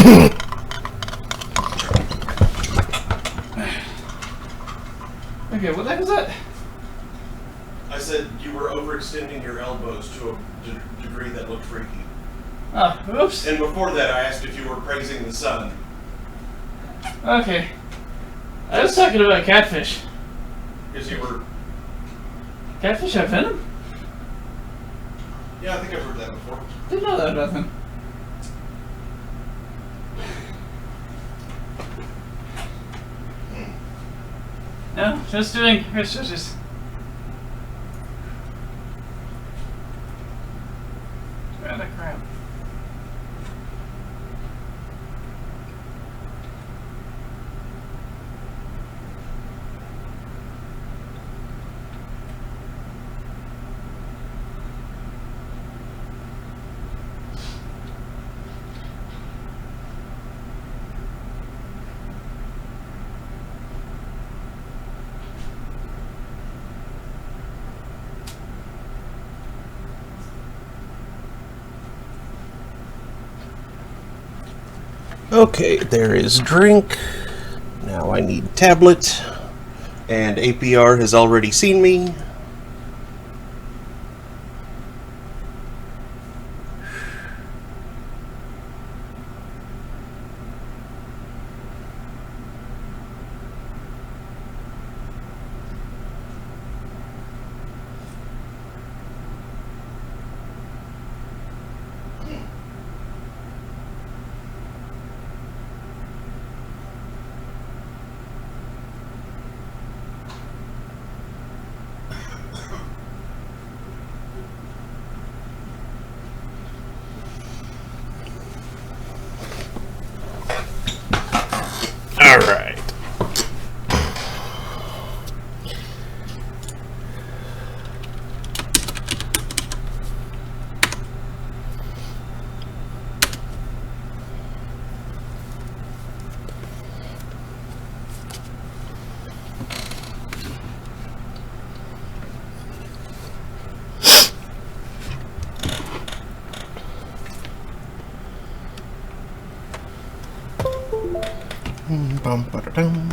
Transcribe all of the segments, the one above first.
Okay, what the heck was that? I said you were overextending your elbows to a degree that looked freaky. Oh, oops. And before that, I asked if you were praising the sun. Okay. I was talking about catfish. Because you were... Catfish have venom? Yeah, I think I've heard that before. Didn't know that about them. No, just doing researches. Where the crap? Okay, there is drink. Now I need tablet. And APR has already seen me. All right. Bum-ba-da-dum.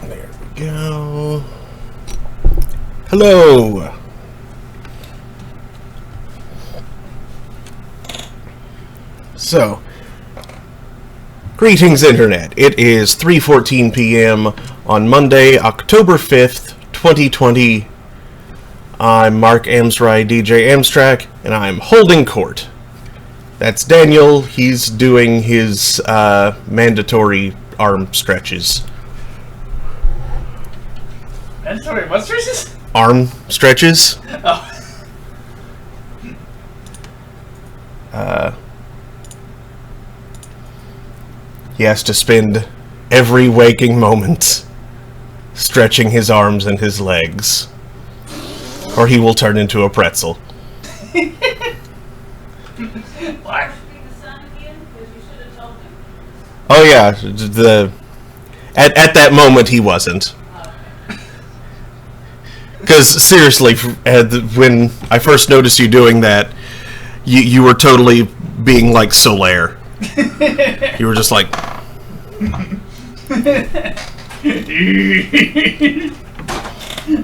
There we go. Hello. So, greetings, Internet. It is 3:14 p.m. on Monday, October 5th, 2020. I'm Mark Amsry, DJ Amstrack, and I'm holding court. That's Daniel. He's doing his mandatory arm stretches. Mandatory what stretches? Arm stretches. Oh. He has to spend every waking moment stretching his arms and his legs, or he will turn into a pretzel. What? Oh yeah, at that moment he wasn't. Because seriously, when I first noticed you doing that, you were totally being like Solaire. You were just like...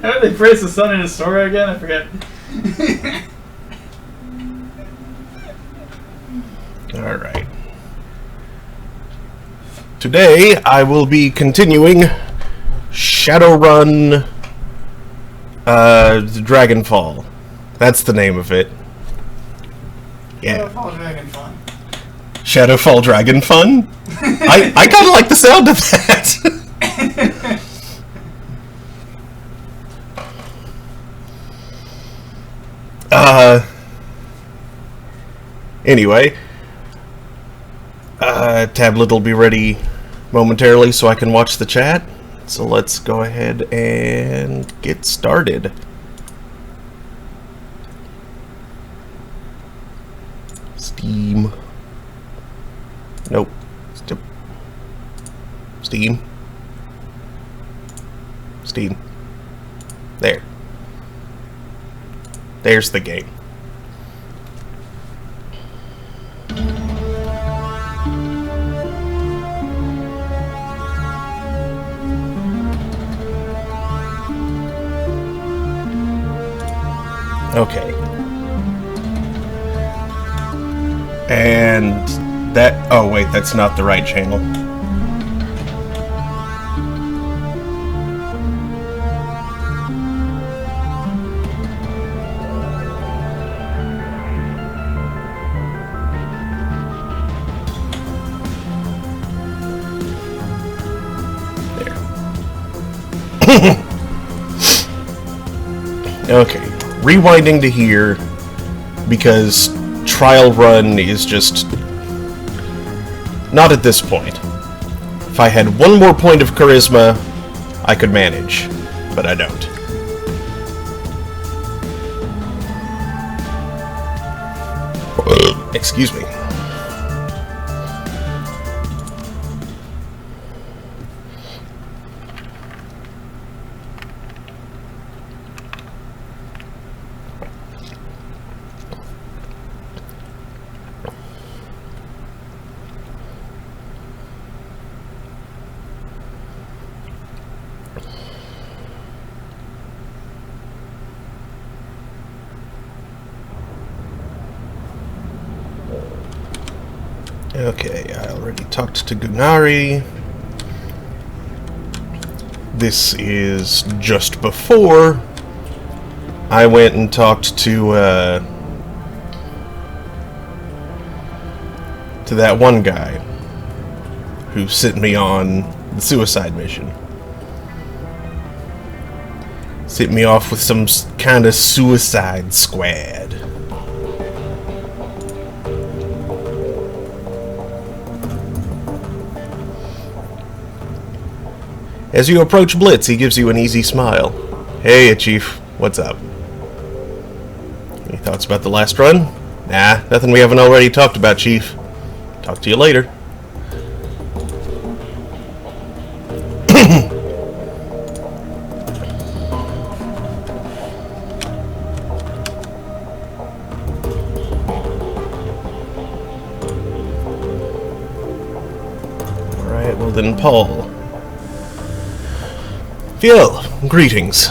How did they praise the sun in his story again? I forget. Alright. Today, I will be continuing Shadowrun Dragonfall. That's the name of it. Yeah. Shadowfall Dragon Fun. Shadowfall Dragon Fun? I kind of like the sound of that. Anyway, tablet will be ready momentarily so I can watch the chat. So let's go ahead and get started. Steam. Nope. Steam. Steam. There. There's the game. Okay. And that... Oh, wait, that's not the right channel. Okay, rewinding to here, because Trial Run is just not at this point. If I had one more point of charisma, I could manage, but I don't. Excuse me. Okay, I already talked to Gunari. This is just before I went and talked to that one guy who sent me on the suicide mission. Sent me off with some kind of suicide squad. As you approach Blitz, he gives you an easy smile. Hey, Chief. What's up? Any thoughts about the last run? Nah, nothing we haven't already talked about, Chief. Talk to you later. Alright, well then, Paul. Viel, greetings.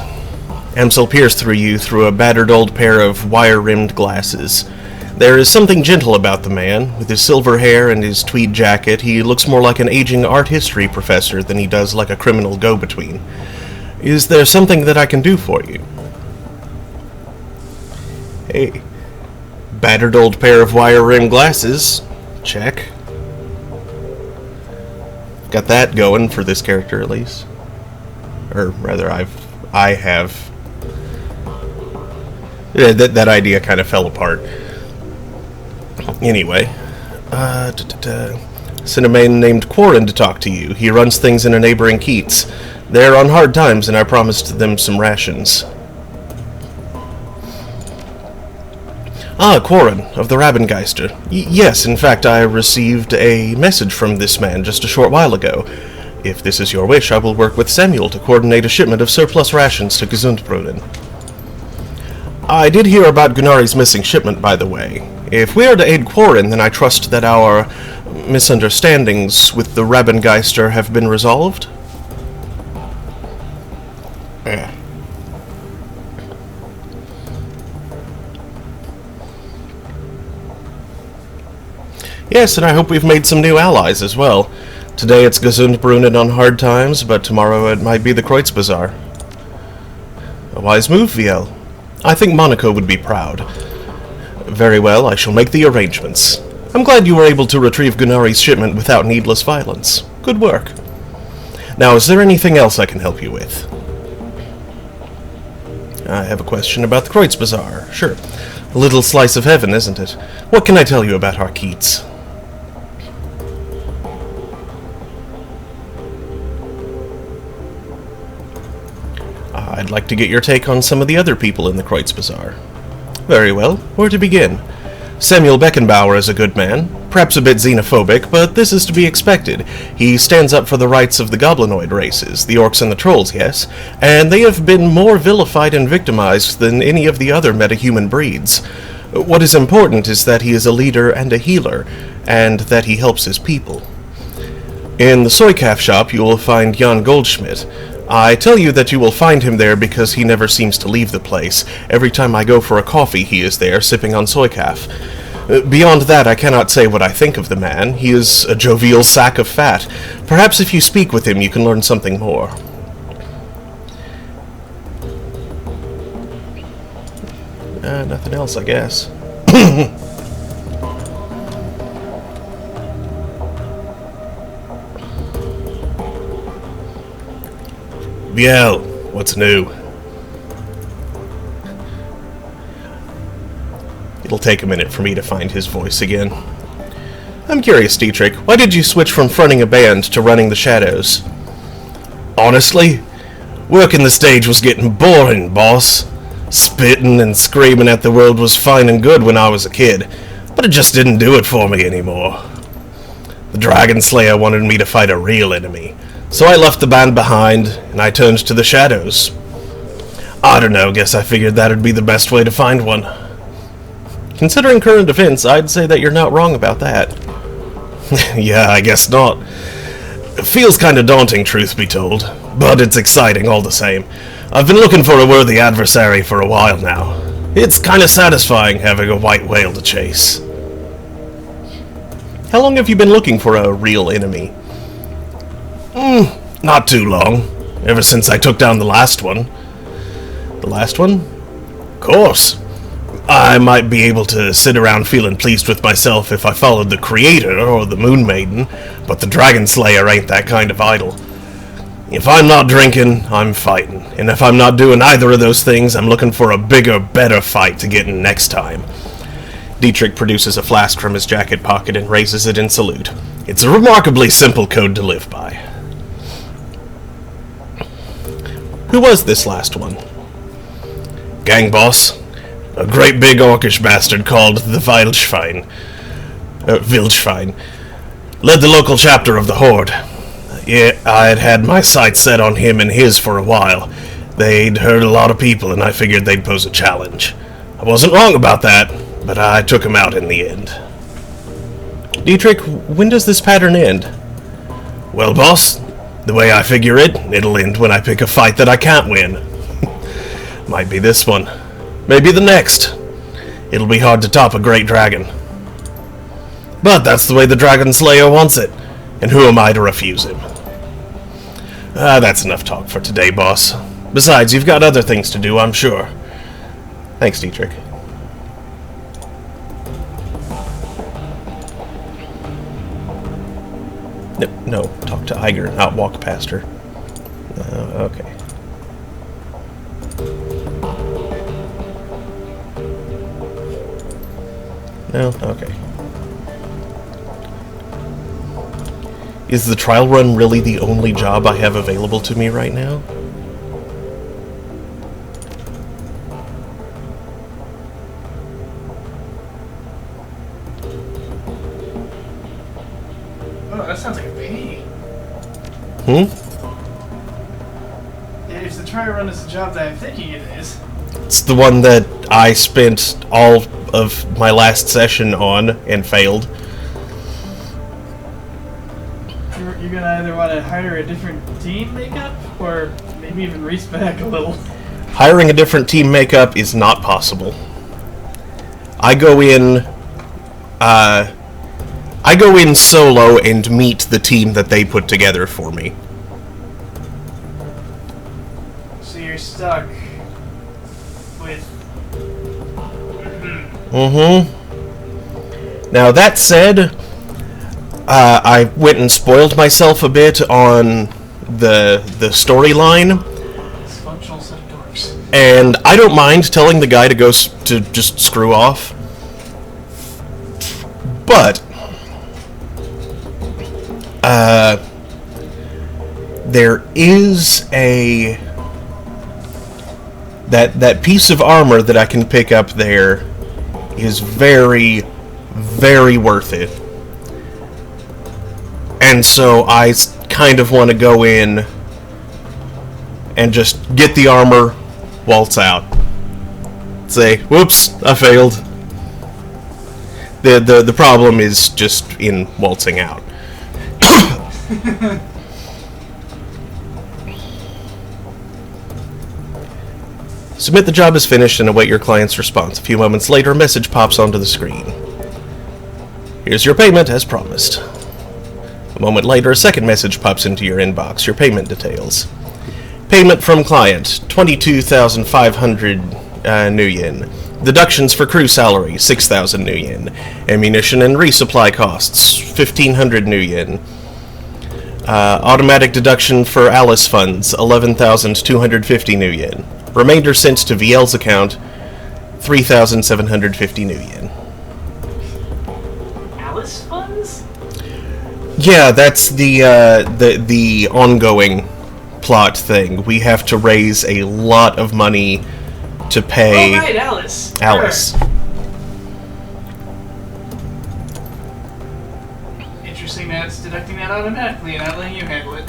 Amsel peers through you through a battered old pair of wire-rimmed glasses. There is something gentle about the man. With his silver hair and his tweed jacket, he looks more like an aging art history professor than he does like a criminal go-between. Is there something that I can do for you? Hey. Battered old pair of wire-rimmed glasses. Check. Got that going for this character, at least. Or rather, I have. Yeah, that idea kind of fell apart. Anyway, sent a man named Quarren to talk to you. He runs things in a neighboring Keats. They're on hard times, and I promised them some rations. Ah, Quarren, of the Rabengeister. Yes, in fact, I received a message from this man just a short while ago. If this is your wish, I will work with Samuel to coordinate a shipment of surplus rations to Gesundbrunnen. I did hear about Gunnari's missing shipment, by the way. If we are to aid Quarren, then I trust that our misunderstandings with the Rabengeister have been resolved? Yeah. Yes, and I hope we've made some new allies as well. Today it's Gesundbrunnen on hard times, but tomorrow it might be the Kreuzbazaar. A wise move, Viel. I think Monaco would be proud. Very well, I shall make the arrangements. I'm glad you were able to retrieve Gunnari's shipment without needless violence. Good work. Now, is there anything else I can help you with? I have a question about the Kreuzbazaar. Sure. A little slice of heaven, isn't it? What can I tell you about our Keats? I'd like to get your take on some of the other people in the Kreuzbazaar. Very well. Where to begin? Samuel Beckenbauer is a good man, perhaps a bit xenophobic, but this is to be expected. He stands up for the rights of the goblinoid races, the orcs and the trolls, yes, and they have been more vilified and victimized than any of the other metahuman breeds. What is important is that he is a leader and a healer, and that he helps his people. In the soy calf shop you will find Jan Goldschmidt. I tell you that you will find him there because he never seems to leave the place. Every time I go for a coffee he is there, sipping on soy calf. Beyond that, I cannot say what I think of the man. He is a jovial sack of fat. Perhaps if you speak with him you can learn something more. Nothing else, I guess. Biel, what's new? It'll take a minute for me to find his voice again. I'm curious, Dietrich, why did you switch from fronting a band to running the Shadows? Honestly, working the stage was getting boring, boss. Spitting and screaming at the world was fine and good when I was a kid, but it just didn't do it for me anymore. The Dragon Slayer wanted me to fight a real enemy, so I left the band behind, and I turned to the Shadows. I don't know, guess I figured that'd be the best way to find one. Considering current events, I'd say that you're not wrong about that. Yeah, I guess not. It feels kinda daunting, truth be told, but it's exciting all the same. I've been looking for a worthy adversary for a while now. It's kinda satisfying having a white whale to chase. How long have you been looking for a real enemy? Not too long. Ever since I took down the last one. The last one? Of course. I might be able to sit around feeling pleased with myself if I followed the Creator or the Moon Maiden, but the Dragon Slayer ain't that kind of idol. If I'm not drinking, I'm fighting, and if I'm not doing either of those things, I'm looking for a bigger, better fight to get in next time. Dietrich produces a flask from his jacket pocket and raises it in salute. It's a remarkably simple code to live by. Who was this last one? Gang boss. A great big orcish bastard called the Wildschwein. Wildschwein. Led the local chapter of the Horde. Yeah, I'd had my sights set on him and his for a while. They'd hurt a lot of people, and I figured they'd pose a challenge. I wasn't wrong about that, but I took him out in the end. Dietrich, when does this pattern end? Well, boss, the way I figure it, it'll end when I pick a fight that I can't win. Might be this one. Maybe the next. It'll be hard to top a great dragon. But that's the way the Dragon Slayer wants it, and who am I to refuse him? That's enough talk for today, boss. Besides, you've got other things to do, I'm sure. Thanks, Dietrich. No, talk to Iger, not walk past her. Okay. No? Okay. Is the trial run really the only job I have available to me right now? Oh, that sounds like a pain. If the trial run is the job that I'm thinking it is. It's the one that I spent all of my last session on and failed. You're gonna either want to hire a different team makeup, or maybe even respec a little. Hiring a different team makeup is not possible. I go in solo and meet the team that they put together for me. So you're stuck with... Now that said, I went and spoiled myself a bit on the storyline. Dysfunctional set of dorks. And I don't mind telling the guy to go to just screw off. But there is that piece of armor that I can pick up there is very, very worth it. And so I kind of want to go in and just get the armor, waltz out. Say, whoops, I failed. The problem is just in waltzing out. Submit the job as finished and await your client's response. A few moments later, a message pops onto the screen. Here's your payment, as promised. A moment later, a second message pops into your inbox. Your payment details. Payment from client, 22,500 new yen. Deductions for crew salary, 6,000 new yen. Ammunition and resupply costs, 1,500 new yen. Automatic deduction for Alice funds, 11,250 new yen. Remainder sent to VL's account, 3,750 new yen. Alice funds? Yeah, that's the ongoing plot thing. We have to raise a lot of money to pay... Oh, right, Alice. Alice. Sure. Interesting that it's deducting that automatically and not letting you handle it.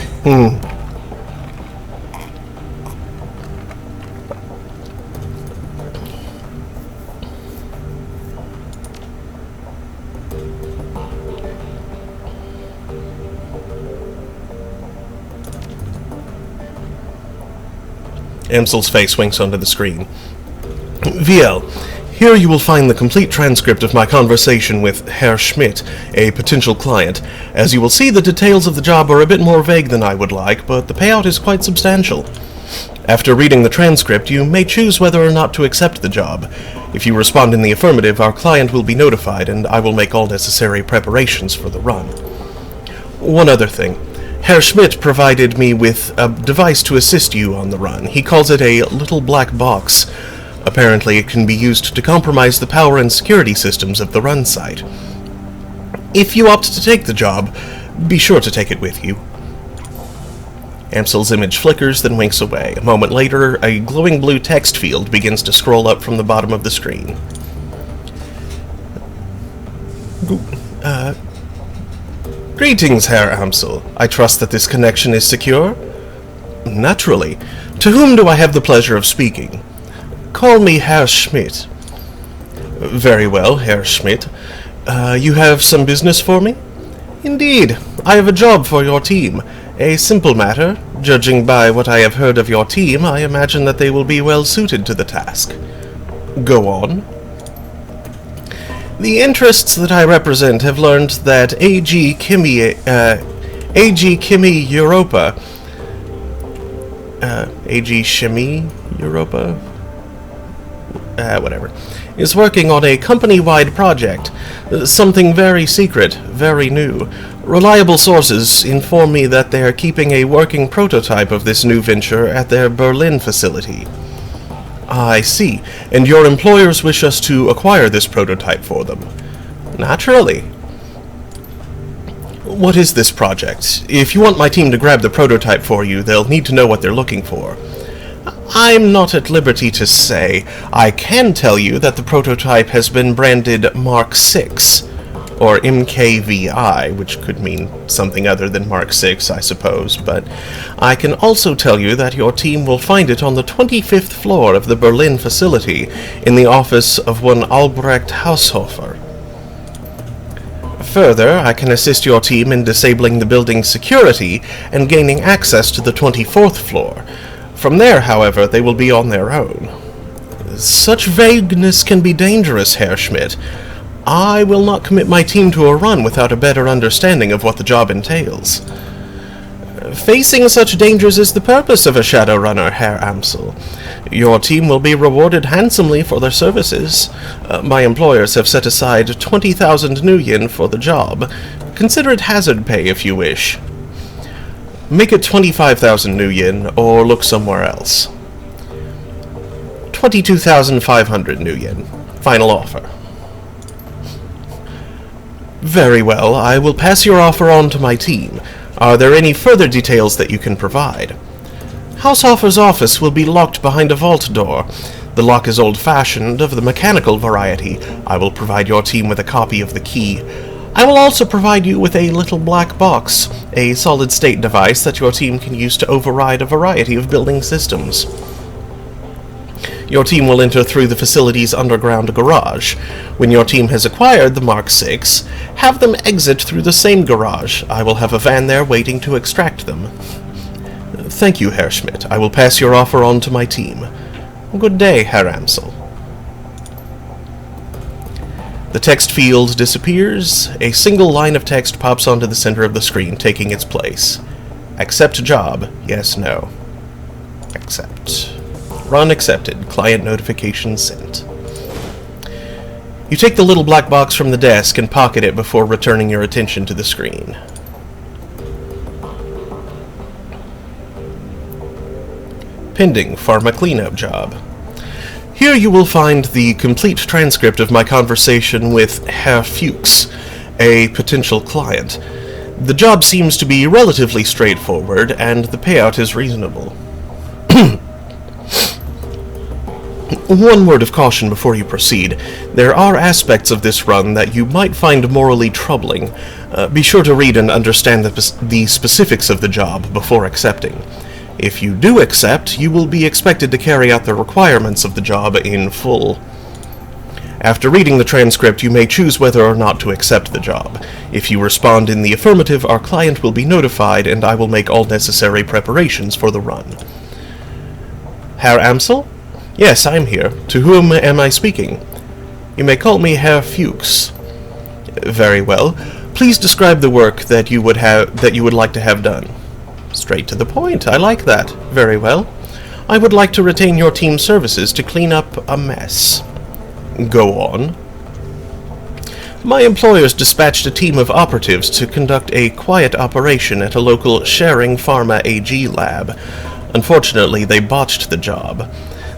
Amsel's face winks onto the screen. VL, here you will find the complete transcript of my conversation with Herr Schmidt, a potential client. As you will see, the details of the job are a bit more vague than I would like, but the payout is quite substantial. After reading the transcript, you may choose whether or not to accept the job. If you respond in the affirmative, our client will be notified, and I will make all necessary preparations for the run. One other thing. Herr Schmidt provided me with a device to assist you on the run. He calls it a little black box. Apparently, it can be used to compromise the power and security systems of the run site. If you opt to take the job, be sure to take it with you. Amsel's image flickers, then winks away. A moment later, a glowing blue text field begins to scroll up from the bottom of the screen. Greetings, Herr Amsel. I trust that this connection is secure? Naturally. To whom do I have the pleasure of speaking? Call me Herr Schmidt. Very well, Herr Schmidt. You have some business for me? Indeed. I have a job for your team. A simple matter. Judging by what I have heard of your team, I imagine that they will be well suited to the task. Go on. The interests that I represent have learned that AG Kimi Europa, AG Chemie Europa, whatever, is working on a company-wide project. Something very secret, very new. Reliable sources inform me that they are keeping a working prototype of this new venture at their Berlin facility. I see. And your employers wish us to acquire this prototype for them? Naturally. What is this project? If you want my team to grab the prototype for you, they'll need to know what they're looking for. I'm not at liberty to say. I can tell you that the prototype has been branded Mark 6, or MKVI, which could mean something other than Mark 6, I suppose, but I can also tell you that your team will find it on the 25th floor of the Berlin facility, in the office of one Albrecht Haushofer. Further, I can assist your team in disabling the building's security and gaining access to the 24th floor. From there, however, they will be on their own. Such vagueness can be dangerous, Herr Schmidt. I will not commit my team to a run without a better understanding of what the job entails. Facing such dangers is the purpose of a Shadowrunner, Herr Amsel. Your team will be rewarded handsomely for their services. My employers have set aside 20,000 new yen for the job. Consider it hazard pay if you wish. Make it 25,000 new yen, or look somewhere else. 22,500 new yen. Final offer. Very well, I will pass your offer on to my team. Are there any further details that you can provide? Haushofer's office will be locked behind a vault door. The lock is old-fashioned, of the mechanical variety. I will provide your team with a copy of the key. I will also provide you with a little black box, a solid-state device that your team can use to override a variety of building systems. Your team will enter through the facility's underground garage. When your team has acquired the Mark VI, have them exit through the same garage. I will have a van there waiting to extract them. Thank you, Herr Schmidt. I will pass your offer on to my team. Good day, Herr Amsel. The text field disappears. A single line of text pops onto the center of the screen, taking its place. Accept job. Yes, no. Accept. Run accepted. Client notification sent. You take the little black box from the desk and pocket it before returning your attention to the screen. Pending pharma cleanup job. Here you will find the complete transcript of my conversation with Herr Fuchs, a potential client. The job seems to be relatively straightforward, and the payout is reasonable. One word of caution before you proceed. There are aspects of this run that you might find morally troubling. Be sure to read and understand the specifics of the job before accepting. If you do accept, you will be expected to carry out the requirements of the job in full. After reading the transcript, you may choose whether or not to accept the job. If you respond in the affirmative, our client will be notified, and I will make all necessary preparations for the run. Herr Amsel? Yes, I'm here. To whom am I speaking? You may call me Herr Fuchs. Very well. Please describe the work that you would like to have done. Straight to the point. I like that. Very well. I would like to retain your team's services to clean up a mess. Go on. My employers dispatched a team of operatives to conduct a quiet operation at a local Sharing Pharma AG lab. Unfortunately, they botched the job.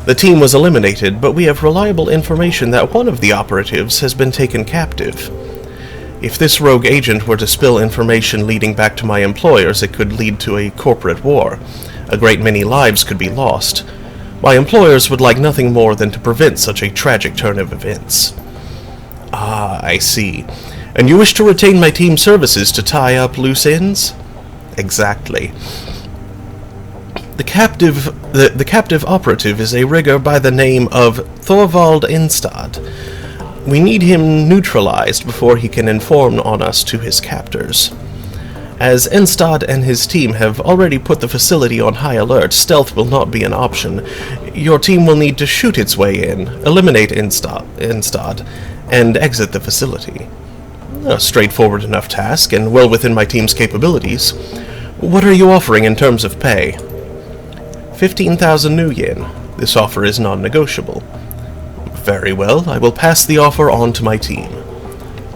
The team was eliminated, but we have reliable information that one of the operatives has been taken captive. If this rogue agent were to spill information leading back to my employers, it could lead to a corporate war. A great many lives could be lost. My employers would like nothing more than to prevent such a tragic turn of events. Ah, I see. And you wish to retain my team services to tie up loose ends? Exactly. The captive operative is a rigger by the name of Thorvald Instad. We need him neutralized before he can inform on us to his captors. As Instad and his team have already put the facility on high alert, stealth will not be an option. Your team will need to shoot its way in, eliminate Instad, and exit the facility. A straightforward enough task, and well within my team's capabilities. What are you offering in terms of pay? 15,000 new yen. This offer is non-negotiable. Very well, I will pass the offer on to my team.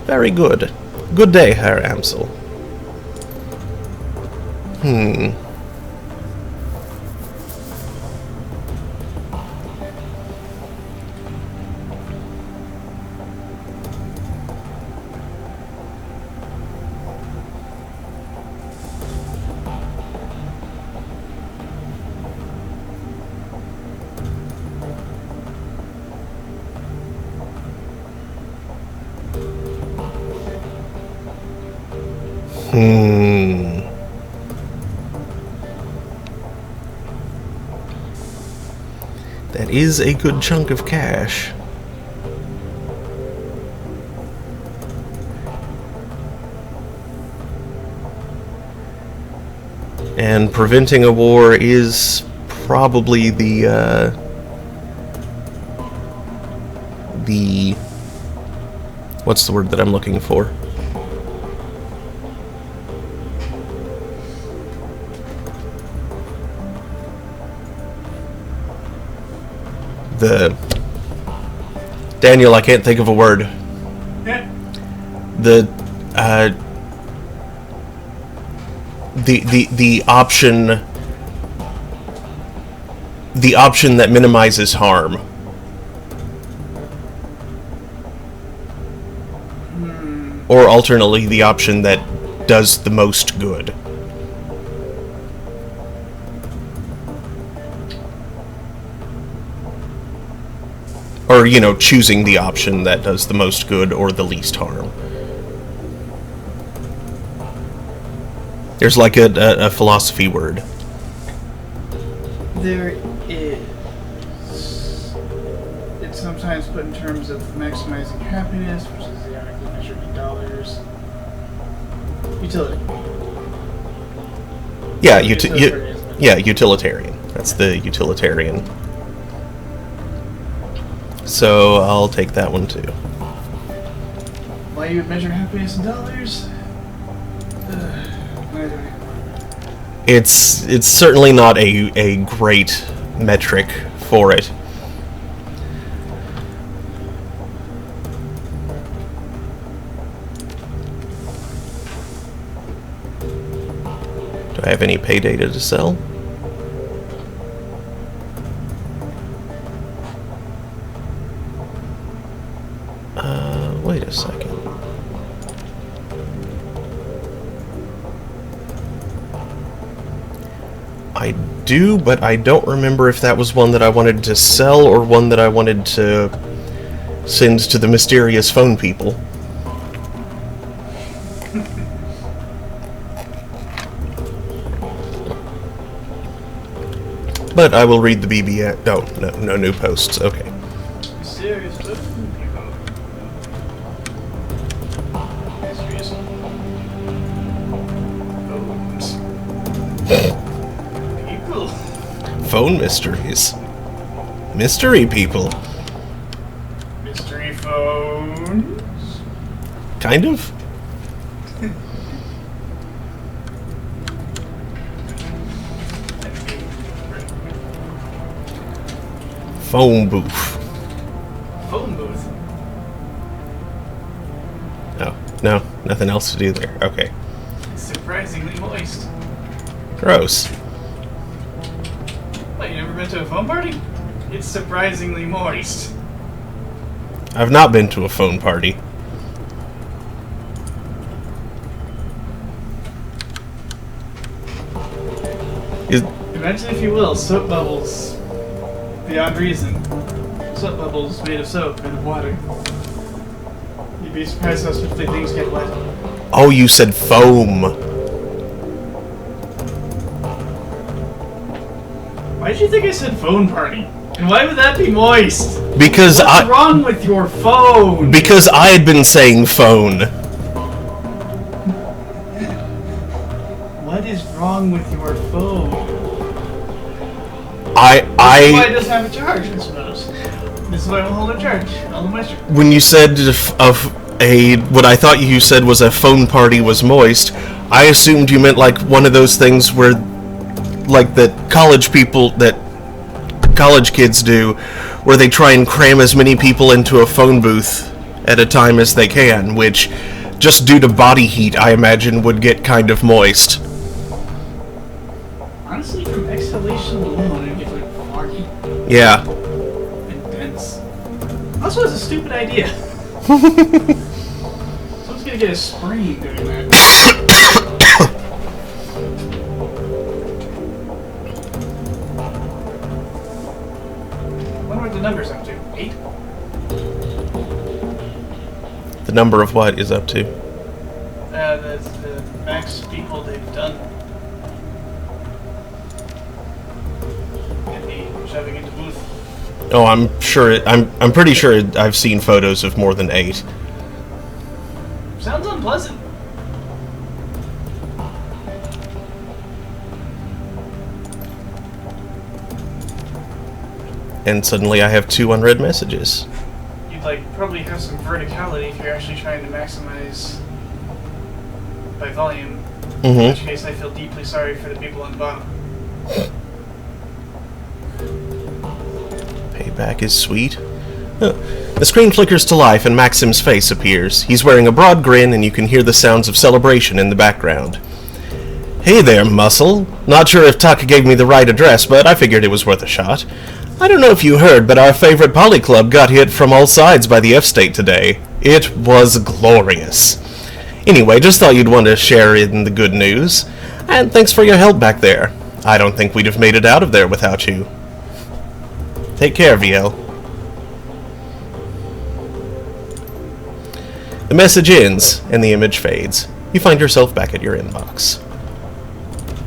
Very good. Good day, Herr Amsel. That is a good chunk of cash. And preventing a war is probably the what's the word that I'm looking for? Daniel, I can't think of a word. Yeah. The option that minimizes harm. Or alternately, the option that does the most good. Or, you know, choosing the option that does the most good or the least harm. There's like a philosophy word. There is. It's sometimes put in terms of maximizing happiness, which is theoretically measured in dollars. Utility. Yeah, utilitarian. That's the utilitarian. So I'll take that one too. Why you would measure happiness in dollars? I don't know. It's certainly not a great metric for it. Do I have any pay data to sell? Wait a second. I do, but I don't remember if that was one that I wanted to sell or one that I wanted to send to the mysterious phone people. But I will read the BB. No new posts. Okay. Serious people. Mysterious people. Phone mysteries. Mystery people. Mystery phones. Kind of. Phone booth. Phone booth. Oh, no, nothing else to do there. Okay. It's surprisingly moist. Gross. What, you never been to a phone party? It's surprisingly moist. I've not been to a phone party. Imagine, if you will, soap bubbles. Beyond reason. Soap bubbles made of soap and of water. You'd be surprised how swiftly things get wet. Oh, you said foam. Why did you think I said phone party? And why would that be moist? Because What's wrong with your phone? Because I had been saying phone. What is wrong with your phone? I That's why it doesn't have a charge, I suppose. This is why it will hold a charge. All the moisture. When you said what I thought you said was a phone party was moist, I assumed you meant like one of those things where, like that college kids do, where they try and cram as many people into a phone booth at a time as they can, which, just due to body heat, I imagine would get kind of moist. Honestly, from exhalation alone, it'd get like foggy Yeah. and dense. Also, it's a stupid idea. Someone's gonna get a sprain doing that. I wonder what the number's up to. 8? The number of what is up to? The max people they've done. And me shoving into booth. Oh, I'm pretty sure I've seen photos of more than 8. Sounds unpleasant. And suddenly I have 2 unread messages. You'd probably have some verticality if you're actually trying to maximize by volume. In which case, I feel deeply sorry for the people on the bottom. Payback is sweet. The screen flickers to life and Maxim's face appears. He's wearing a broad grin and you can hear the sounds of celebration in the background. Hey there, Muscle. Not sure if Tuck gave me the right address, but I figured it was worth a shot. I don't know if you heard, but our favorite Poly Club got hit from all sides by the F-State today. It was glorious. Anyway, just thought you'd want to share in the good news. And thanks for your help back there. I don't think we'd have made it out of there without you. Take care, VL. The message ends, and the image fades. You find yourself back at your inbox.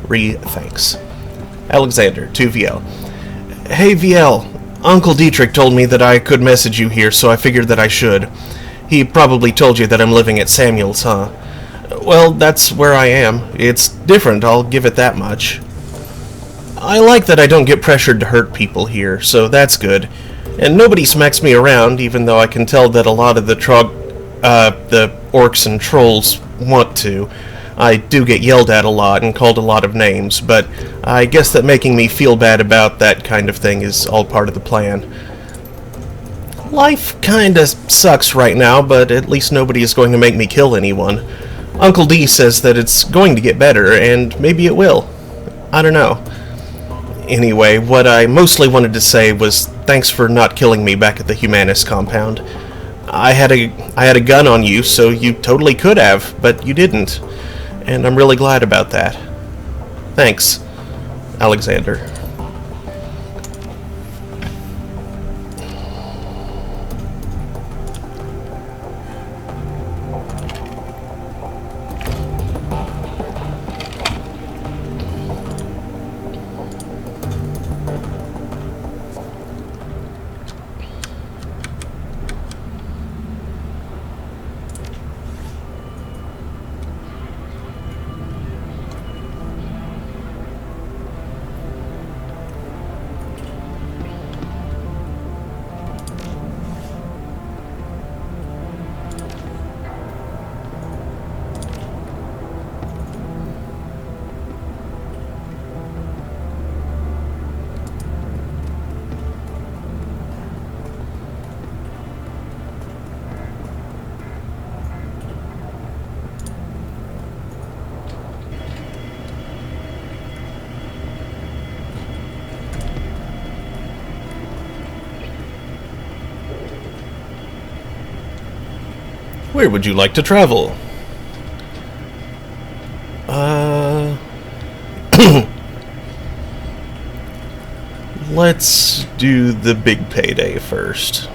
Thanks. Alexander, 2VL. Hey VL, Uncle Dietrich told me that I could message you here, so I figured that I should. He probably told you that I'm living at Samuel's, huh? Well, that's where I am. It's different, I'll give it that much. I like that I don't get pressured to hurt people here, so that's good. And nobody smacks me around, even though I can tell that a lot of the orcs and trolls want to. I do get yelled at a lot and called a lot of names, but I guess that making me feel bad about that kind of thing is all part of the plan. Life kinda sucks right now, but at least nobody is going to make me kill anyone. Uncle D says that it's going to get better, and maybe it will. I don't know. Anyway, what I mostly wanted to say was thanks for not killing me back at the Humanist compound. I had a gun on you, so you totally could have, but you didn't. And I'm really glad about that. Thanks, Alexander. Where would you like to travel? Let's do the big payday first.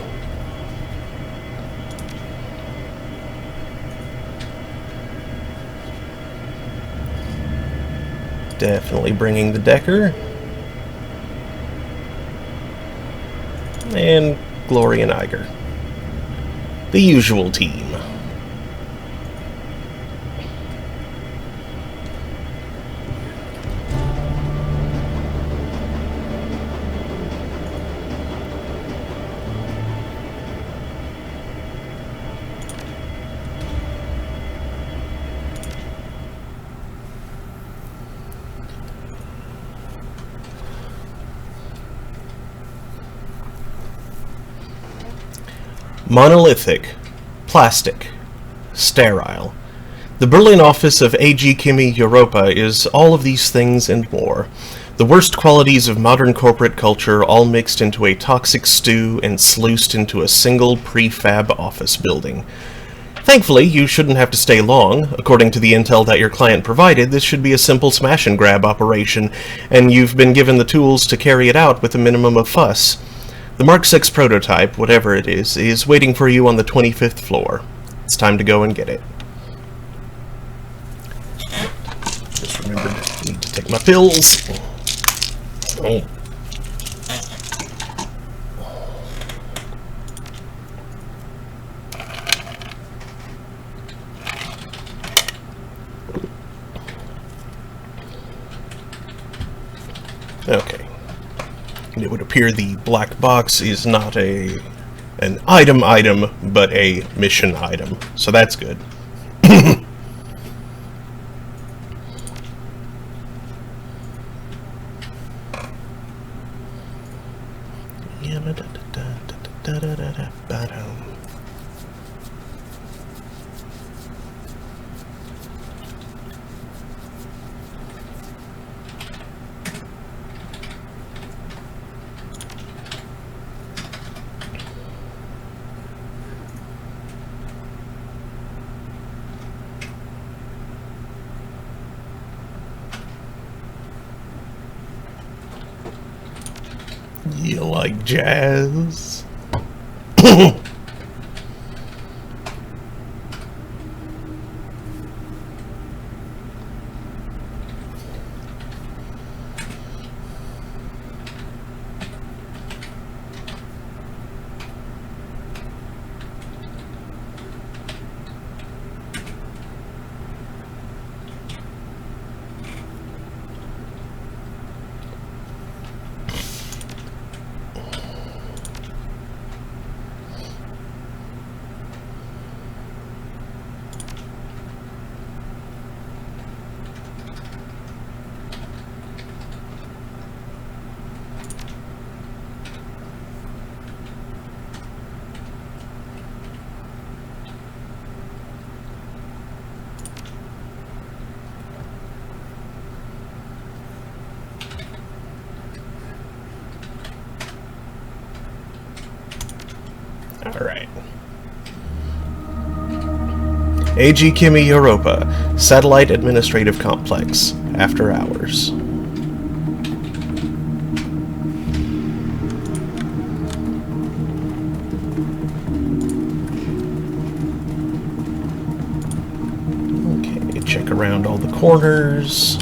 Definitely bringing the Decker. And Glory and Iger. The usual team. Monolithic, plastic, sterile. The Berlin office of AG Chemie Europa is all of these things and more. The worst qualities of modern corporate culture all mixed into a toxic stew and sluiced into a single prefab office building. Thankfully, you shouldn't have to stay long. According to the intel that your client provided, this should be a simple smash and grab operation, and you've been given the tools to carry it out with a minimum of fuss. The Mark 6 prototype, whatever it is waiting for you on the 25th floor. It's time to go and get it. Just remembered I need to take my pills. Oh. Okay. It would appear the black box is not an item, but a mission item. So that's good. You like jazz? Alright. AG Kimi Europa, Satellite Administrative Complex, after hours. Okay, check around all the corners.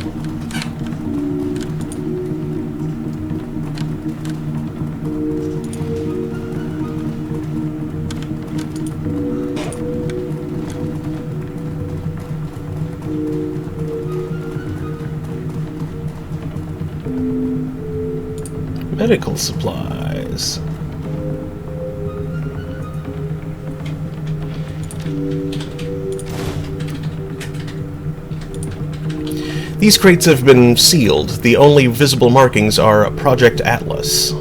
Medical supplies. These crates have been sealed. The only visible markings are Project Atlas.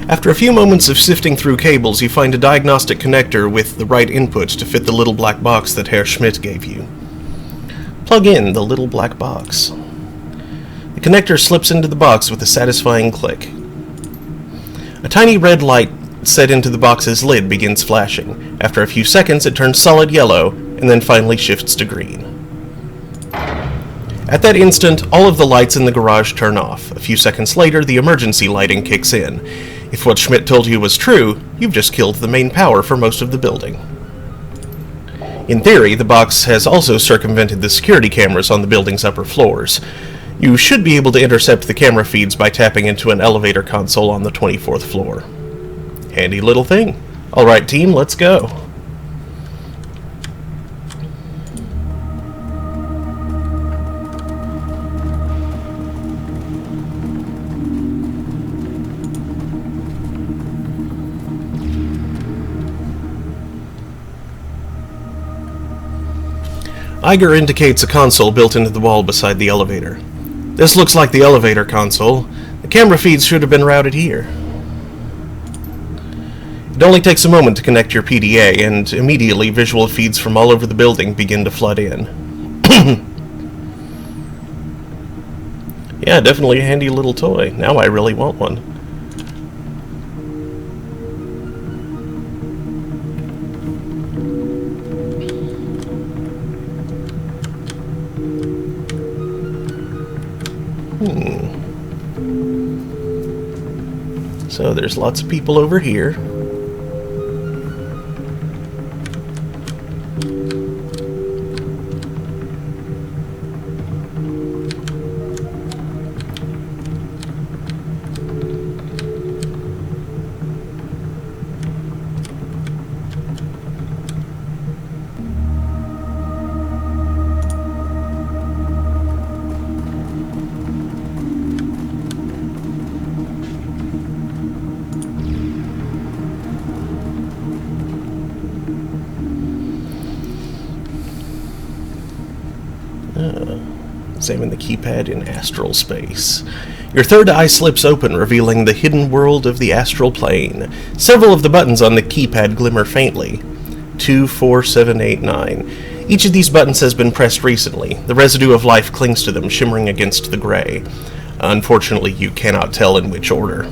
After a few moments of sifting through cables, you find a diagnostic connector with the right input to fit the little black box that Herr Schmidt gave you. Plug in the little black box. The connector slips into the box with a satisfying click. A tiny red light set into the box's lid begins flashing. After a few seconds, it turns solid yellow, and then finally shifts to green. At that instant, all of the lights in the garage turn off. A few seconds later, the emergency lighting kicks in. If what Schmidt told you was true, you've just killed the main power for most of the building. In theory, the box has also circumvented the security cameras on the building's upper floors. You should be able to intercept the camera feeds by tapping into an elevator console on the 24th floor. Handy little thing. Alright team, let's go. Iger indicates a console built into the wall beside the elevator. This looks like the elevator console. The camera feeds should have been routed here. It only takes a moment to connect your PDA, and immediately visual feeds from all over the building begin to flood in. Yeah, definitely a handy little toy. Now I really want one. So there's lots of people over here. Examine the keypad in astral space. Your third eye slips open, revealing the hidden world of the astral plane. Several of the buttons on the keypad glimmer faintly. 2, 4, 7, 8, 9. Each of these buttons has been pressed recently. The residue of life clings to them, shimmering against the gray. Unfortunately, you cannot tell in which order.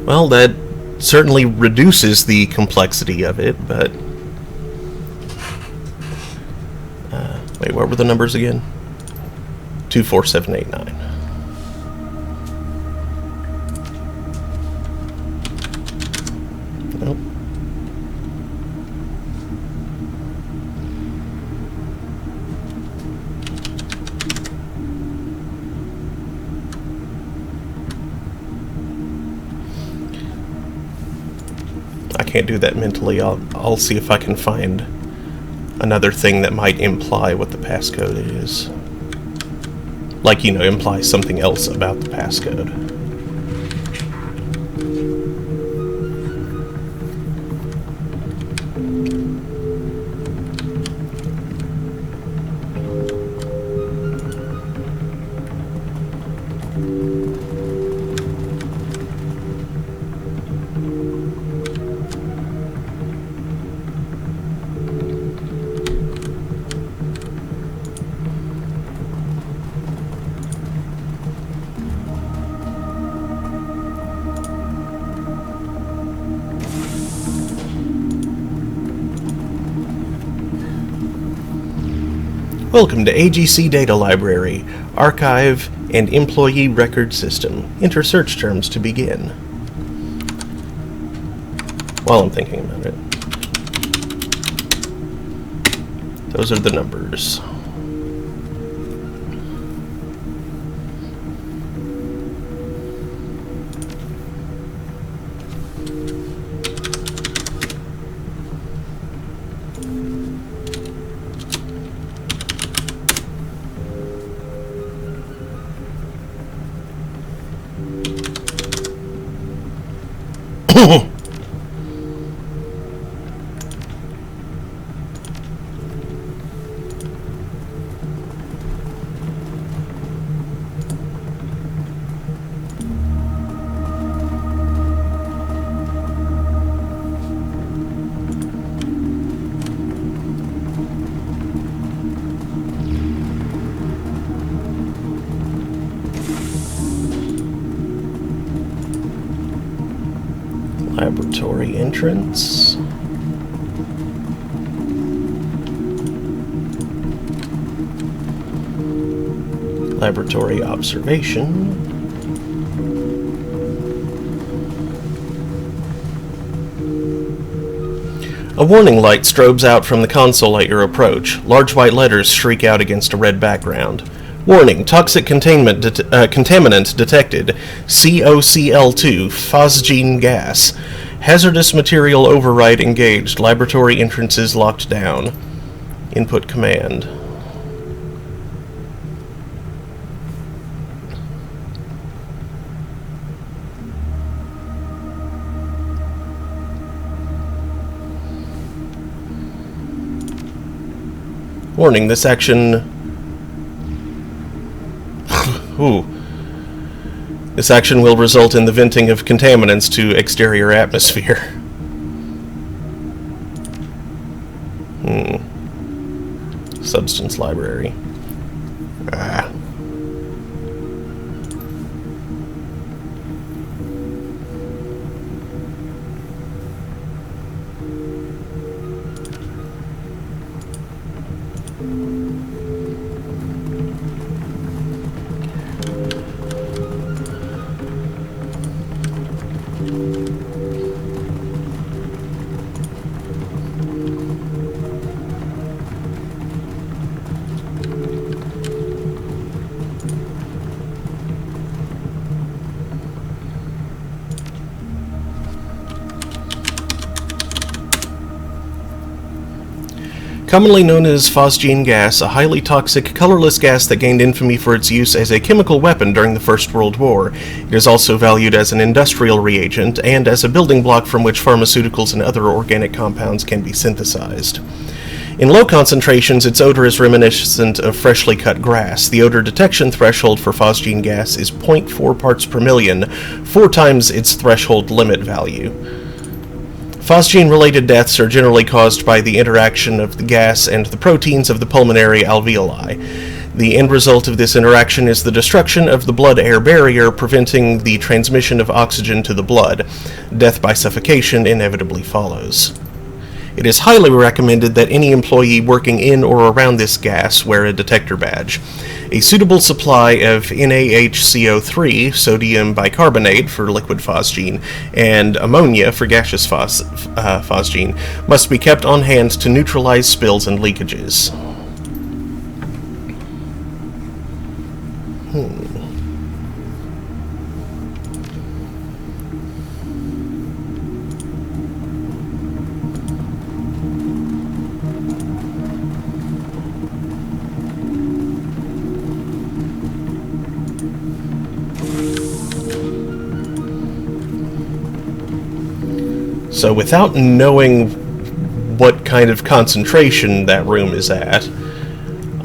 Well, that certainly reduces the complexity of it, but... wait, what were the numbers again? 2, 4, 7, 8, 9. Nope. I can't do that mentally. I'll see if I can find another thing that might imply what the passcode is. Like, you know, imply something else about the passcode. Welcome to AGC Data Library, Archive and Employee Record System. Enter search terms to begin. While I'm thinking about it. Those are the numbers. Laboratory entrance. Laboratory observation. A warning light strobes out from the console at your approach. Large white letters shriek out against a red background. Warning, toxic contaminant detected. COCl2, phosgene gas. Hazardous material override engaged. Laboratory entrances locked down. Input command. Warning, this action... Ooh. This action will result in the venting of contaminants to exterior atmosphere. Substance library. Ah. Commonly known as phosgene gas, a highly toxic, colorless gas that gained infamy for its use as a chemical weapon during the First World War. It is also valued as an industrial reagent and as a building block from which pharmaceuticals and other organic compounds can be synthesized. In low concentrations, its odor is reminiscent of freshly cut grass. The odor detection threshold for phosgene gas is 0.4 parts per million, 4 times its threshold limit value. Phosgene-related deaths are generally caused by the interaction of the gas and the proteins of the pulmonary alveoli. The end result of this interaction is the destruction of the blood-air barrier, preventing the transmission of oxygen to the blood. Death by suffocation inevitably follows. It is highly recommended that any employee working in or around this gas wear a detector badge. A suitable supply of NaHCO3, sodium bicarbonate for liquid phosgene, and ammonia for gaseous phosgene must be kept on hand to neutralize spills and leakages. So without knowing what kind of concentration that room is at,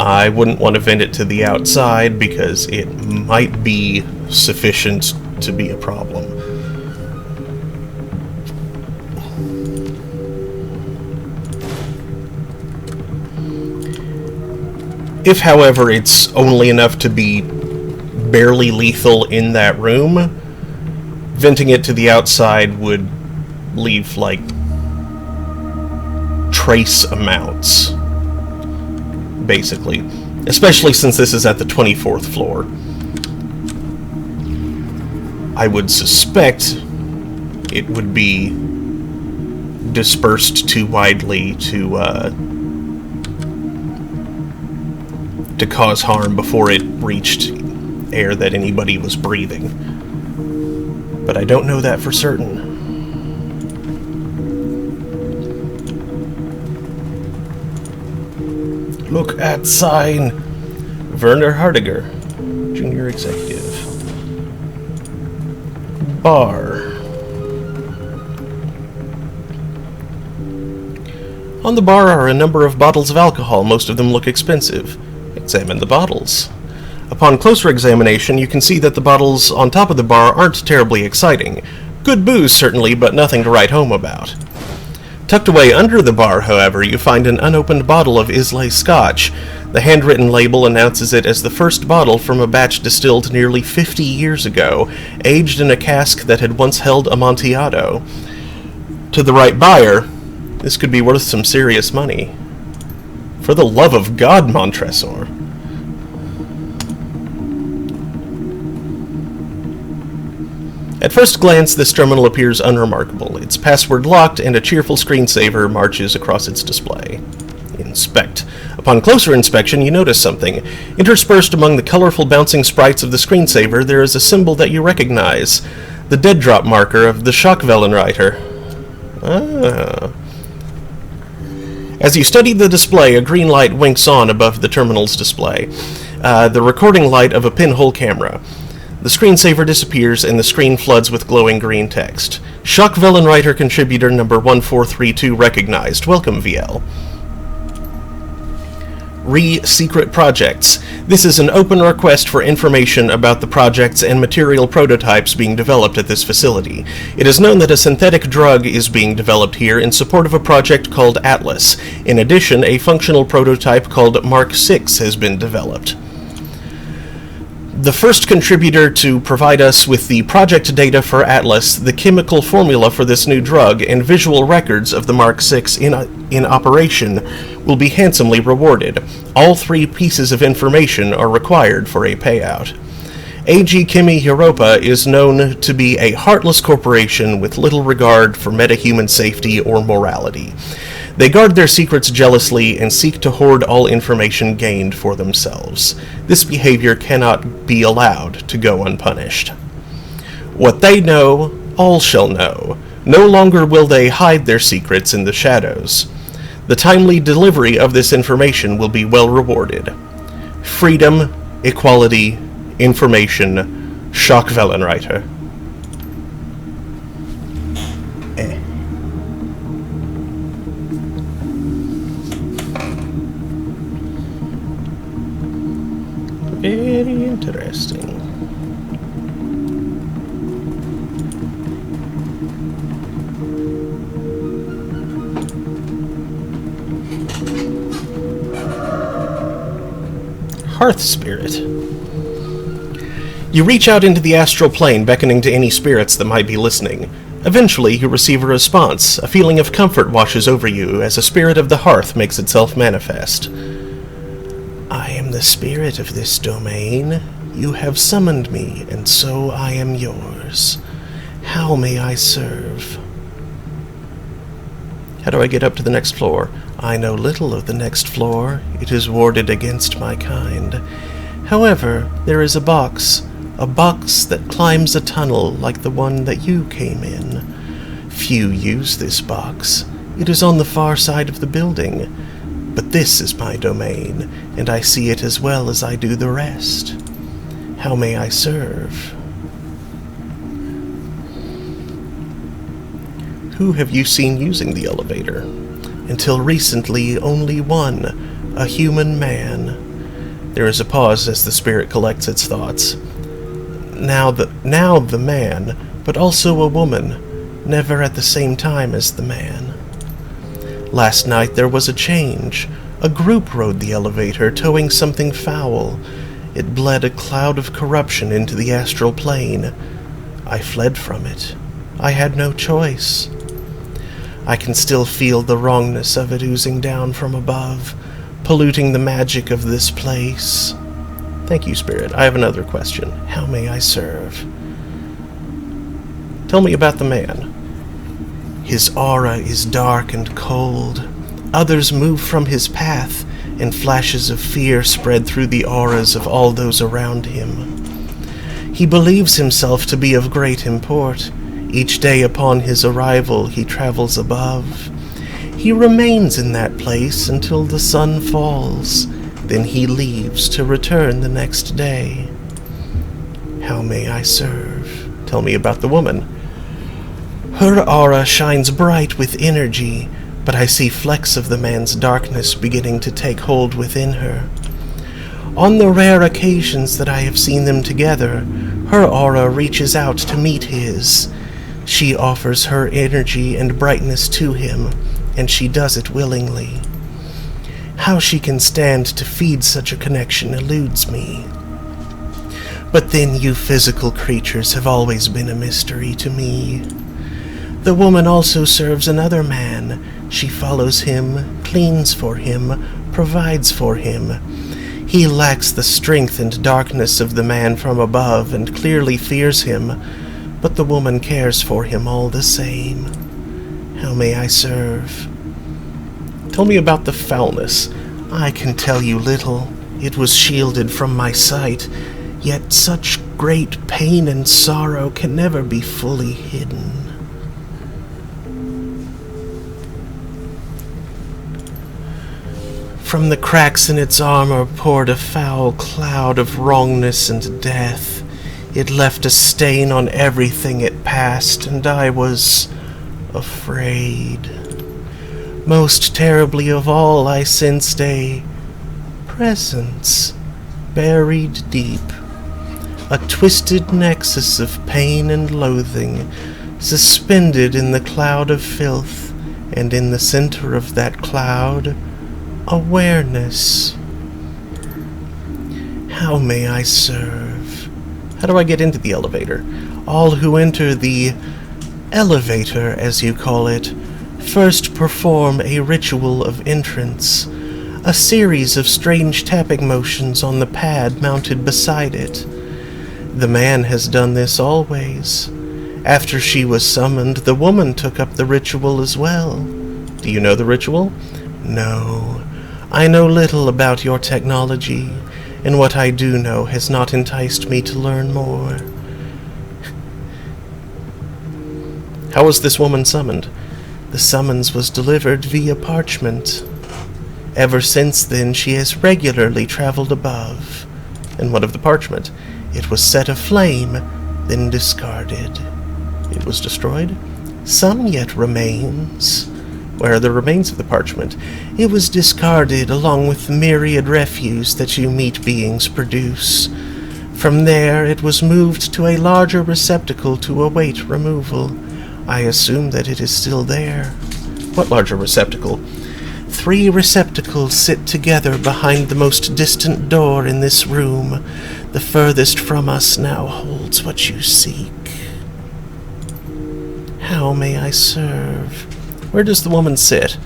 I wouldn't want to vent it to the outside because it might be sufficient to be a problem. If, however, it's only enough to be barely lethal in that room, venting it to the outside would leave, like, trace amounts basically. Especially since this is at the 24th floor. I would suspect it would be dispersed too widely to cause harm before it reached air that anybody was breathing. But I don't know that for certain. Look at sign. Werner Hardiger, Junior Executive. Bar. On the bar are a number of bottles of alcohol. Most of them look expensive. Examine the bottles. Upon closer examination, you can see that the bottles on top of the bar aren't terribly exciting. Good booze, certainly, but nothing to write home about. Tucked away under the bar, however, you find an unopened bottle of Islay Scotch. The handwritten label announces it as the first bottle from a batch distilled nearly 50 years ago, aged in a cask that had once held Amontillado. To the right buyer, this could be worth some serious money. For the love of God, Montresor. At first glance, this terminal appears unremarkable. It's password locked, and a cheerful screensaver marches across its display. Inspect. Upon closer inspection, you notice something. Interspersed among the colorful bouncing sprites of the screensaver, there is a symbol that you recognize. The dead drop marker of the Schockwellenreiter. Ah. As you study the display, a green light winks on above the terminal's display. The recording light of a pinhole camera. The screensaver disappears, and the screen floods with glowing green text. Schockwellenreiter contributor number 1432 recognized. Welcome, VL. Secret projects. This is an open request for information about the projects and material prototypes being developed at this facility. It is known that a synthetic drug is being developed here in support of a project called Atlas. In addition, a functional prototype called Mark VI has been developed. The first contributor to provide us with the project data for Atlas, the chemical formula for this new drug, and visual records of the Mark VI in operation will be handsomely rewarded. All 3 pieces of information are required for a payout. AG Chemi Europa is known to be a heartless corporation with little regard for metahuman safety or morality. They guard their secrets jealously and seek to hoard all information gained for themselves. This behavior cannot be allowed to go unpunished. What they know, all shall know. No longer will they hide their secrets in the shadows. The timely delivery of this information will be well rewarded. Freedom, equality, information, Schockwellenreiter. Very interesting. Hearth Spirit. You reach out into the astral plane, beckoning to any spirits that might be listening. Eventually, you receive a response. A feeling of comfort washes over you as a spirit of the hearth makes itself manifest. I am the spirit of this domain. You have summoned me, and so I am yours. How may I serve? How do I get up to the next floor? I know little of the next floor. It is warded against my kind. However, there is a box that climbs a tunnel like the one that you came in. Few use this box. It is on the far side of the building. But this is my domain, and I see it as well as I do the rest. How may I serve? Who have you seen using the elevator? Until recently, only one, a human man. There is a pause as the spirit collects its thoughts. Now the man, but also a woman, never at the same time as the man. Last night there was a change. A group rode the elevator, towing something foul. It bled a cloud of corruption into the astral plane. I fled from it. I had no choice. I can still feel the wrongness of it oozing down from above, polluting the magic of this place. Thank you, Spirit. I have another question. How may I serve? Tell me about the man. His aura is dark and cold. Others move from his path, and flashes of fear spread through the auras of all those around him. He believes himself to be of great import. Each day upon his arrival, he travels above. He remains in that place until the sun falls. Then he leaves to return the next day. How may I serve? Tell me about the woman. Her aura shines bright with energy, but I see flecks of the man's darkness beginning to take hold within her. On the rare occasions that I have seen them together, her aura reaches out to meet his. She offers her energy and brightness to him, and she does it willingly. How she can stand to feed such a connection eludes me. But then you physical creatures have always been a mystery to me. The woman also serves another man. She follows him, cleans for him, provides for him. He lacks the strength and darkness of the man from above and clearly fears him, but the woman cares for him all the same. How may I serve? Tell me about the foulness. I can tell you little. It was shielded from my sight, yet such great pain and sorrow can never be fully hidden. From the cracks in its armor poured a foul cloud of wrongness and death. It left a stain on everything it passed, and I was afraid. Most terribly of all, I sensed a presence buried deep, a twisted nexus of pain and loathing, suspended in the cloud of filth, and in the center of that cloud, awareness. How may I serve? How do I get into the elevator? All who enter the elevator, as you call it, first perform a ritual of entrance, a series of strange tapping motions on the pad mounted beside it. The man has done this always. After she was summoned, the woman took up the ritual as well. Do you know the ritual? No. I know little about your technology, and what I do know has not enticed me to learn more. How was this woman summoned? The summons was delivered via parchment. Ever since then, she has regularly traveled above. And what of the parchment? It was set aflame, then discarded. It was destroyed? Some yet remains. Where are the remains of the parchment? It was discarded along with the myriad refuse that you meat beings produce. From there, it was moved to a larger receptacle to await removal. I assume that it is still there. What larger receptacle? 3 receptacles sit together behind the most distant door in this room. The furthest from us now holds what you seek. How may I serve? Where does the woman sit?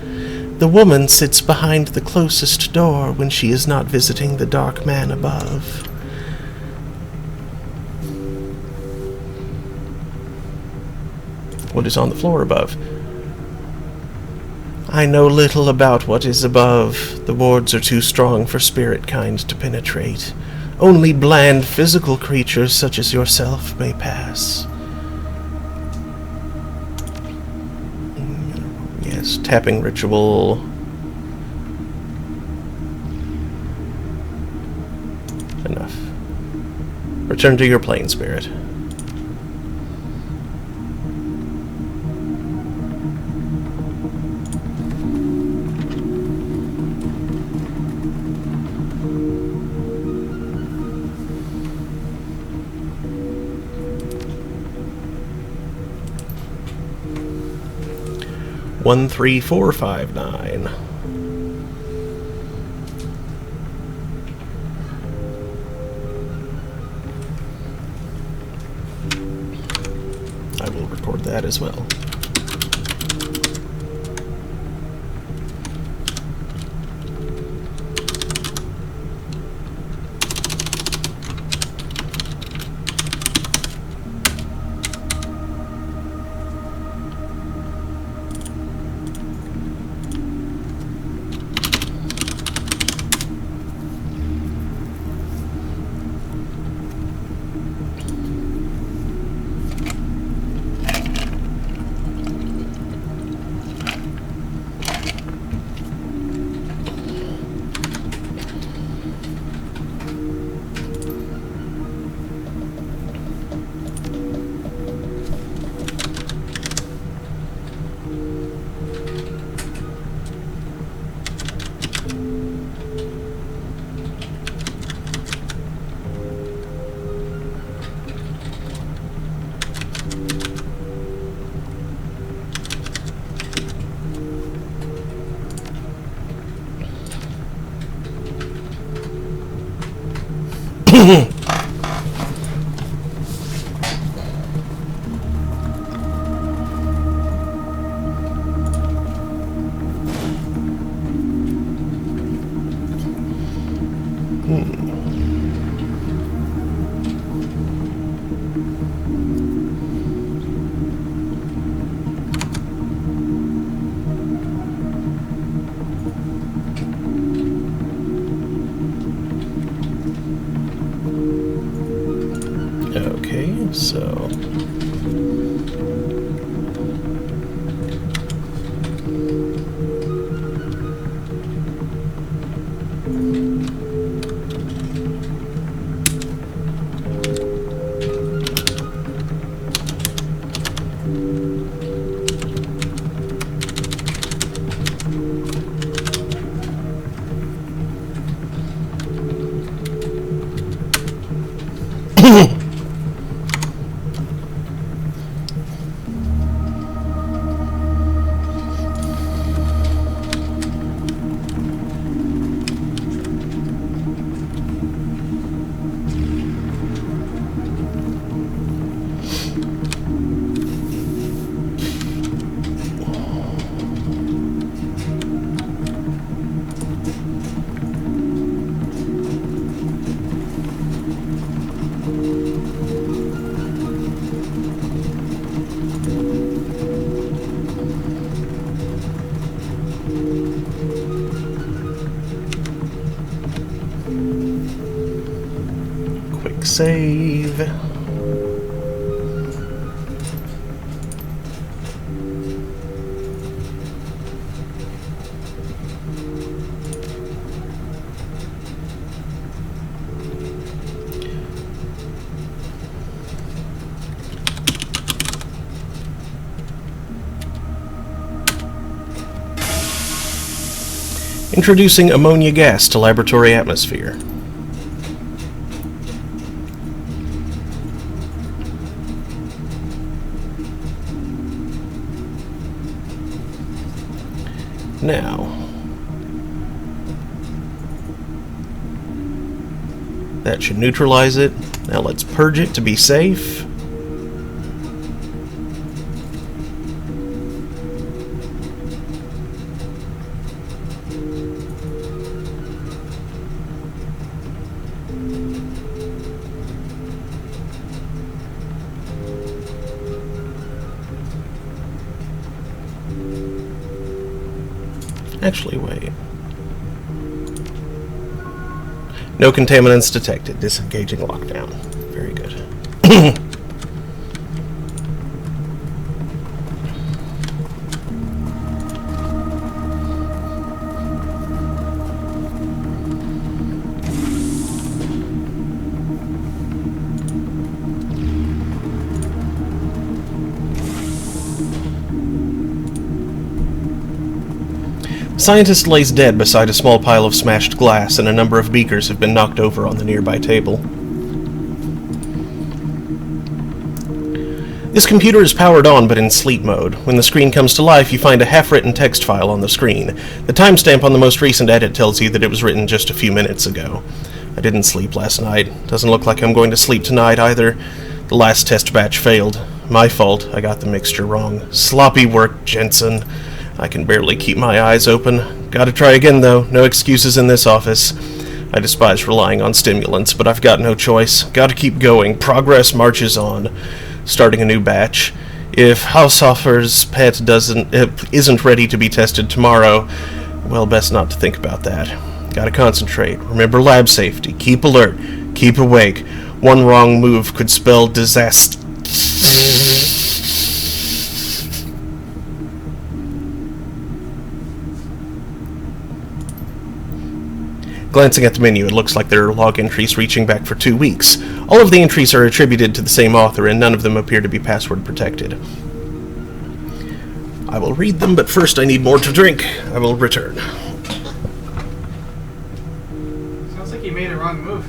The woman sits behind the closest door when she is not visiting the dark man above. What is on the floor above? I know little about what is above. The wards are too strong for spirit kind to penetrate. Only bland physical creatures such as yourself may pass. Yes, tapping ritual. Enough. Return to your plane, spirit. One, 3, 4, 5, 9. I will record that as well. Okay, so... Quick save. Introducing ammonia gas to laboratory atmosphere. Now, that should neutralize it. Now let's purge it to be safe. Actually, wait. No contaminants detected. Disengaging lockdown. Very good. Scientist lays dead beside a small pile of smashed glass, and a number of beakers have been knocked over on the nearby table. This computer is powered on but in sleep mode. When the screen comes to life, you find a half-written text file on the screen. The timestamp on the most recent edit tells you that it was written just a few minutes ago. I didn't sleep last night. Doesn't look like I'm going to sleep tonight either. The last test batch failed. My fault. I got the mixture wrong. Sloppy work, Jensen. I can barely keep my eyes open. Gotta try again, though. No excuses in this office. I despise relying on stimulants, but I've got no choice. Gotta keep going. Progress marches on. Starting a new batch. If Haushofer's pet isn't ready to be tested tomorrow, well, best not to think about that. Gotta concentrate. Remember lab safety. Keep alert. Keep awake. One wrong move could spell disaster. Glancing at the menu, it looks like there are log entries reaching back for 2 weeks. All of the entries are attributed to the same author, and none of them appear to be password protected. I will read them, but first I need more to drink. I will return. Sounds like you made a wrong move.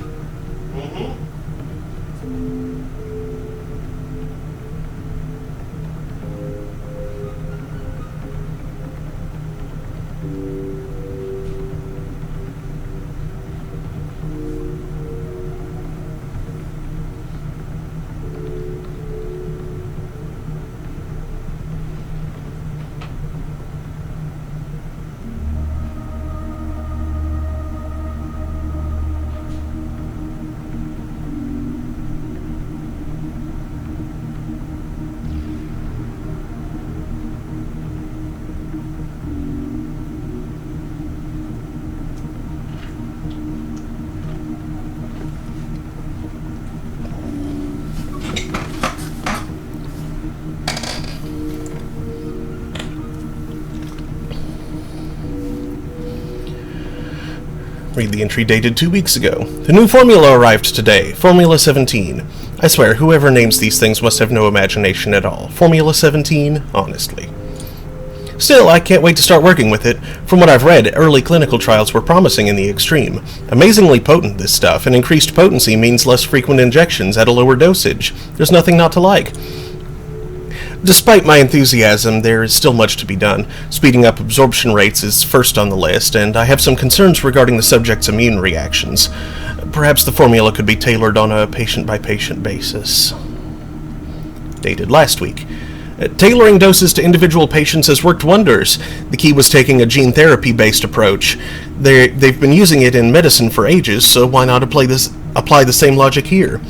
Read the entry dated 2 weeks ago. The new formula arrived today. Formula 17. I swear, whoever names these things must have no imagination at all. Formula 17? Honestly. Still, I can't wait to start working with it. From what I've read, early clinical trials were promising in the extreme. Amazingly potent, this stuff, and increased potency means less frequent injections at a lower dosage. There's nothing not to like. Despite my enthusiasm, there is still much to be done. Speeding up absorption rates is first on the list, and I have some concerns regarding the subject's immune reactions. Perhaps the formula could be tailored on a patient-by-patient basis. Dated last week. Tailoring doses to individual patients has worked wonders. The key was taking a gene therapy-based approach. They've been using it in medicine for ages, so why not apply the same logic here?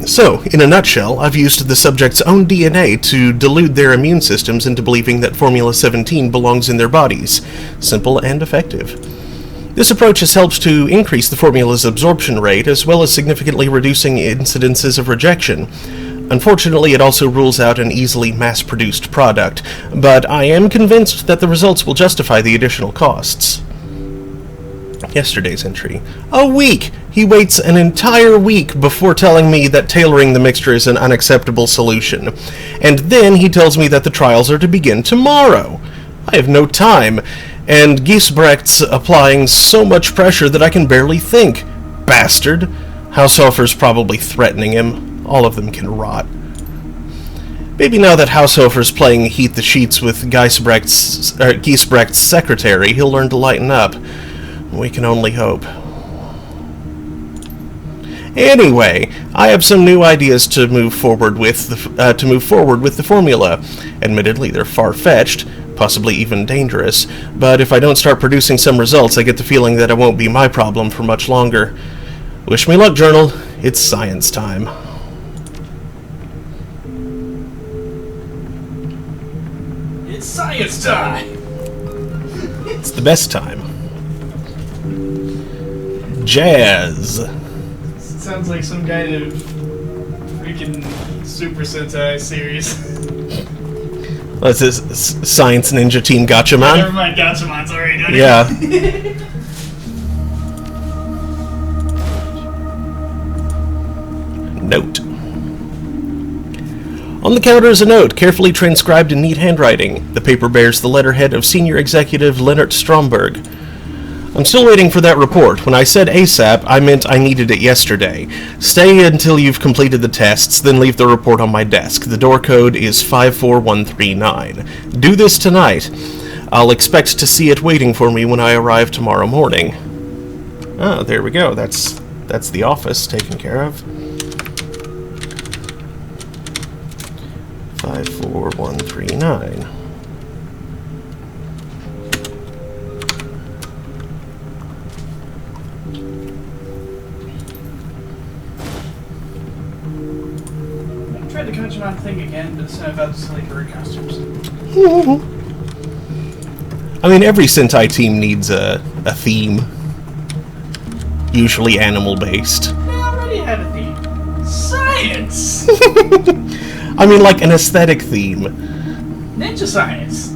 So, in a nutshell, I've used the subject's own DNA to delude their immune systems into believing that Formula 17 belongs in their bodies. Simple and effective. This approach has helped to increase the formula's absorption rate, as well as significantly reducing incidences of rejection. Unfortunately, it also rules out an easily mass-produced product, but I am convinced that the results will justify the additional costs. Yesterday's entry. A week! He waits an entire week before telling me that tailoring the mixture is an unacceptable solution. And then he tells me that the trials are to begin tomorrow. I have no time, and Giesbrecht's applying so much pressure that I can barely think. Bastard! Haushofer's probably threatening him. All of them can rot. Maybe now that Haushofer's playing Heat the Sheets with Giesbrecht's secretary, he'll learn to lighten up. We can only hope. Anyway, I have some new ideas to move forward with the formula. Admittedly, they're far-fetched, possibly even dangerous, but if I don't start producing some results, I get the feeling that it won't be my problem for much longer. Wish me luck, Journal. It's science time. It's science time! It's the best time. Jazz. Sounds like some kind of freaking Super Sentai series. What's this? Science Ninja Team Gatchaman? Never mind, Gatchaman's already done it. Yeah. Note. On the counter is a note, carefully transcribed in neat handwriting. The paper bears the letterhead of Senior Executive Leonard Stromberg. I'm still waiting for that report. When I said ASAP, I meant I needed it yesterday. Stay until you've completed the tests, then leave the report on my desk. The door code is 54139. Do this tonight. I'll expect to see it waiting for me when I arrive tomorrow morning. Ah, there we go. That's the office taken care of. 54139. The Gatchaman thing again, but it's not about the silly bird costumes. I mean, every Sentai team needs a theme. Usually animal-based. They already had a theme. Science! I mean, like an aesthetic theme. Ninja science!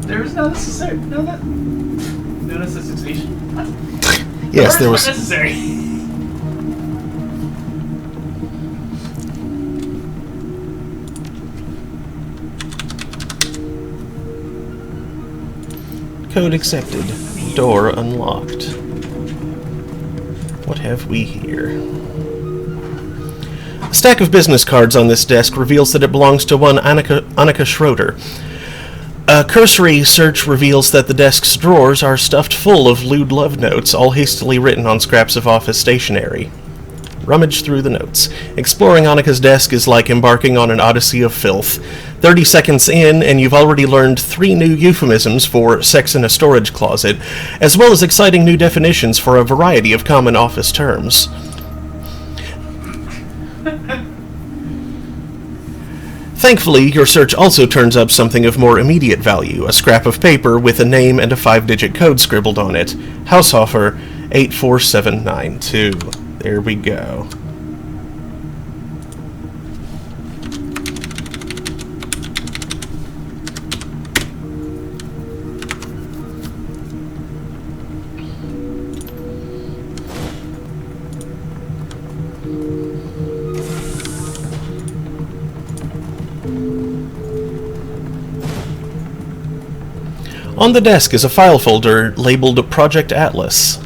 There is no necessation. Yes, there was. Necessary. Code accepted. Door unlocked. What have we here? A stack of business cards on this desk reveals that it belongs to one Annika Schroeder. A cursory search reveals that the desk's drawers are stuffed full of lewd love notes, all hastily written on scraps of office stationery. Rummage through the notes. Exploring Annika's desk is like embarking on an odyssey of filth. 30 seconds in, and you've already learned 3 new euphemisms for sex in a storage closet, as well as exciting new definitions for a variety of common office terms. Thankfully, your search also turns up something of more immediate value, a scrap of paper with a name and a 5-digit code scribbled on it. Haushofer 84792. There we go. On the desk is a file folder labeled Project Atlas.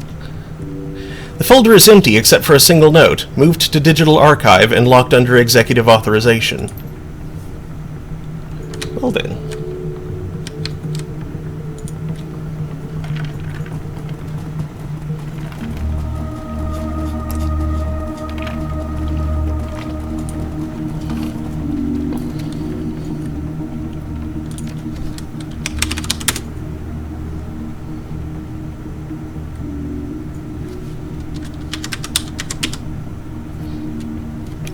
The folder is empty except for a single note, moved to Digital Archive and locked under Executive Authorization. Well then.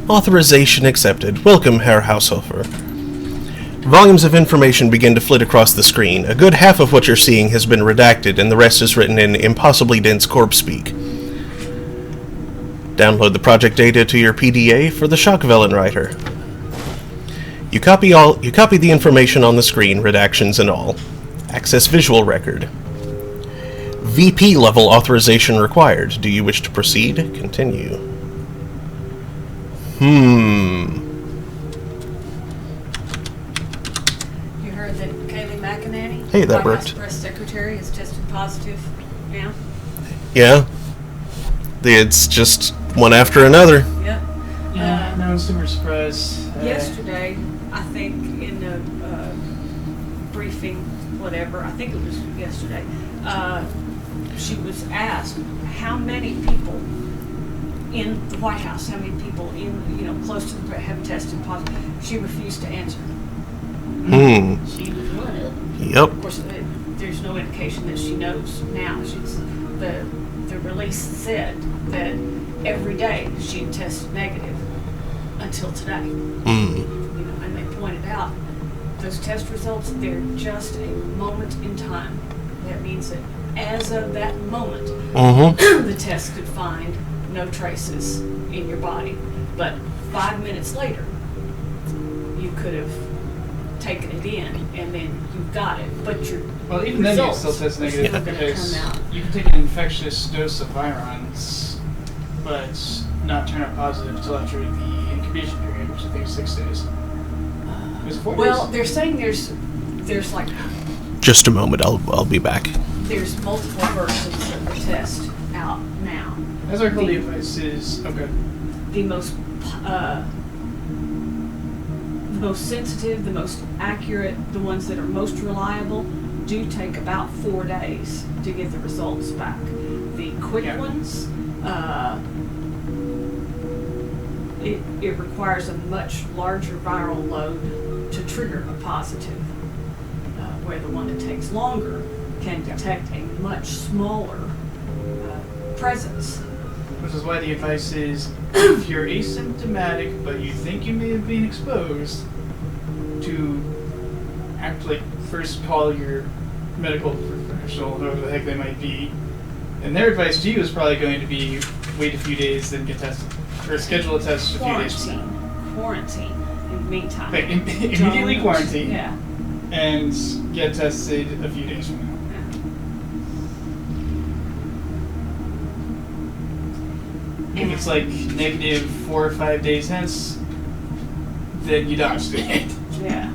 Authorization accepted. Welcome, Herr Haushofer. Volumes of information begin to flit across the screen. A good half of what you're seeing has been redacted, and the rest is written in impossibly dense corp speak. Download the project data to your PDA for the Shockvelen writer. You copy the information on the screen, redactions and all. Access visual record. VP level authorization required. Do you wish to proceed? Continue. You heard that Kaylee McEnany, Hey, that White House worked. press secretary, has tested positive now? Yeah. It's just one after another. Yep. Yeah, no super surprise. Yesterday, I think in the briefing, whatever, I think it was yesterday, she was asked how many people in the White House, how many people close to the have tested positive. She refused to answer. She was one of them. Yep. Of course, there's no indication that she knows now. The release said that every day she had tested negative until today. And they pointed out those test results, they're just a moment in time. That means that as of that moment, the test could find no traces in your body. But 5 minutes later, you could have taken it in and then you got it. But your Well, even then you results still test are negative still gonna because come out. you can take an infectious dose of virons, but not turn up positive until after the incubation period, which I think is 6 days. Was it 4 Well, days? they're saying there's like Just a moment, I'll be back. there's multiple versions of the test out now. As our holy advice is, okay. The most sensitive, the most accurate, the ones that are most reliable, do take about 4 days to get the results back. The quick ones, it requires a much larger viral load to trigger a positive, where the one that takes longer can detect a much smaller presence. Which is why the advice is, if you're asymptomatic but you think you may have been exposed, to actually first call your medical professional, whoever the heck they might be, and their advice to you is probably going to be wait a few days, then get tested, or schedule a test a few days from now. Quarantine. In the meantime, Like, immediately Don't- quarantine Yeah. and get tested a few days from now. If it's like negative 4 or 5 days hence, then you dodged it. Yeah.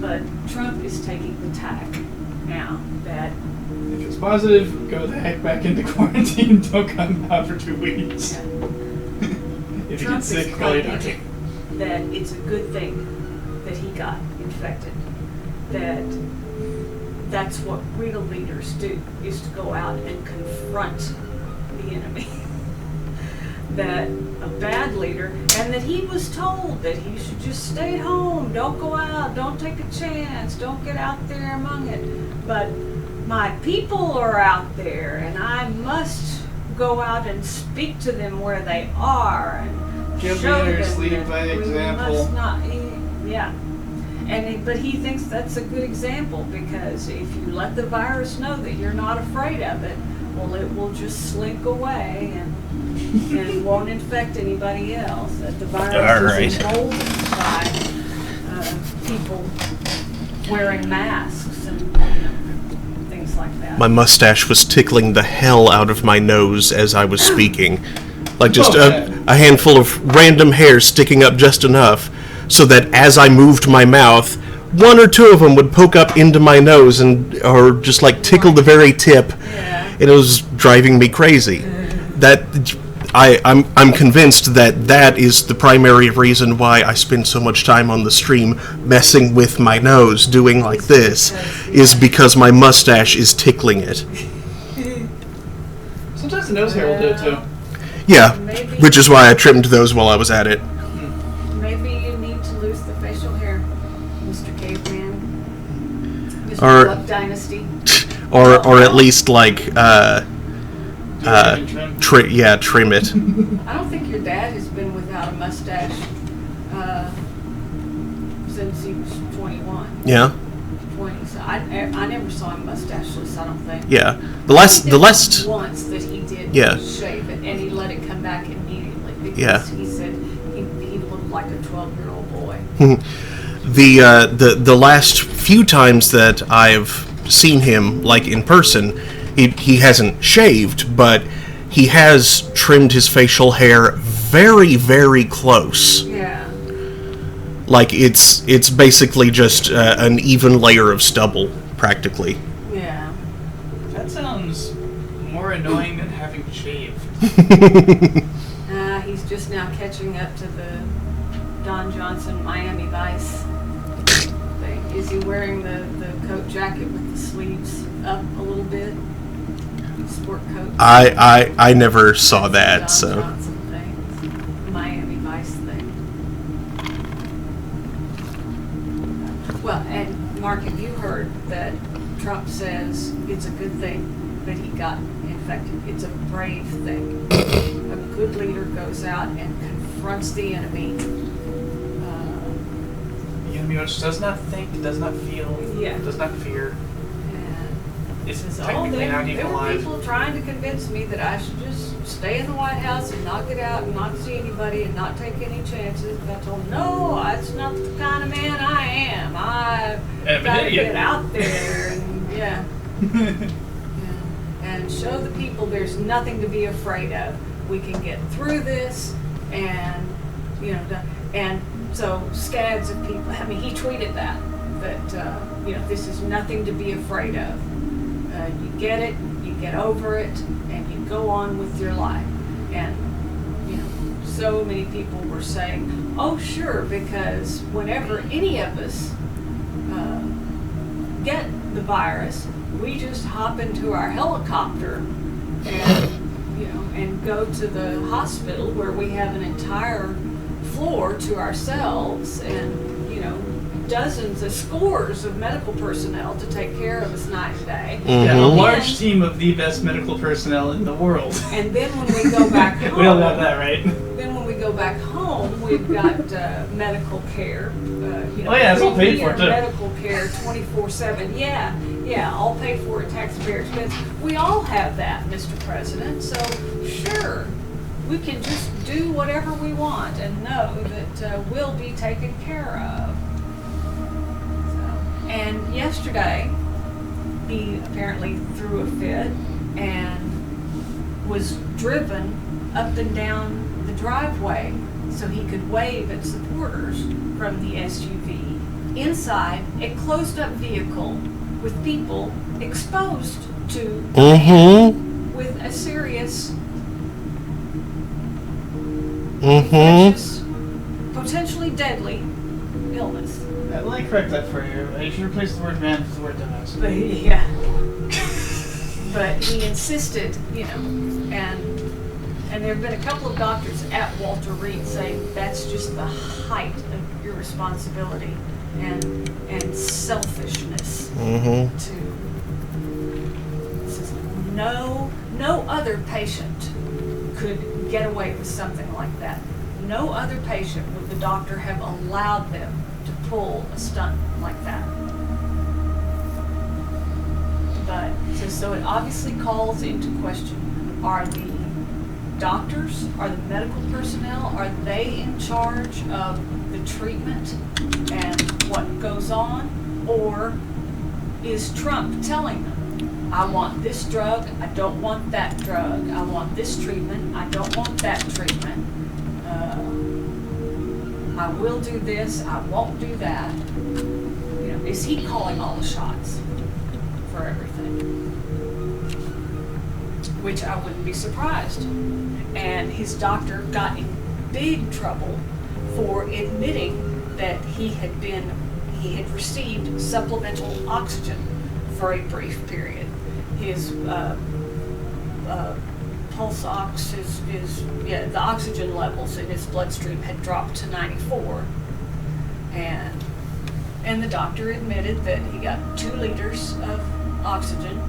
But Trump is taking the tack now that If it's positive, go the heck back into quarantine. Don't come out for 2 weeks. If you Trump get sick, is call your claiming doctor. that it's a good thing that he got infected. That's what real leaders do, is to go out and confront the enemy. That a bad leader, and that he was told that he should just stay at home, don't go out, don't take a chance, don't get out there among it. But my people are out there, and I must go out and speak to them where they are and Give show leaders them lead that by we example. must not. Yeah. But he thinks that's a good example, because if you let the virus know that you're not afraid of it, well, it will just slink away and won't infect anybody else. That the virus is emboldened by people wearing masks and things like that. My mustache was tickling the hell out of my nose as I was speaking. Like just a handful of random hairs sticking up just enough so that as I moved my mouth, one or two of them would poke up into my nose or just like tickle the very tip. Yeah. And it was driving me crazy. That I'm convinced that is the primary reason why I spend so much time on the stream messing with my nose, doing like this, is because my mustache is tickling it. Sometimes the nose hair will do it too. Yeah, Maybe- which is why I trimmed those while I was at it. Maybe you need to lose the facial hair, Mr. Caveman. Mr. Or- Duck Dynasty. Or at least like Trim. trim it. I don't think your dad has been without a mustache since he was 21. Yeah, 20. So I never saw him mustacheless, I don't think. yeah. The last Once that he did Yeah. shave it, and he let it come back immediately because Yeah. he said he looked like a 12-year-old boy. the last few times that I've seen him, like in person, he hasn't shaved, but he has trimmed his facial hair very, very close. Yeah. Like it's basically just an even layer of stubble, practically. Yeah. That sounds more annoying than having shaved. He's just now catching up to the Don Johnson Miami Vice thing. Is he wearing the coat jacket with the sleeves up a little bit? Sport coat. I never saw Don that, so Johnson thing. Miami Vice thing. Well, and Mark, have you heard that Trump says it's a good thing that he got infected? It's a brave thing. A good leader goes out and confronts the enemy. The enemy which does not think, does not feel, Yeah. does not fear. And It's says, technically not even there were alive. people trying to convince me that I should just stay in the White House and not get out and not see anybody and not take any chances. But I told them, no, that's not the kind of man I am. I've I'm an got to idiot. get out there and yeah, and show the people there's nothing to be afraid of. We can get through this, and and so scads of people. I mean, he tweeted that this is nothing to be afraid of. You get it, you get over it, and you go on with your life. And so many people were saying, "Oh, sure," because whenever any of us get the virus, we just hop into our helicopter and go to the hospital where we have an entire floor to ourselves and dozens of scores of medical personnel to take care of us night and day. Yeah, a Mhm. large team of the best medical personnel in the world. And then when we go back home, We all have that, right? Then when we go back home, we've got medical care. Oh, yeah, it's all paid for, premier too. Medical care 24/7. Yeah, all paid for at taxpayer expense. We all have that, Mr. President. So sure, we can just do whatever we want and know that we'll be taken care of. And yesterday, he apparently threw a fit and was driven up and down the driveway so he could wave at supporters from the SUV inside a closed-up vehicle with people exposed to with a serious infectious, potentially deadly illness. Let me correct that for you. You should replace the word man with the word dumbass. But yeah. But he insisted, and there have been a couple of doctors at Walter Reed saying that's just the height of irresponsibility and selfishness. Says no other patient could get away with something like that. No other patient would the doctor have allowed them to pull a stunt like that. But so it obviously calls into question, are the doctors, are the medical personnel, are they in charge of the treatment and what goes on? Or is Trump telling them, I want this drug, I don't want that drug, I want this treatment, I don't want that treatment, I will do this, I won't do that. is he calling all the shots for everything? Which I wouldn't be surprised. And his doctor got in big trouble for admitting that he had received supplemental oxygen for a brief period. His pulse ox the oxygen levels in his bloodstream had dropped to 94, and the doctor admitted that he got 2 liters of oxygen,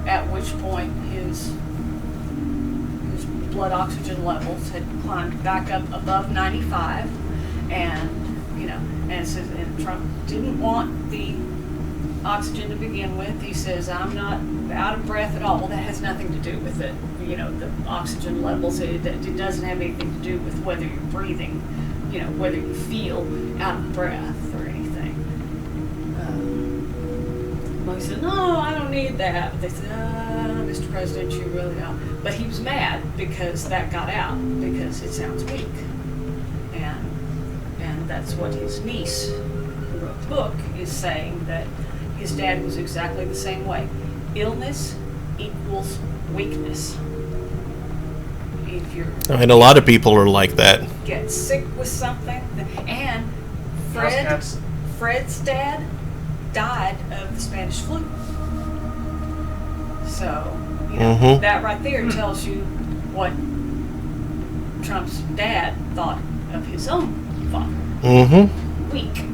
at which point his blood oxygen levels had climbed back up above 95, and it says, and Trump didn't want the oxygen to begin with. He says, I'm not out of breath at all. Well, that has nothing to do with it. The oxygen levels, it doesn't have anything to do with whether you're breathing, whether you feel out of breath or anything. Well, he said, no, I don't need that. They said, Mr. President, you really don't. But he was mad because that got out, because it sounds weak. And that's what his niece, who wrote the book, is saying, that his dad was exactly the same way. Illness equals weakness. If you're And a lot of people are like that. get sick with something, and Fred's dad died of the Spanish flu. So, that right there tells you what Trump's dad thought of his own father. Weak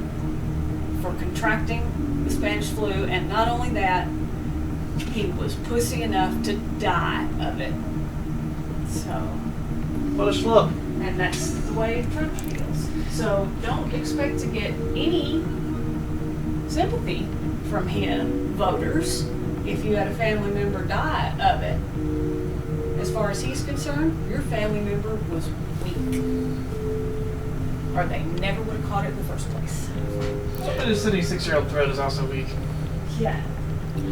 for contracting the Spanish flu, and not only that, he was pussy enough to die of it. So, What a schlub. and that's the way Trump feels. So don't expect to get any sympathy from him, voters, if you had a family member die of it. As far as he's concerned, your family member was weak. Or they never would have caught it in the first place. But his 76-year-old throat is also weak. Yeah.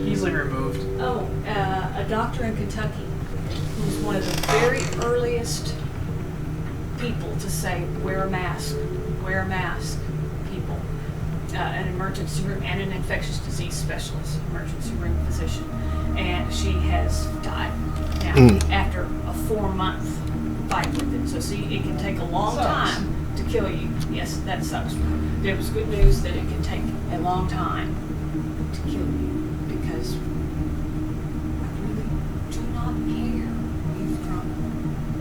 Easily removed. Oh, a doctor in Kentucky who's one of the very earliest people to say, wear a mask, people. An emergency room and an infectious disease specialist, emergency room physician. And she has died now after a 4-month fight with it. So see, it can take a long time to kill you. Yes, that sucks. There was good news that it can take a long time to kill you, because I really do not care if Trump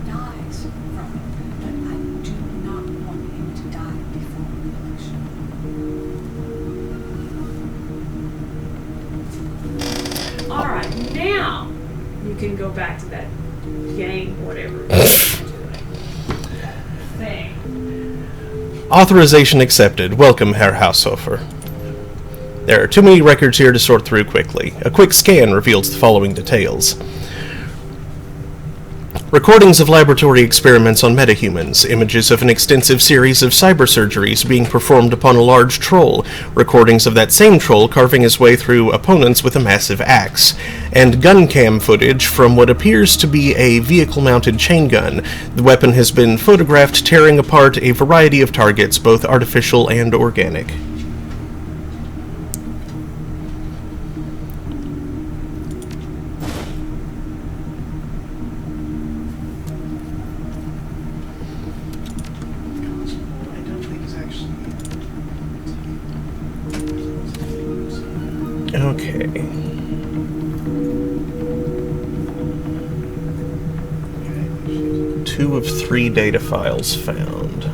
dies from it, but I do not want him to die before the election. All right, now you can go back to that game, whatever you're doing. Thing. Authorization accepted. Welcome, Herr Haushofer. There are too many records here to sort through quickly. A quick scan reveals the following details. Recordings of laboratory experiments on metahumans, images of an extensive series of cyber surgeries being performed upon a large troll, recordings of that same troll carving his way through opponents with a massive axe, and gun cam footage from what appears to be a vehicle-mounted chain gun. The weapon has been photographed tearing apart a variety of targets, both artificial and organic. Okay. Two of 3 data files found.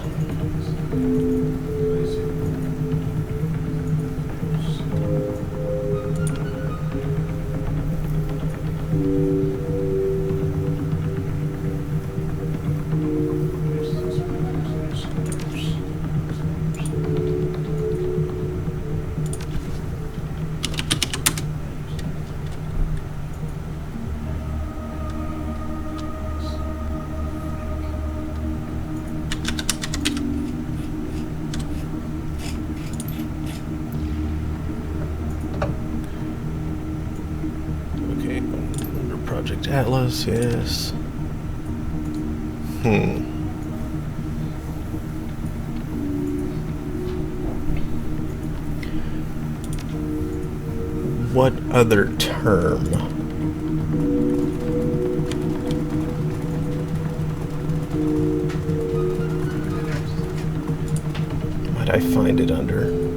Project Atlas, yes. what other term? Might I find it under?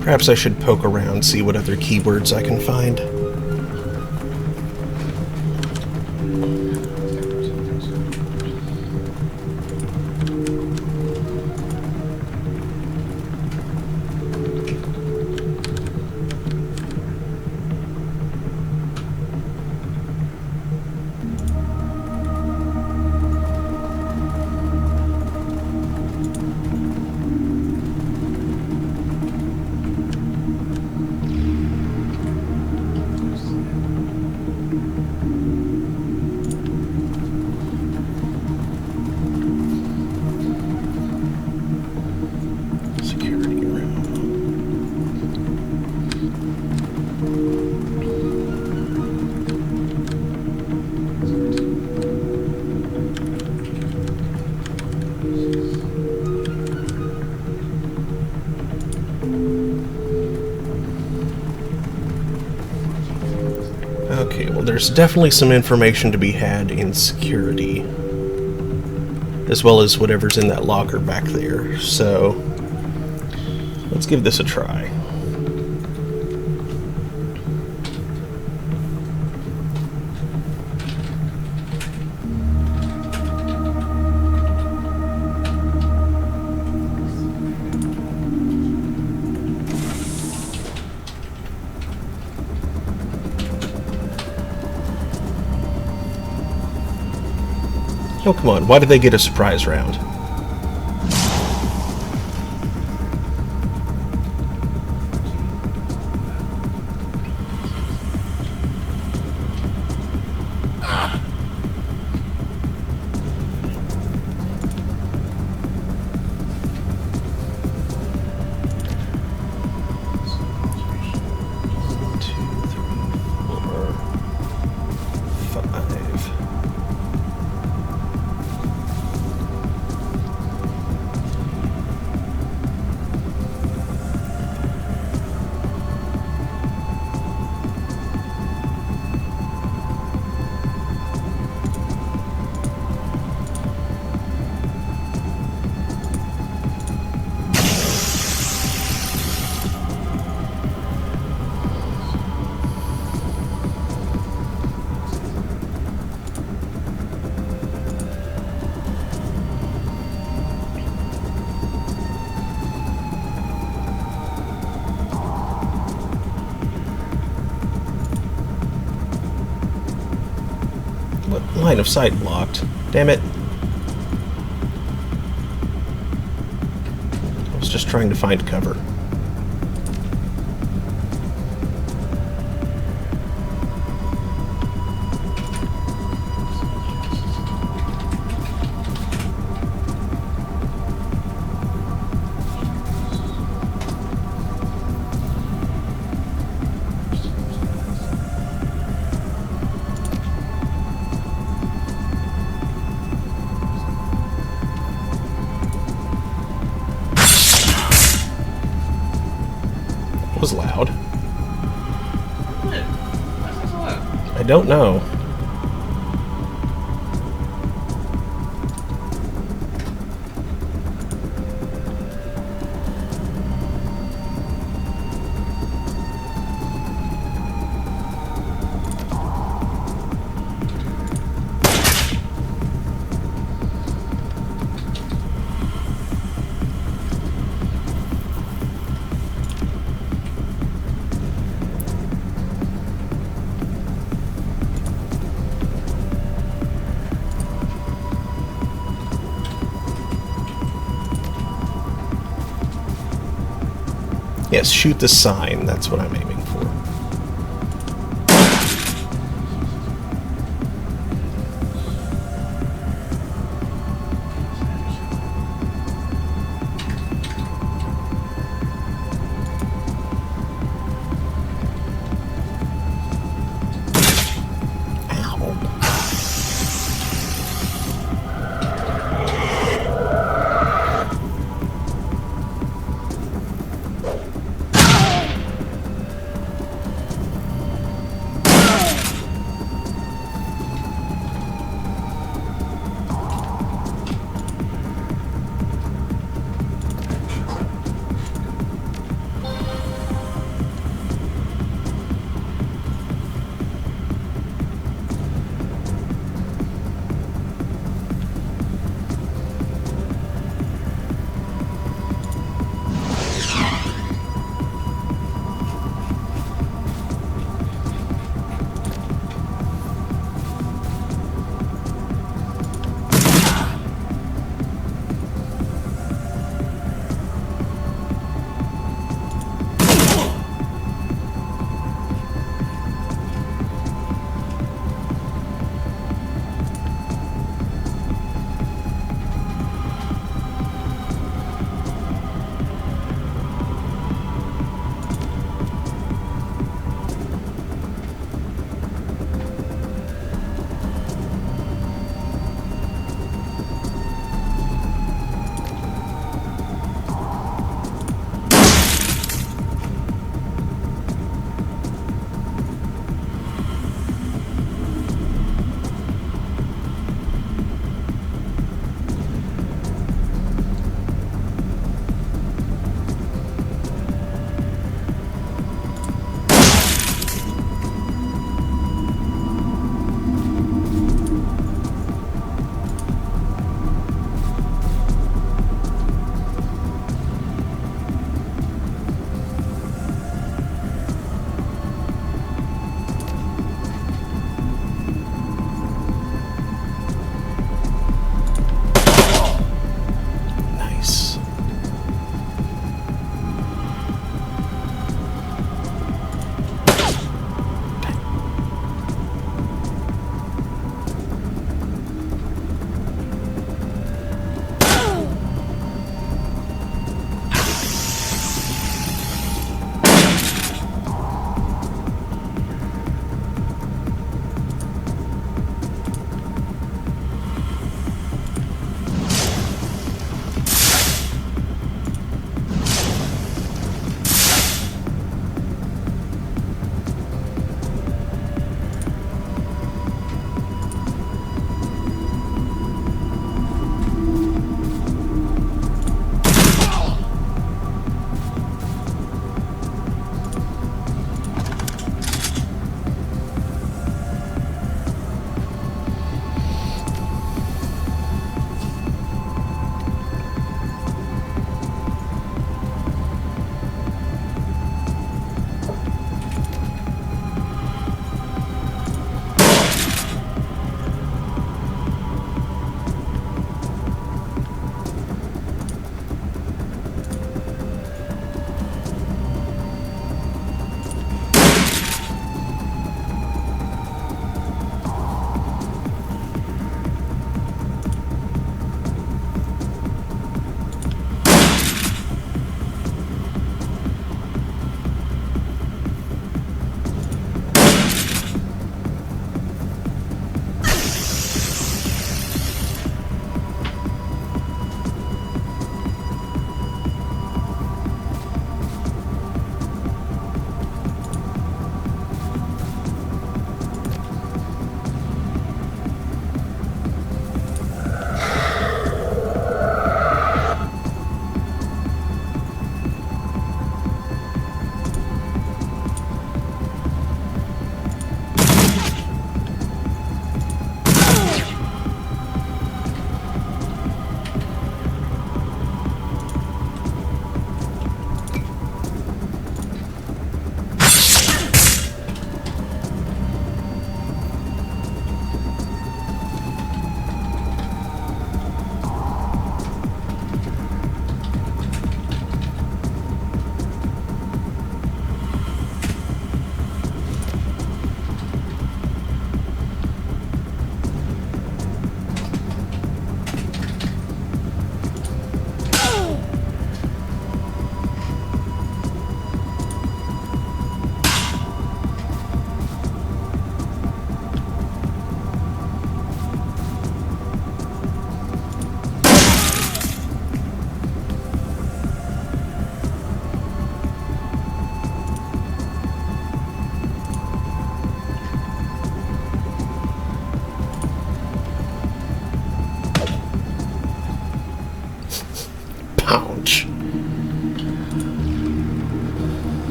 Perhaps I should poke around, see what other keywords I can find. Okay, well, there's definitely some information to be had in security, as well as whatever's in that locker back there, so let's give this a try. Oh, come on. Why did they get a surprise round? Line of sight blocked. Damn it. I was just trying to find cover. Was loud. What? Why is that so loud? I don't know. Yes, shoot the sign. That's what I'm aiming for.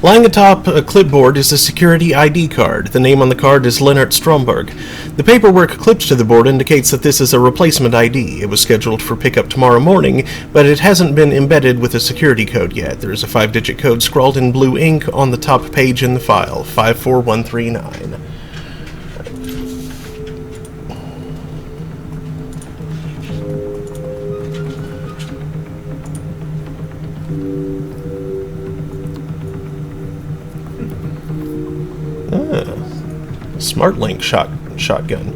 Lying atop a clipboard is a security ID card. The name on the card is Leonard Stromberg. The paperwork clipped to the board indicates that this is a replacement ID. It was scheduled for pickup tomorrow morning, but it hasn't been embedded with a security code yet. There is a 5-digit code scrawled in blue ink on the top page in the file, 54139. Smart Link shotgun.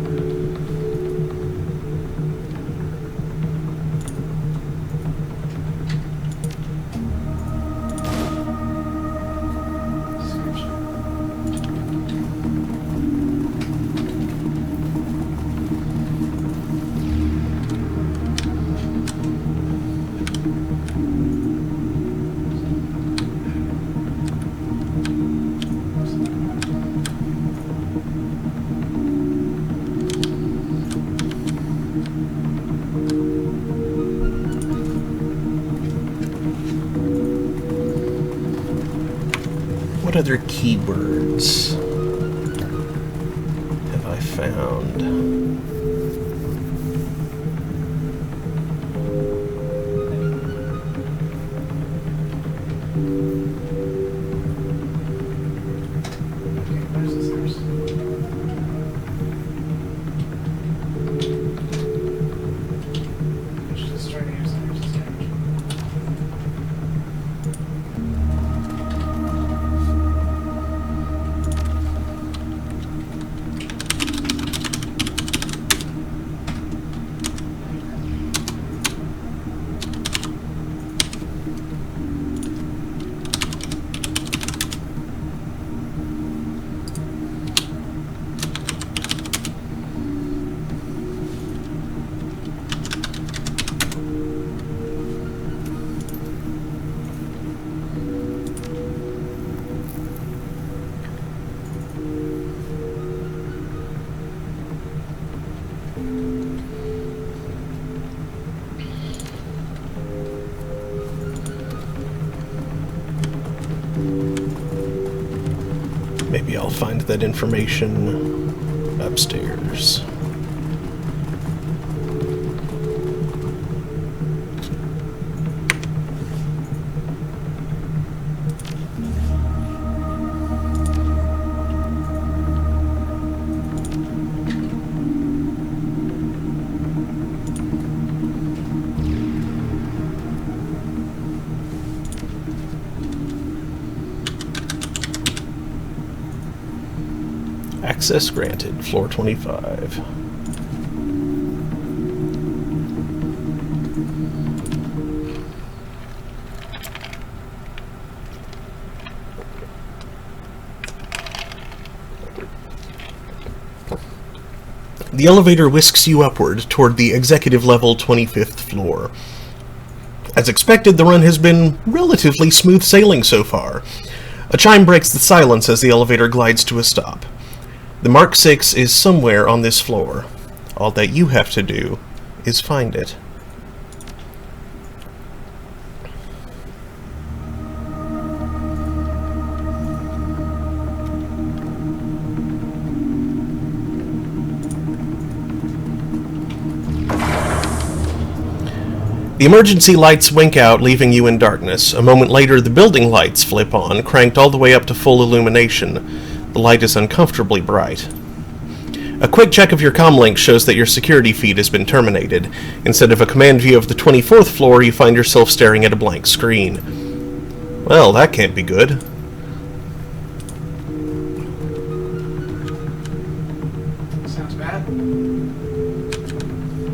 What other keywords have I found? Okay, where's the stairs? I should just try to use the stairs. Maybe I'll find that information upstairs. Access granted, floor 25. The elevator whisks you upward toward the executive level 25th floor. As expected, the run has been relatively smooth sailing so far. A chime breaks the silence as the elevator glides to a stop. The Mark 6 is somewhere on this floor. All that you have to do is find it. The emergency lights wink out, leaving you in darkness. A moment later, the building lights flip on, cranked all the way up to full illumination. The light is uncomfortably bright. A quick check of your comlink shows that your security feed has been terminated. Instead of a command view of the 24th floor, you find yourself staring at a blank screen. Well, that can't be good. Sounds bad.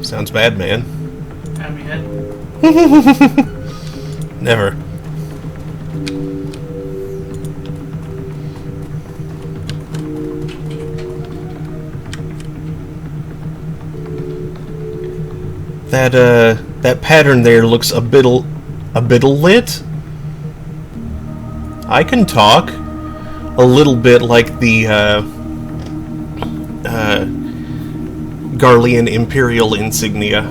Sounds bad, man. Have me hit. Never. That pattern there looks a bittle lit. I can talk a little bit like the Garlean Imperial insignia.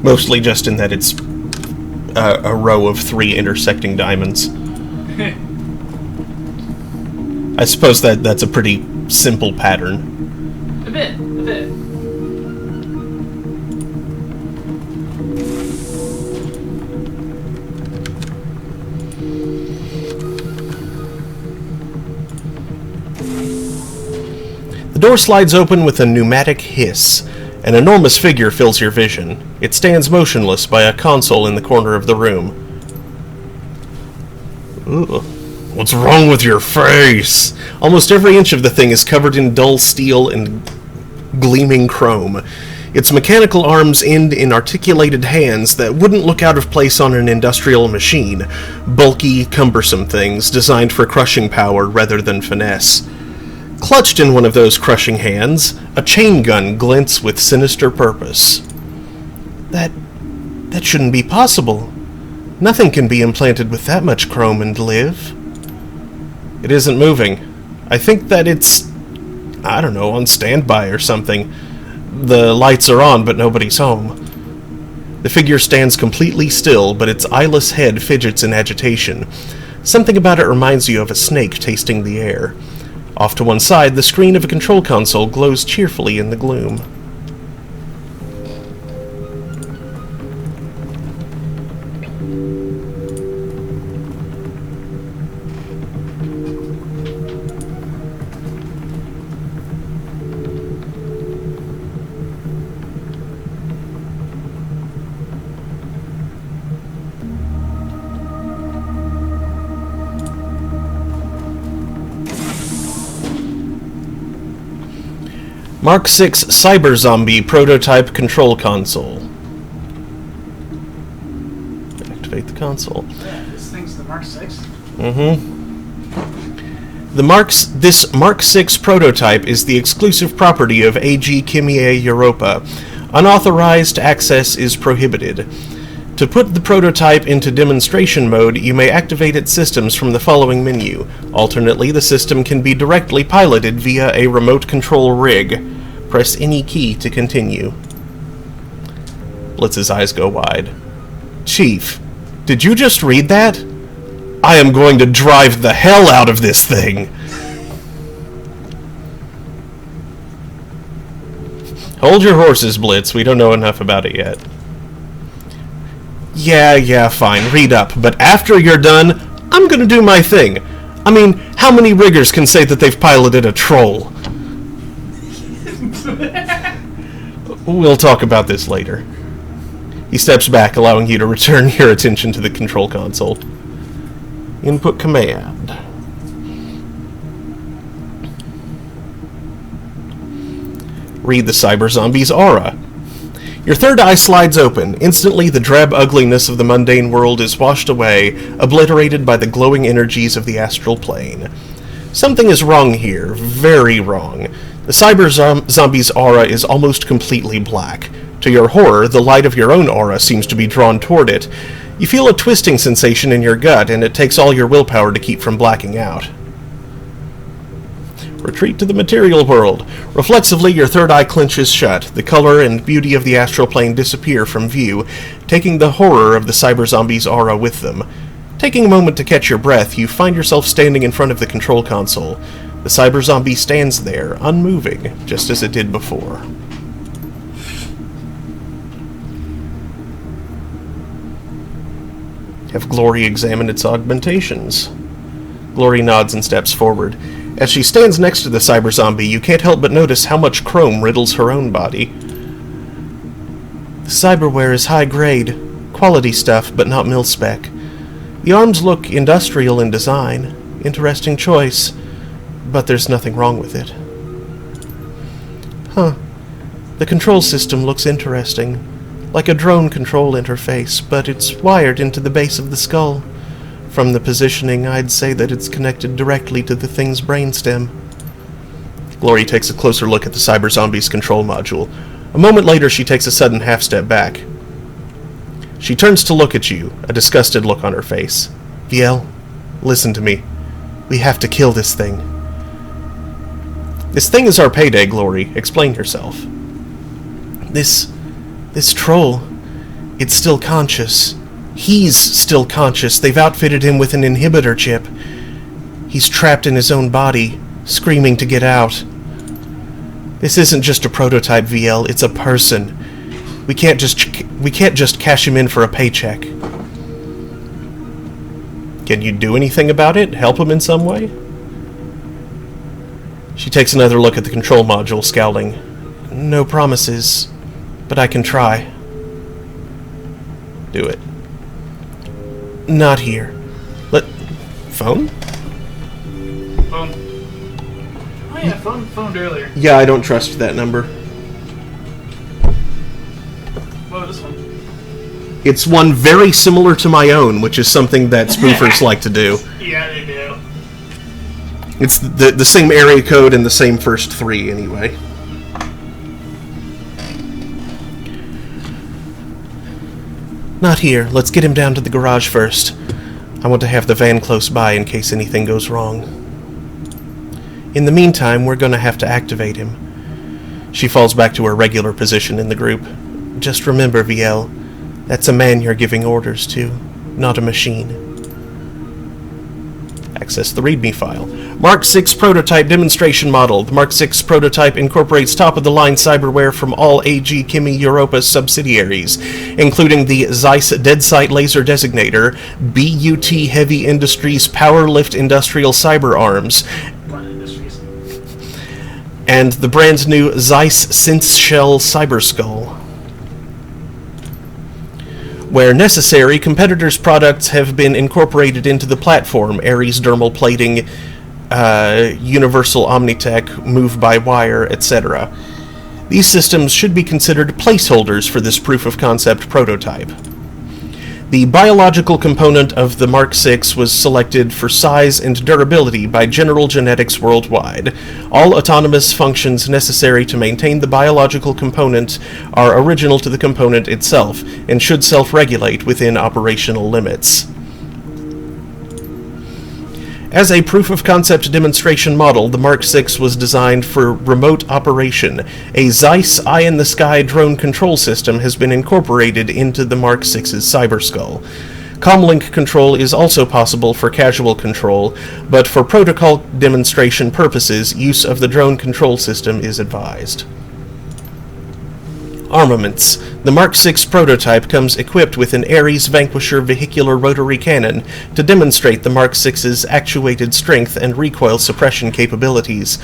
Mostly just in that it's a row of 3 intersecting diamonds. I suppose that's a pretty simple pattern. A bit. The door slides open with a pneumatic hiss. An enormous figure fills your vision. It stands motionless by a console in the corner of the room. Ugh. What's wrong with your face? Almost every inch of the thing is covered in dull steel and gleaming chrome. Its mechanical arms end in articulated hands that wouldn't look out of place on an industrial machine. Bulky, cumbersome things designed for crushing power rather than finesse. Clutched in one of those crushing hands, a chain gun glints with sinister purpose. That shouldn't be possible. Nothing can be implanted with that much chrome and live. It isn't moving. I think that it's, I don't know, on standby or something. The lights are on, but nobody's home. The figure stands completely still, but its eyeless head fidgets in agitation. Something about it reminds you of a snake tasting the air. Off to one side, the screen of a control console glows cheerfully in the gloom. Mark 6 Cyber Zombie Prototype Control Console. Activate the console. Yeah, this thing's the Mark 6? This Mark 6 prototype is the exclusive property of AG Chimie Europa. Unauthorized access is prohibited. To put the prototype into demonstration mode, you may activate its systems from the following menu. Alternately, the system can be directly piloted via a remote control rig. Press any key to continue. Blitz's eyes go wide. Chief, did you just read that? I am going to drive the hell out of this thing! Hold your horses, Blitz. We don't know enough about it yet. Yeah, fine. Read up. But after you're done, I'm gonna do my thing. I mean, how many riggers can say that they've piloted a troll? We'll talk about this later. He steps back, allowing you to return your attention to the control console. Input command. Read the cyber zombie's aura. Your third eye slides open. Instantly, the drab ugliness of the mundane world is washed away, obliterated by the glowing energies of the astral plane. Something is wrong here. Very wrong. The cyber zombie's aura is almost completely black. To your horror, the light of your own aura seems to be drawn toward it. You feel a twisting sensation in your gut, and it takes all your willpower to keep from blacking out. Retreat to the material world. Reflexively, your third eye clenches shut. The color and beauty of the astral plane disappear from view, taking the horror of the cyber zombie's aura with them. Taking a moment to catch your breath, you find yourself standing in front of the control console. The cyber zombie stands there, unmoving, just as it did before. Have Glory examine its augmentations. Glory nods and steps forward. As she stands next to the cyber zombie, you can't help but notice how much chrome riddles her own body. The cyberware is high grade, quality stuff, but not mil-spec. The arms look industrial in design. Interesting choice, but there's nothing wrong with it. Huh. The control system looks interesting. Like a drone control interface, but it's wired into the base of the skull. From the positioning, I'd say that it's connected directly to the thing's brainstem. Glory takes a closer look at the cyber zombie's control module. A moment later, she takes a sudden half-step back. She turns to look at you, a disgusted look on her face. Viel, listen to me. We have to kill this thing. This thing is our payday, Glory. Explain yourself. This troll, it's still conscious. He's still conscious. They've outfitted him with an inhibitor chip. He's trapped in his own body, screaming to get out. This isn't just a prototype, VL. It's a person. We can't just cash him in for a paycheck. Can you do anything about it? Help him in some way? She takes another look at the control module, scowling. No promises, but I can try. Do it. Not here. Phone? Phone. Oh yeah, phoned earlier. Yeah, I don't trust that number. What was this one? It's one very similar to my own, which is something that spoofers like to do. Yeah, they do. It's the same area code and the same first three, anyway. Not here. Let's get him down to the garage first. I want to have the van close by in case anything goes wrong. In the meantime, we're going to have to activate him. She falls back to her regular position in the group. Just remember, VL, that's a man you're giving orders to, not a machine. Access the README file. Mark 6 prototype demonstration model. The Mark 6 prototype incorporates top-of-the-line cyberware from all AG Kimi Europa subsidiaries, including the Zeiss Deadsight Laser Designator, BUT Heavy Industries Powerlift Industrial Cyber Arms, and the brand new Zeiss Synth Shell Cyber Skull. Where necessary, competitors' products have been incorporated into the platform: Ares dermal plating, Universal Omnitech, move-by-wire, etc. These systems should be considered placeholders for this proof-of-concept prototype. The biological component of the Mark 6 was selected for size and durability by General Genetics Worldwide. All autonomous functions necessary to maintain the biological component are original to the component itself, and should self-regulate within operational limits. As a proof-of-concept demonstration model, the Mark 6 was designed for remote operation. A Zeiss eye-in-the-sky drone control system has been incorporated into the Mark 6's Cyberskull. Comlink control is also possible for casual control, but for protocol demonstration purposes, use of the drone control system is advised. Armaments. The Mark 6 prototype comes equipped with an Ares Vanquisher vehicular rotary cannon to demonstrate the Mark 6's actuated strength and recoil suppression capabilities.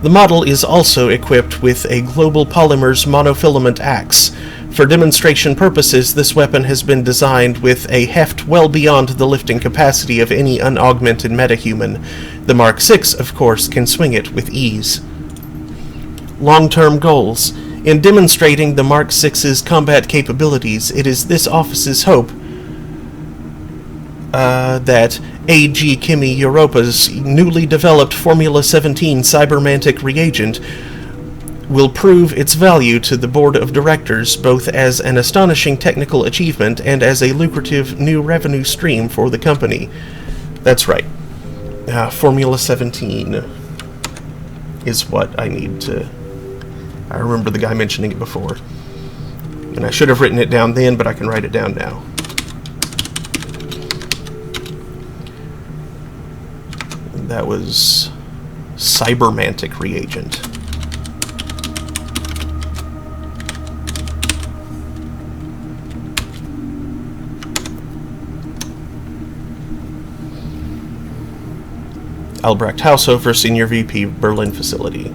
The model is also equipped with a Global Polymers monofilament axe. For demonstration purposes, this weapon has been designed with a heft well beyond the lifting capacity of any unaugmented metahuman. The Mark 6, of course, can swing it with ease. Long-term goals. In demonstrating the Mark 6's combat capabilities, it is this office's hope that AG Kimi Europa's newly developed Formula 17 Cybermantic reagent will prove its value to the Board of Directors, both as an astonishing technical achievement and as a lucrative new revenue stream for the company. That's right. Formula 17 is what I need to... I remember the guy mentioning it before. And I should have written it down then, but I can write it down now. That was Cybermantic reagent. Albrecht Haushofer, Senior VP, Berlin Facility.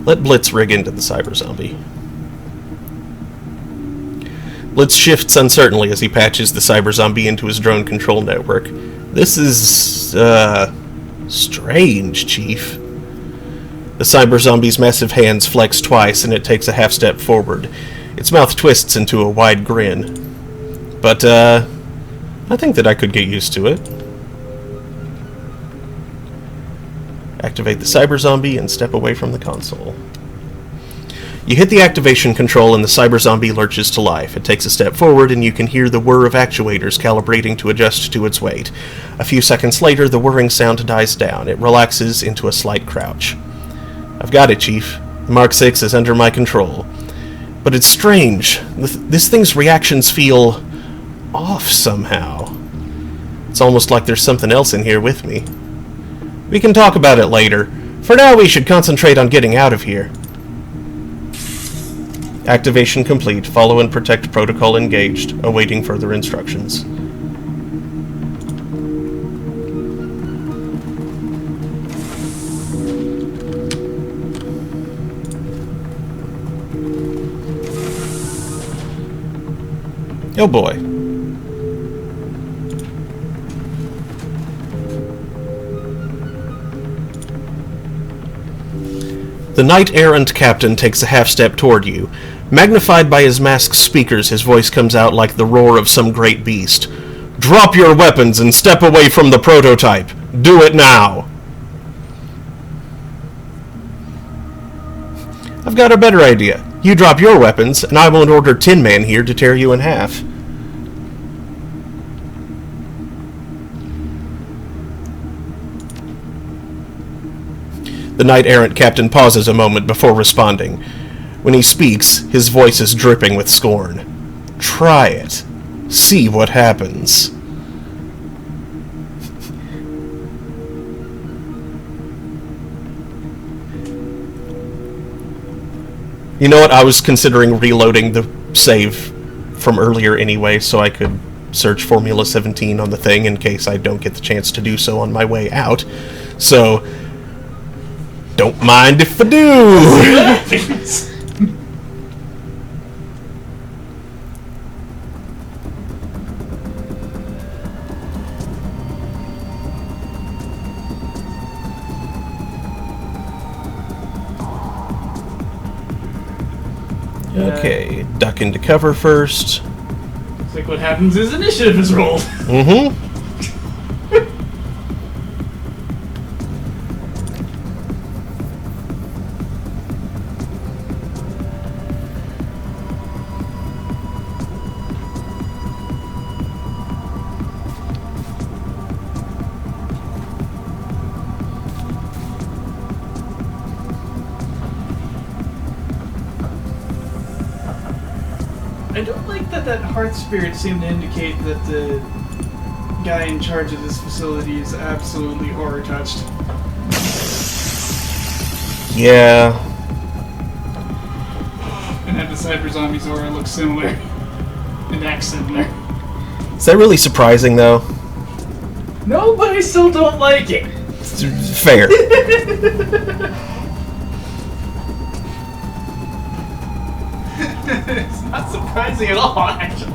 Let Blitz rig into the cyber zombie. Blitz shifts uncertainly as he patches the cyber zombie into his drone control network. This is, strange, Chief. The cyber zombie's massive hands flex twice and it takes a half step forward. Its mouth twists into a wide grin. But, I think that I could get used to it. Activate the cyber zombie and step away from the console. You hit the activation control and the cyber zombie lurches to life. It takes a step forward and you can hear the whir of actuators calibrating to adjust to its weight. A few seconds later, the whirring sound dies down. It relaxes into a slight crouch. I've got it, Chief. The Mark 6 is under my control. But it's strange. This thing's reactions feel off somehow. It's almost like there's something else in here with me. We can talk about it later. For now, we should concentrate on getting out of here. Activation complete. Follow and protect protocol engaged. Awaiting further instructions. Oh boy. The knight-errant captain takes a half-step toward you. Magnified by his masked speakers, his voice comes out like the roar of some great beast. Drop your weapons and step away from the prototype. Do it now. I've got a better idea. You drop your weapons, and I won't order Tin Man here to tear you in half. The knight-errant captain pauses a moment before responding. When he speaks, his voice is dripping with scorn. Try it. See what happens. You know what? I was considering reloading the save from earlier anyway, so I could search Formula 17 on the thing in case I don't get the chance to do so on my way out. So, don't mind if I do! Okay, duck into cover first. Looks like what happens is initiative is rolled. Mm-hmm. I don't like that hearth spirit seemed to indicate that the guy in charge of this facility is absolutely horror touched. Yeah. And that the Cyber Zombie's aura looks similar. And acts similar. Is that really surprising, though? No, but I still don't like it. Fair. It's not surprising at all, actually.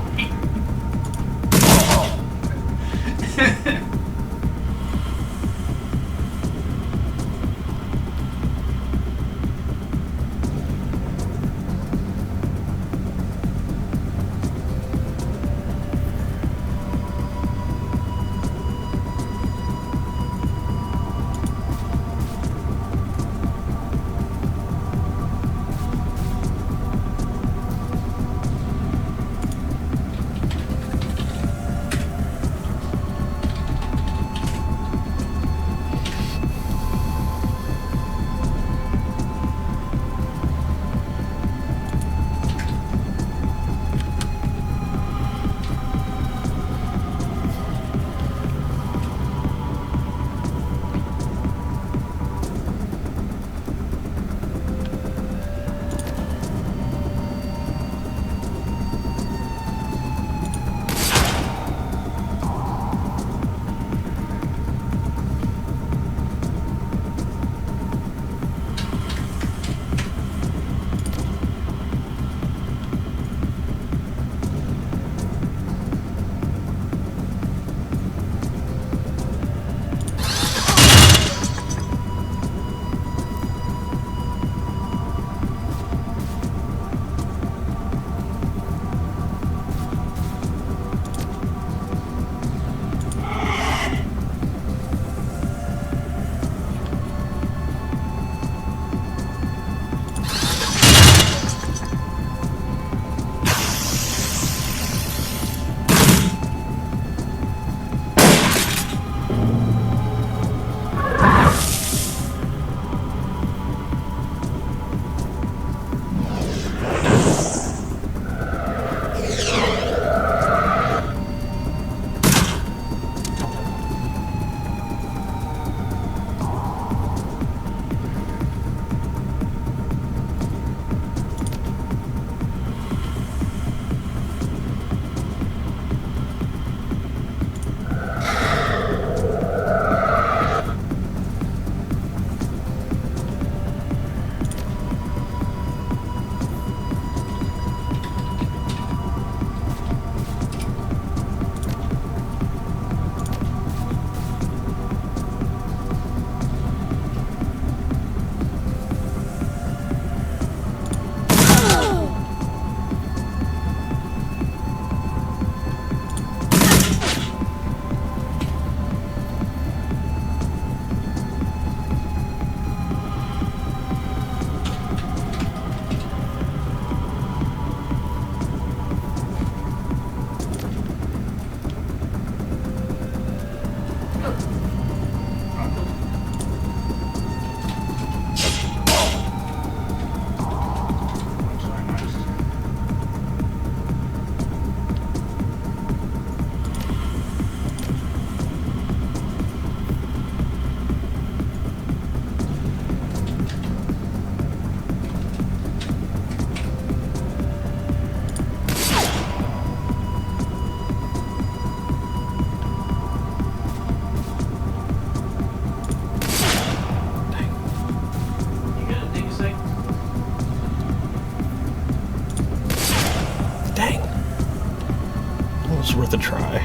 It's worth a try.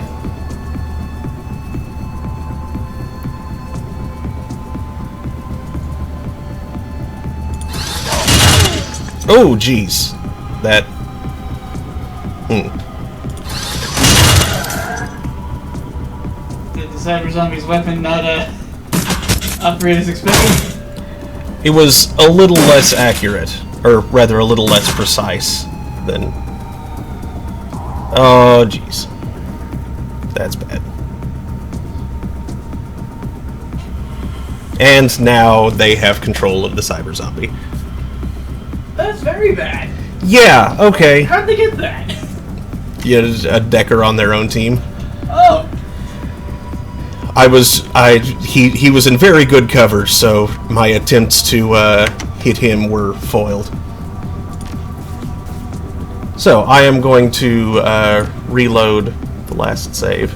Oh, jeez. That... Did the cyber zombie's weapon not operate as expected? It was a little less accurate, or rather a little less precise than... Oh, jeez. That's bad. And now they have control of the cyber zombie. That's very bad. Yeah, okay. How'd they get that? You had a Decker on their own team. Oh. He was in very good cover, so my attempts to hit him were foiled. So, I am going to reload the last save.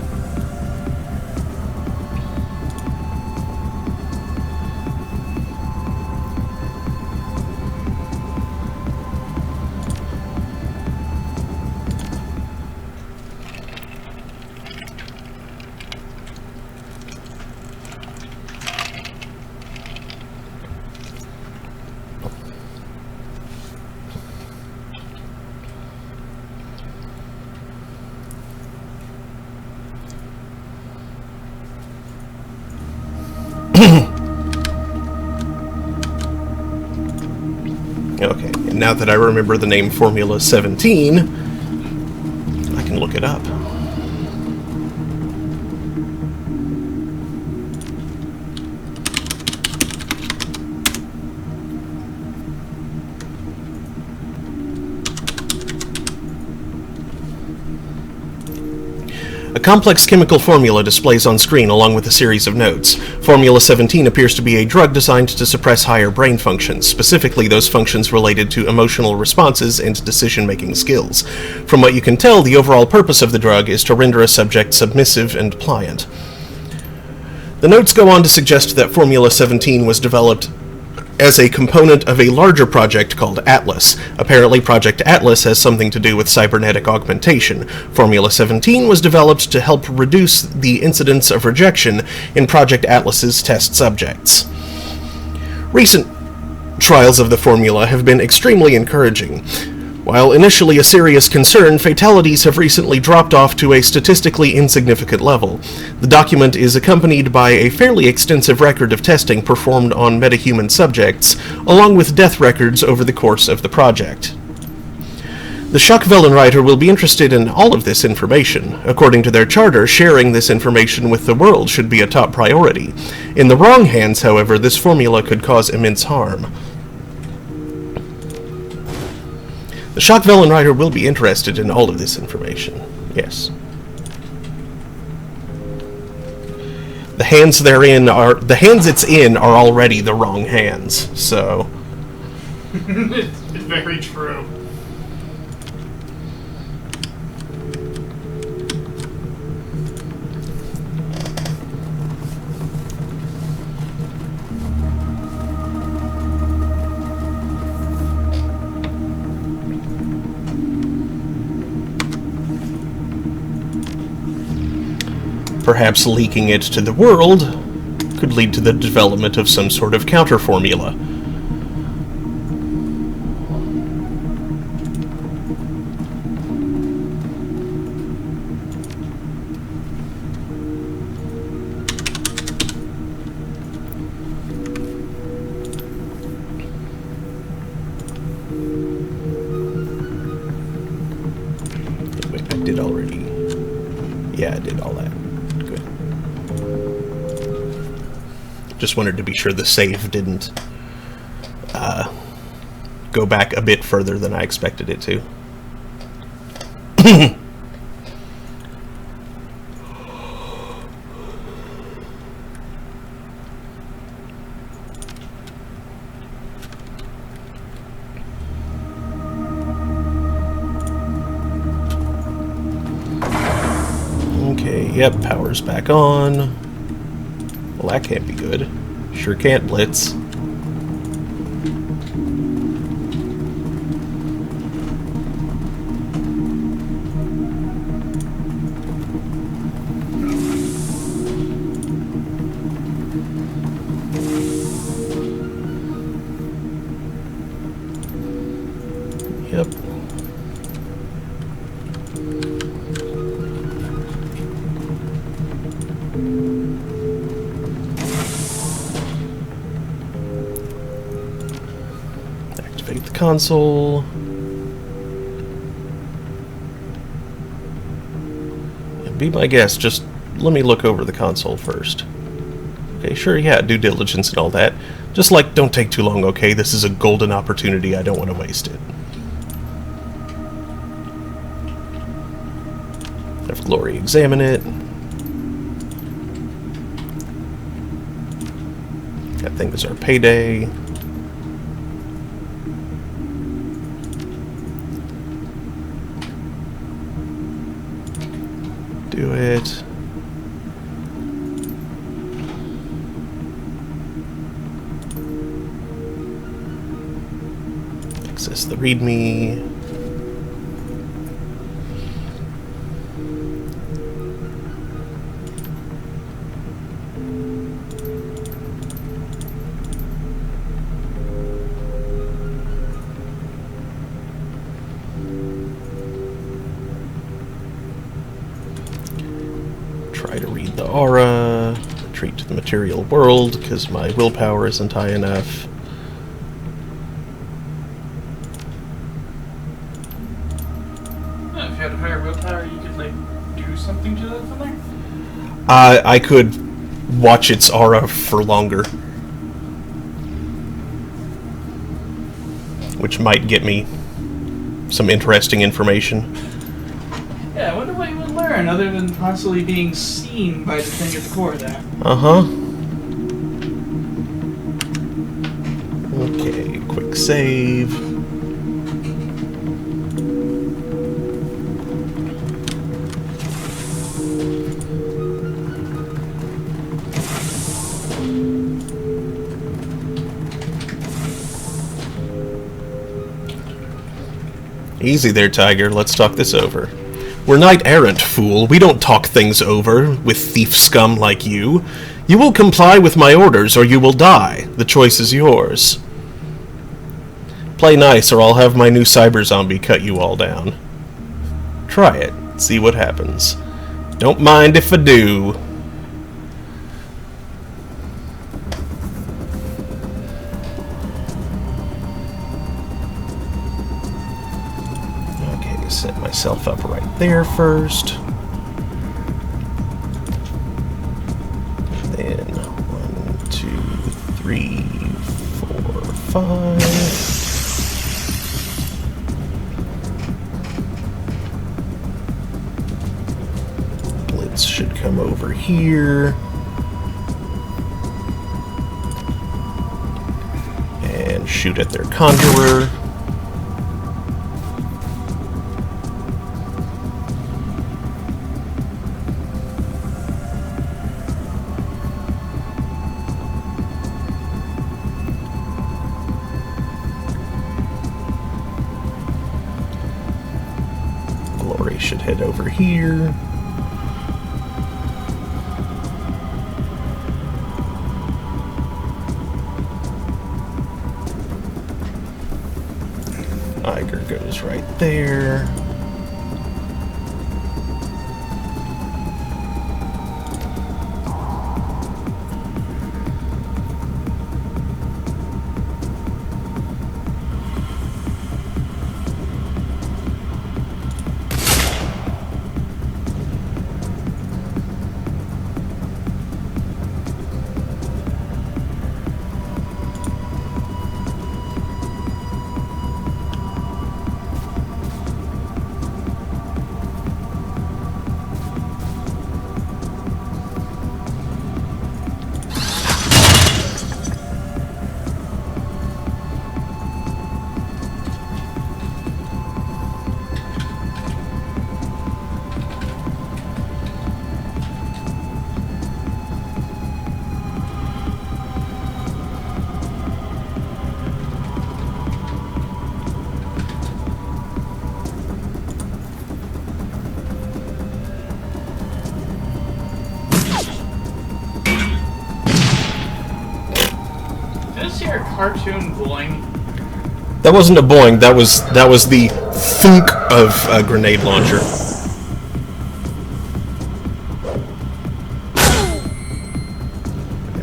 Okay, and now that I remember the name Formula 17, I can look it up. A complex chemical formula displays on screen along with a series of notes. Formula 17 appears to be a drug designed to suppress higher brain functions, specifically those functions related to emotional responses and decision-making skills. From what you can tell, the overall purpose of the drug is to render a subject submissive and pliant. The notes go on to suggest that Formula 17 was developed as a component of a larger project called Atlas. Apparently, Project Atlas has something to do with cybernetic augmentation. Formula 17 was developed to help reduce the incidence of rejection in Project Atlas's test subjects. Recent trials of the formula have been extremely encouraging. While initially a serious concern, fatalities have recently dropped off to a statistically insignificant level. The document is accompanied by a fairly extensive record of testing performed on metahuman subjects, along with death records over the course of the project. The Schachwellenreiter will be interested in all of this information. According to their charter, sharing this information with the world should be a top priority. In the wrong hands, however, this formula could cause immense harm. The Schachwellenreiter will be interested in all of this information. Yes. The hands it's in are already the wrong hands, so... It's very true. Perhaps leaking it to the world could lead to the development of some sort of counter-formula. Wait, I did already... Yeah, I did all that. Just wanted to be sure the save didn't go back a bit further than I expected it to. Okay, yep, power's back on. Well, that can't be good. Sure can't, Blitz. Yep. Activate the console. And be my guest, just let me look over the console first. Okay, sure, yeah, due diligence and all that. Just like, don't take too long, okay? This is a golden opportunity, I don't want to waste it. Have Glory examine it. That thing is our payday. Do it. Access the README. Try to read the aura. Retreat to the material world because my willpower isn't high enough. If you had a higher willpower, you could, like, do something to it from there? I could watch its aura for longer. Which might get me some interesting information. Yeah, I wonder what you would learn other than possibly being seen by the thing at the core of that. Uh-huh. Okay, quick save. Easy there, Tiger. Let's talk this over. We're knight-errant, fool. We don't talk things over with thief scum like you. You will comply with my orders, or you will die. The choice is yours. Play nice, or I'll have my new cyber zombie cut you all down. Try it. See what happens. Don't mind if I do. Set myself up right there first. Then 1, 2, 3, 4, 5. Blitz should come over here. And shoot at their conjurer. Should head over here. Iger goes right there. Did I see our cartoon bowling? That wasn't a boing. That was the thunk of a grenade launcher.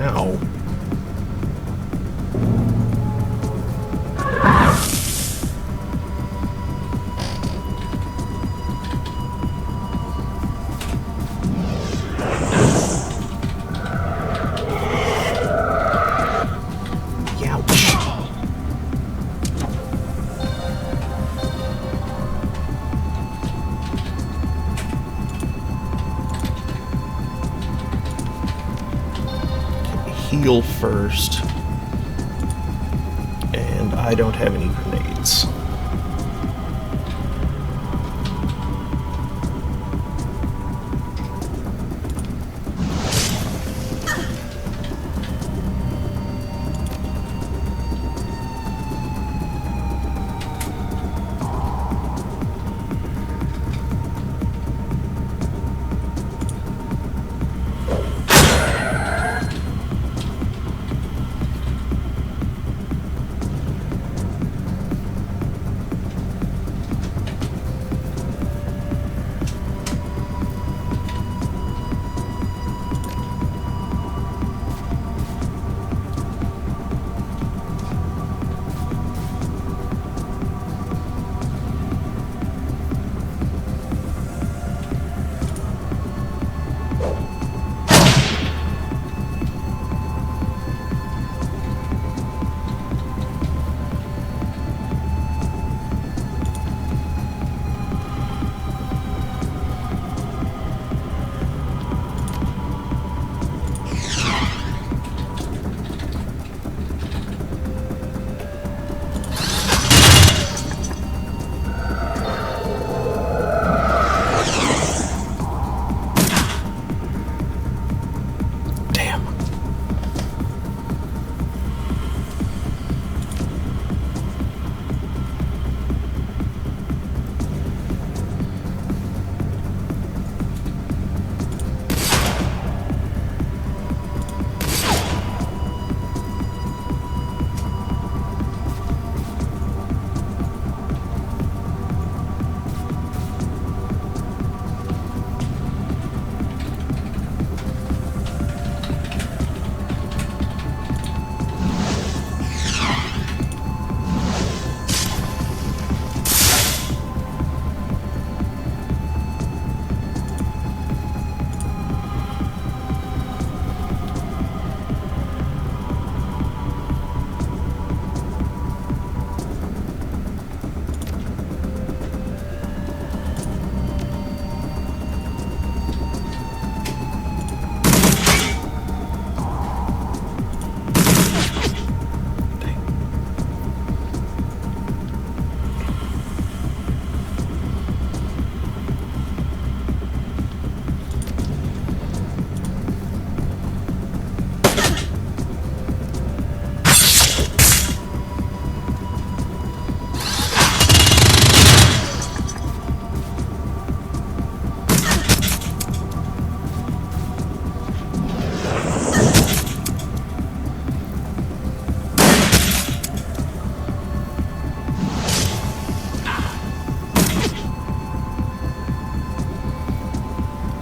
Ow. Heal first, and I don't have any grenades.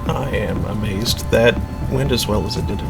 I am amazed that went as well as it did.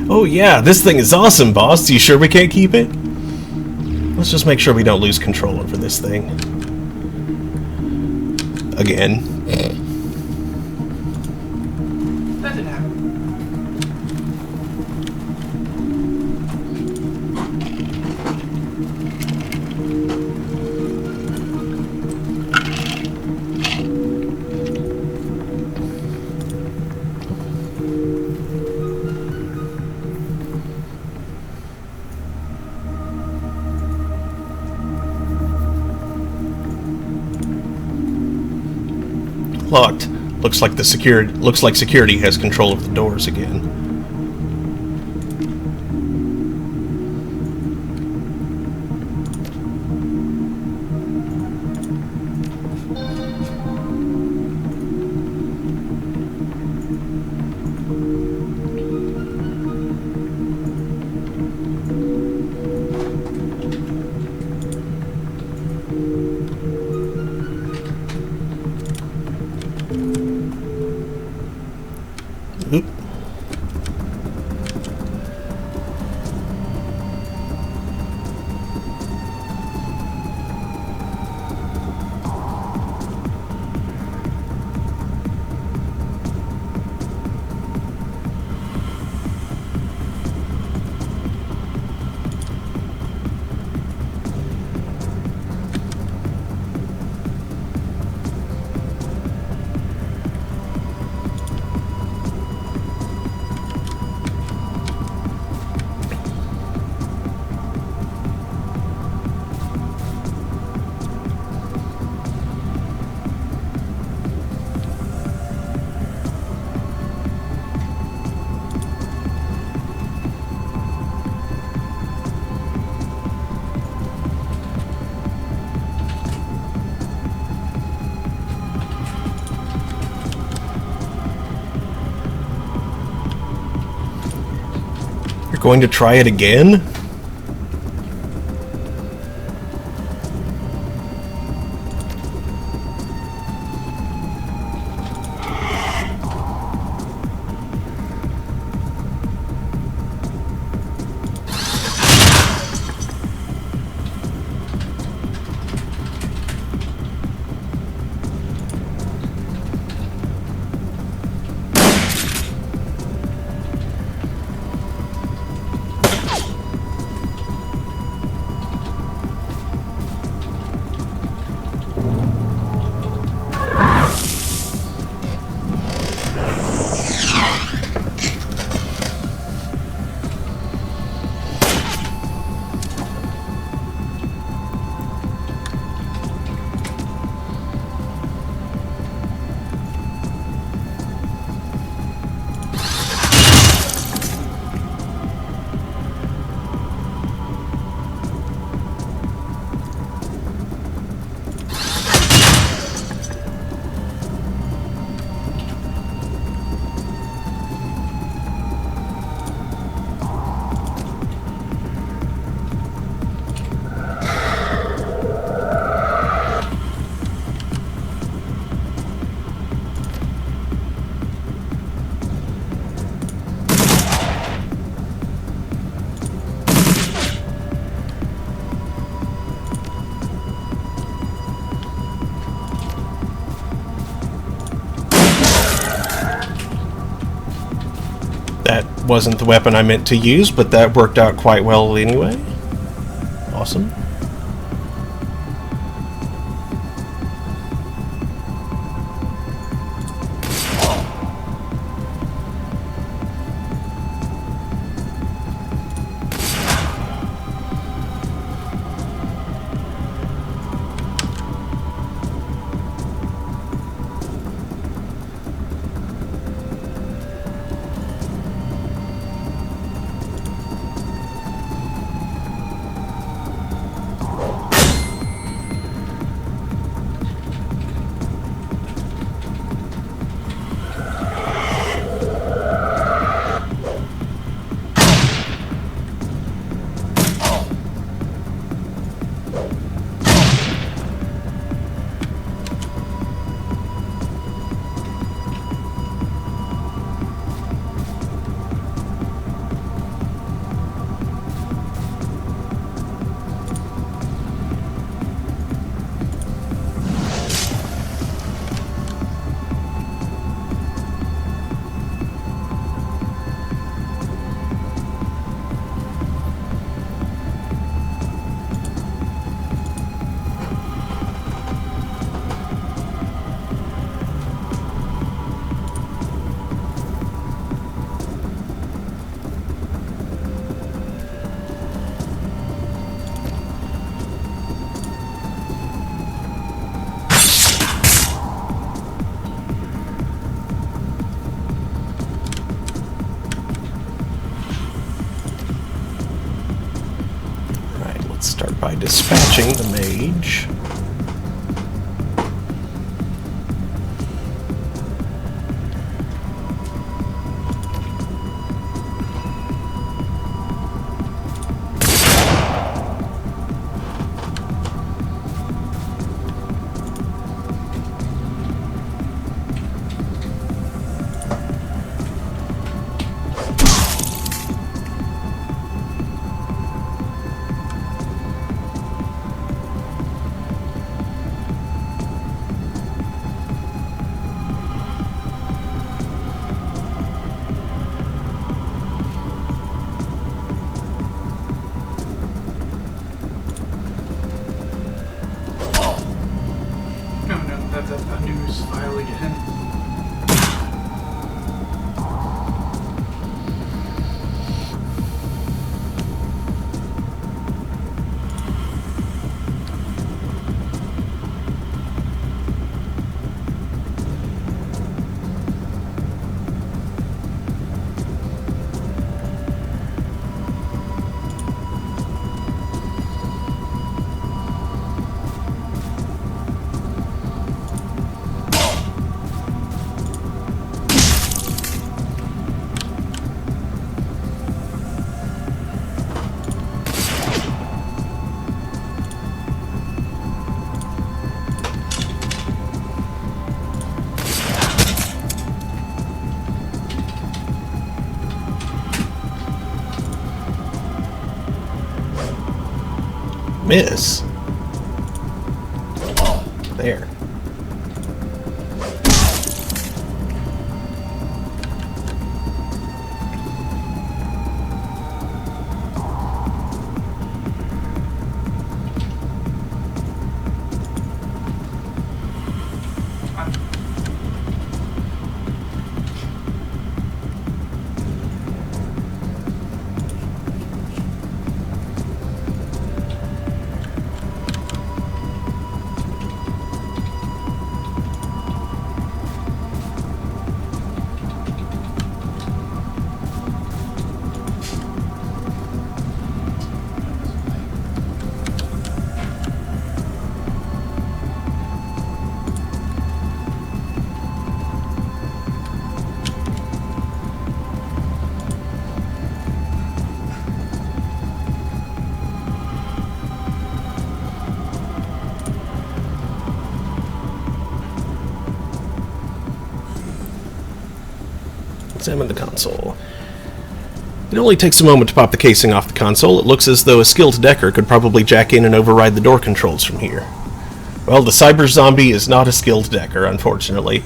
Oh yeah, this thing is awesome, boss. You sure we can't keep it? Let's just make sure we don't lose control over this thing. Again. That didn't happen. Locked. Looks like security has control of the doors again. Oop. You're going to try it again? That wasn't the weapon I meant to use, but that worked out quite well anyway. Awesome. by dispatching the mage. A news file again. Miss. There. Examine the console. It only takes a moment to pop the casing off the console. It looks as though a skilled decker could probably jack in and override the door controls from here. Well, the cyber zombie is not a skilled decker, unfortunately.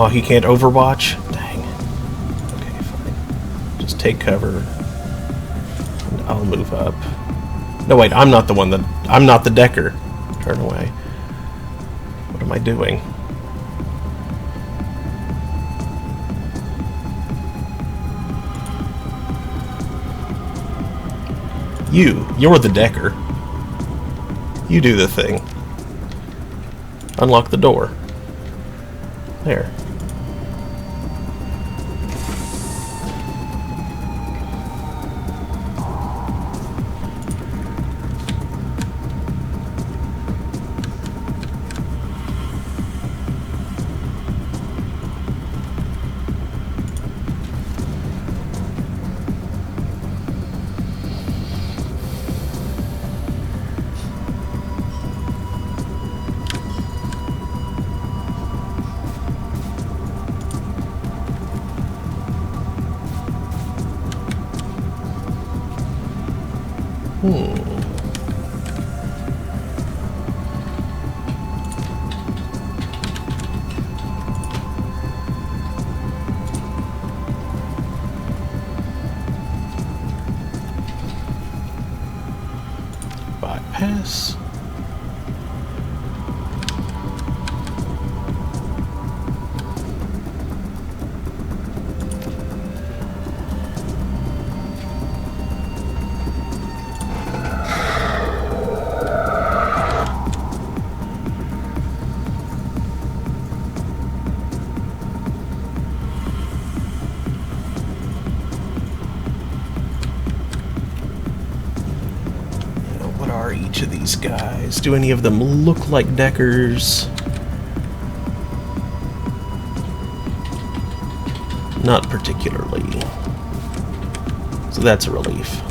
Oh, he can't overwatch? Dang. Okay, fine. Just take cover. And I'll move up. No, wait, I'm not the one that... I'm not the decker. Turn away. What am I doing? You're the decker. You do the thing. Unlock the door. There. Bypass. are each of these guys? Do any of them look like deckers? Not particularly. So that's a relief.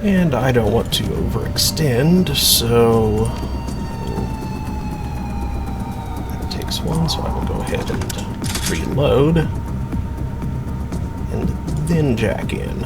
And I don't want to overextend, so that takes one, so I will go ahead and reload and then jack in.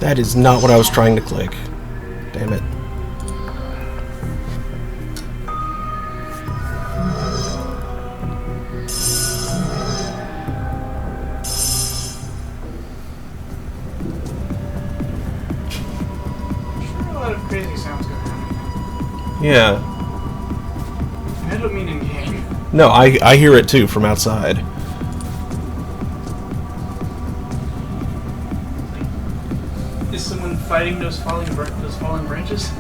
That is not what I was trying to click. Damn it. Sure, a lot of crazy sounds going on. Yeah. I don't mean in game. No, I hear it too from outside. Is someone fighting those falling branches?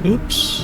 Oops.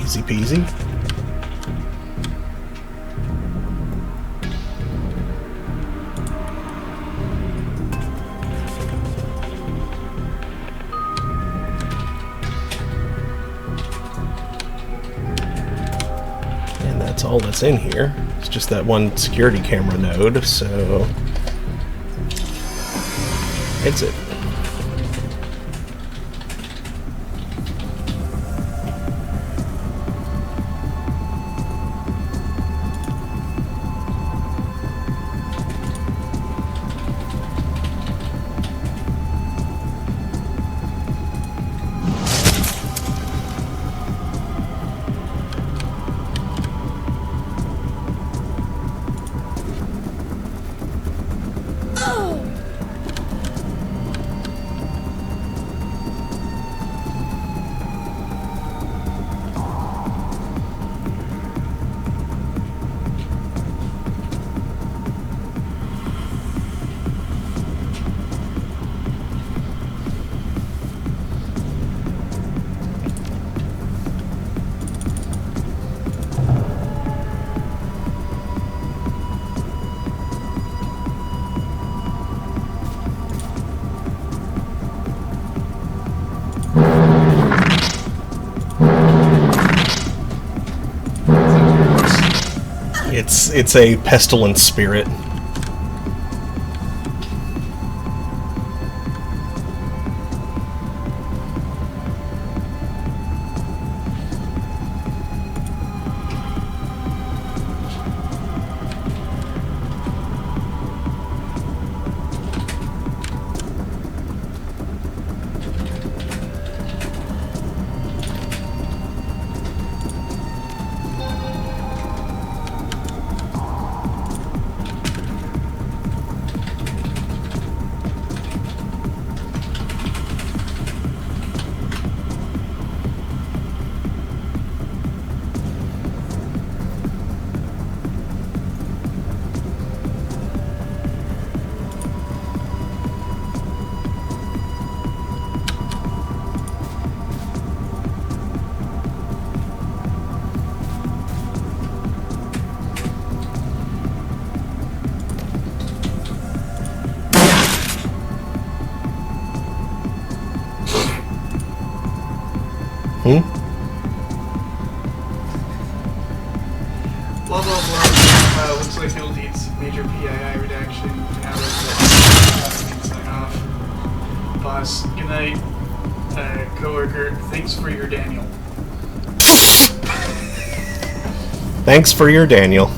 Easy peasy. And that's all that's in here. It's just that one security camera node, so... exit. It's a pestilent spirit. Blah blah blah. Looks like he'll need major PII redaction. Now let's sign off. Boss, good night. Coworker, thanks for your Daniel. Thanks for your Daniel.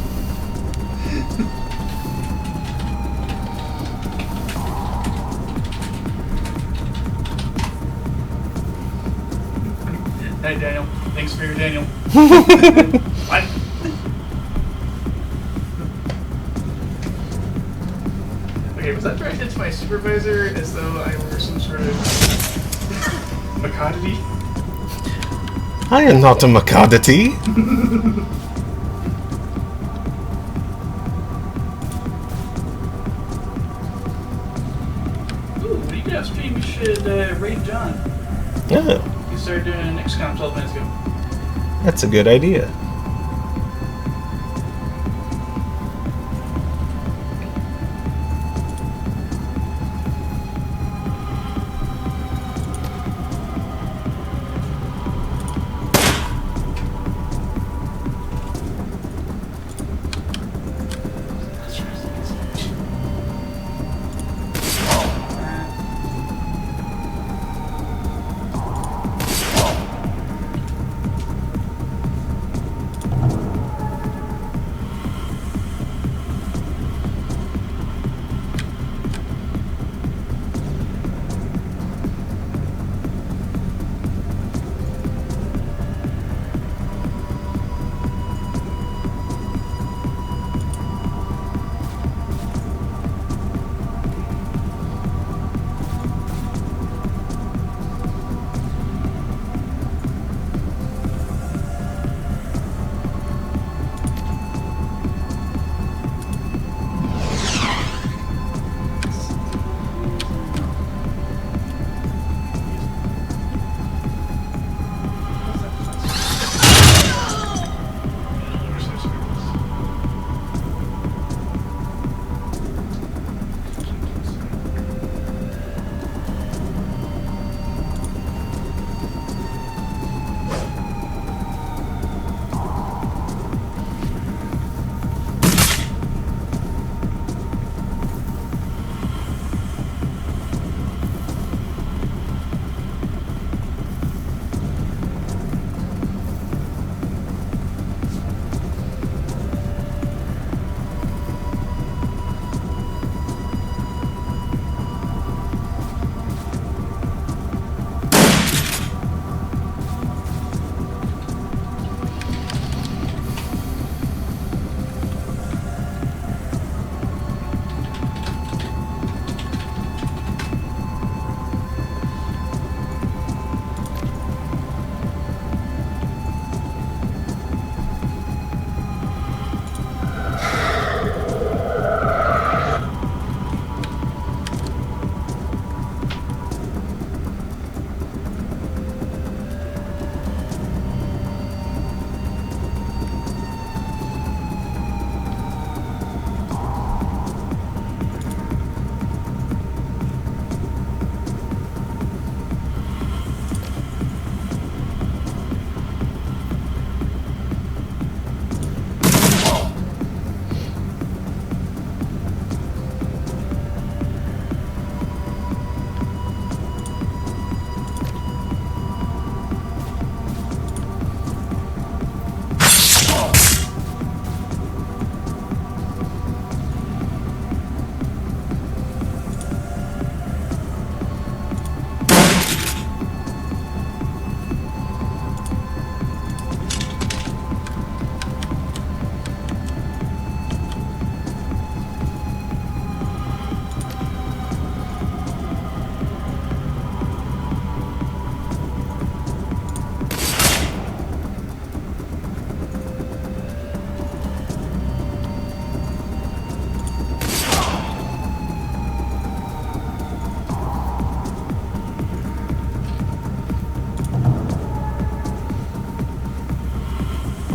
Hey Daniel, thanks for your Daniel. What? Okay, was that directed to my supervisor as though I were some sort of macodity? I am not a macodity. Ooh, when you get off stream, you should raid John. Yeah, He started doing an XCOM 12 minutes ago. that's a good idea.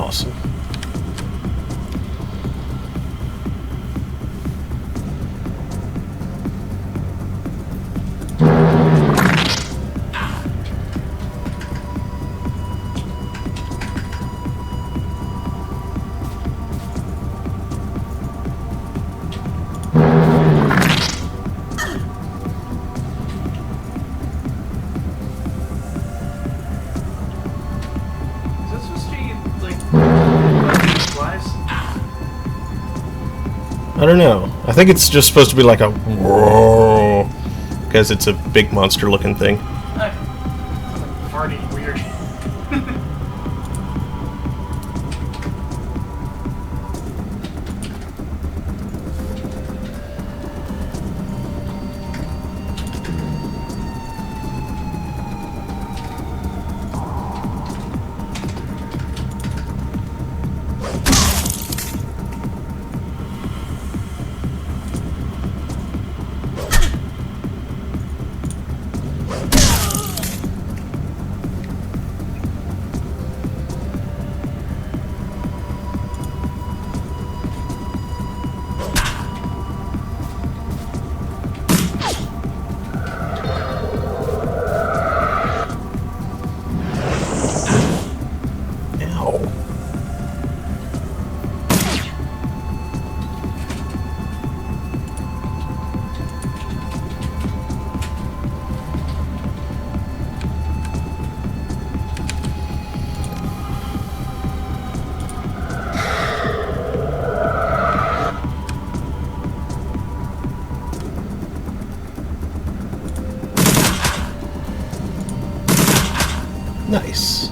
Awesome. Is that supposed to be like buzzing flies? I don't know. I think it's just supposed to be like a whoa, because it's a big monster-looking thing. Okay. Farty weird. Ow. Nice.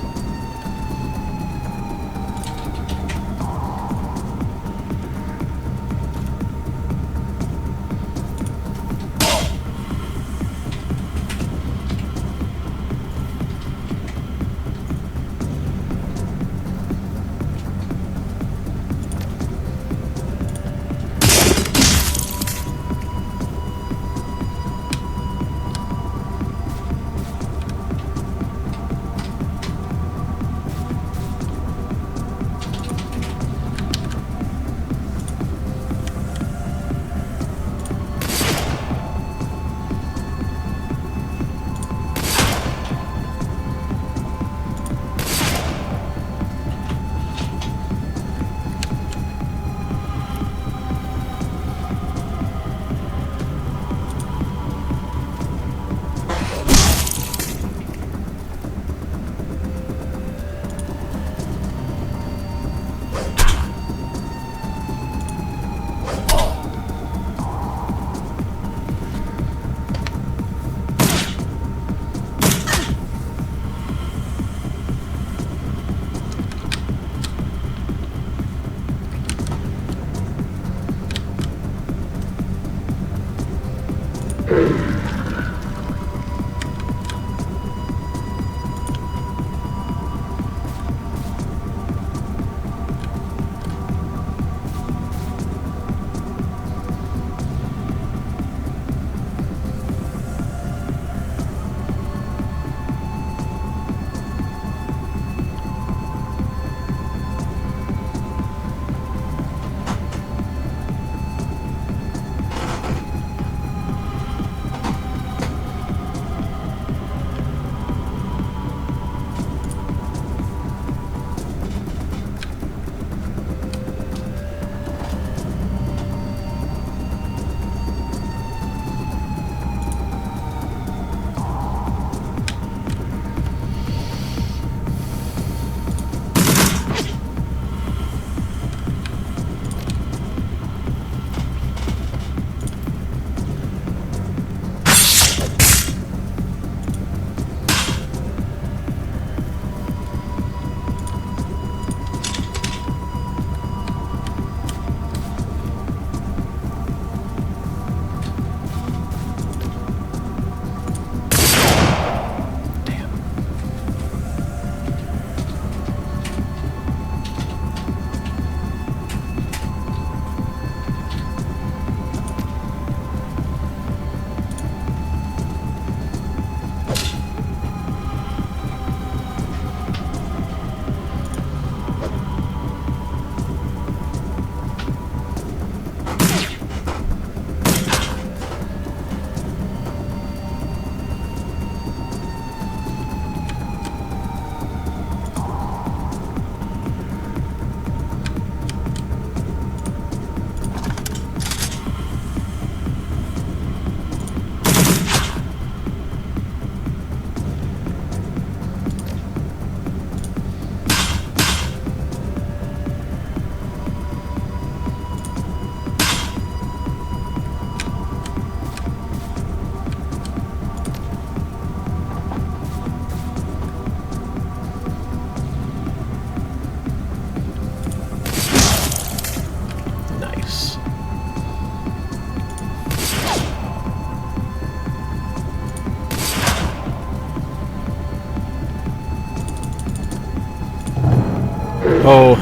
Oh.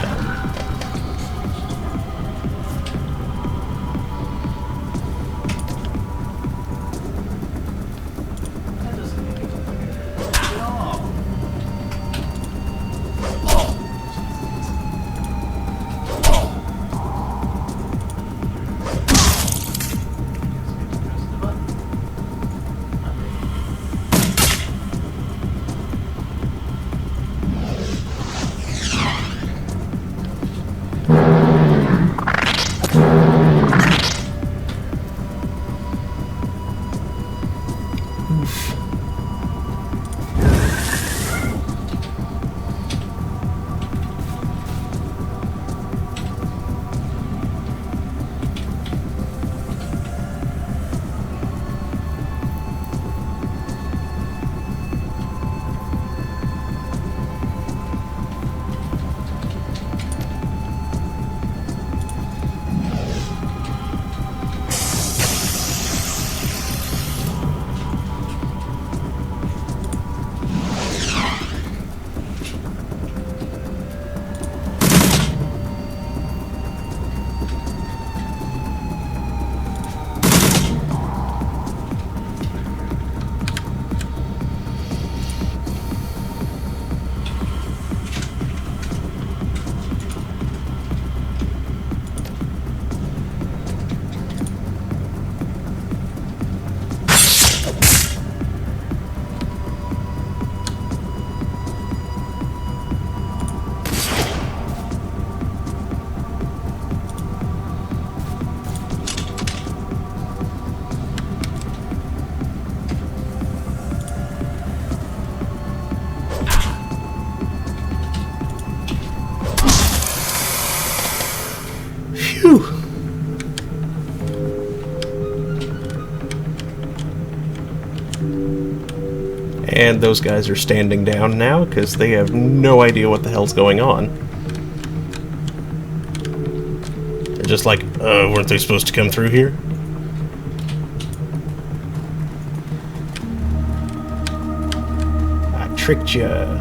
That doesn't make it at all. Phew. And those guys are standing down now because they have no idea what the hell's going on. They're just like, weren't they supposed to come through here? I tricked ya.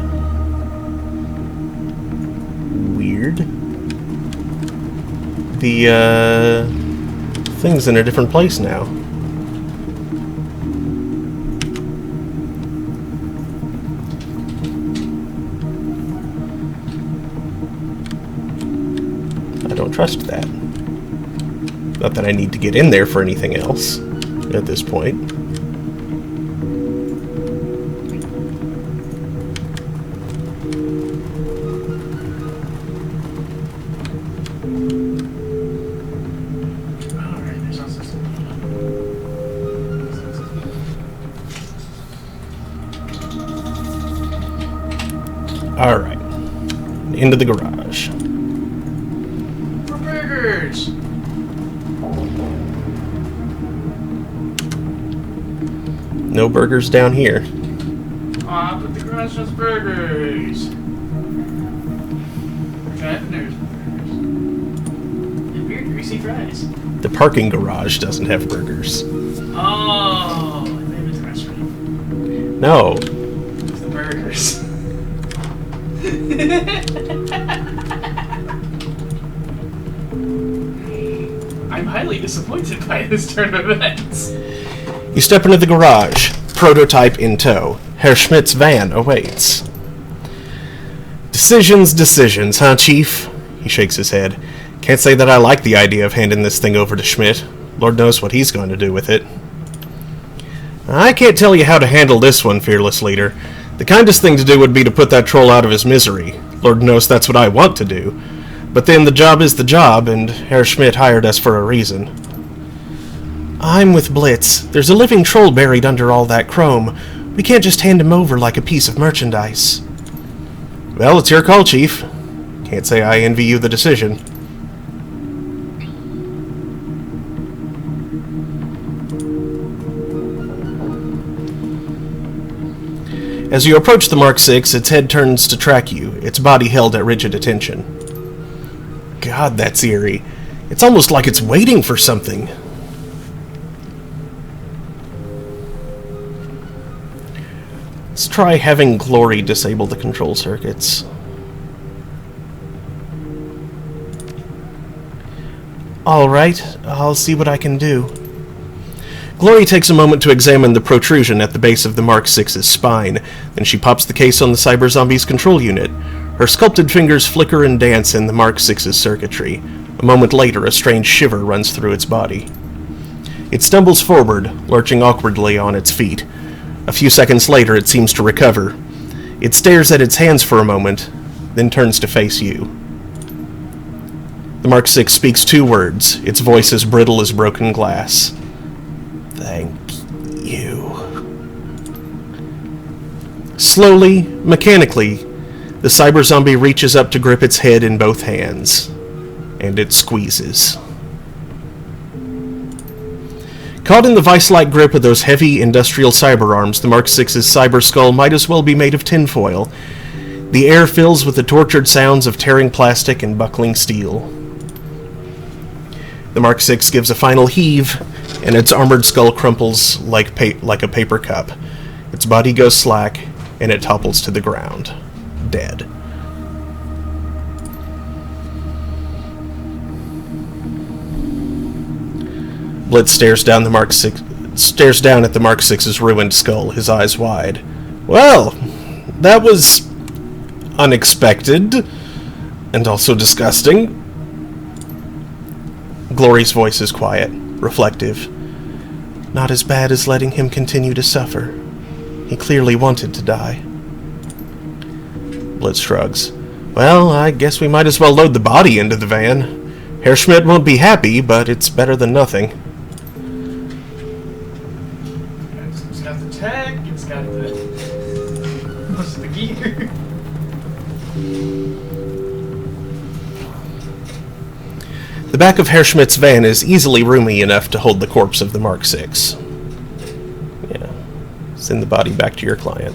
Weird. The, thing's in a different place now. I don't trust that. Not that I need to get in there for anything else at this point. Alright. Into the garage. For burgers! No burgers down here. Aw, but the garage has burgers! There's burgers. And weird greasy fries. The parking garage doesn't have burgers. Oh, maybe it's the restaurant. No. It's the burgers. I'm highly disappointed by this turn of events. You step into the garage. Prototype in tow. Herr Schmidt's van awaits. Decisions, huh, Chief? He shakes his head. Can't say that I like the idea of handing this thing over to Schmidt. Lord knows what he's going to do with it. I can't tell you how to handle this one, fearless leader. The kindest thing to do would be to put that troll out of his misery. Lord knows that's what I want to do. But then the job is the job, and Herr Schmidt hired us for a reason. I'm with Blitz. There's a living troll buried under all that chrome. We can't just hand him over like a piece of merchandise. Well, it's your call, Chief. Can't say I envy you the decision. As you approach the Mark VI, its head turns to track you, its body held at rigid attention. God, that's eerie. It's almost like it's waiting for something. Let's try having Glory disable the control circuits. All right, I'll see what I can do. Glory takes a moment to examine the protrusion at the base of the Mark VI's spine, then she pops the case on the cyber zombie's control unit. Her sculpted fingers flicker and dance in the Mark VI's circuitry. A moment later, a strange shiver runs through its body. It stumbles forward, lurching awkwardly on its feet. A few seconds later, it seems to recover. It stares at its hands for a moment, then turns to face you. The Mark VI speaks 2 words, its voice as brittle as broken glass. Thank you. Slowly, mechanically, the cyber zombie reaches up to grip its head in both hands, and it squeezes. Caught in the vice-like grip of those heavy industrial cyber arms, the Mark VI's cyber skull might as well be made of tinfoil. The air fills with the tortured sounds of tearing plastic and buckling steel. The Mark VI gives a final heave, and its armored skull crumples like a paper cup. Its body goes slack, and it topples to the ground, dead. Blitz stares down at the Mark VI's ruined skull, his eyes wide. Well, that was unexpected, and also disgusting. Glory's voice is quiet, reflective. Not as bad as letting him continue to suffer. He clearly wanted to die. Blitz shrugs. Well, I guess we might as well load the body into the van. Herr Schmidt won't be happy, but it's better than nothing. It's got the tech, it's got most of the gear. The back of Herr Schmidt's van is easily roomy enough to hold the corpse of the Mark VI. Yeah. Send the body back to your client.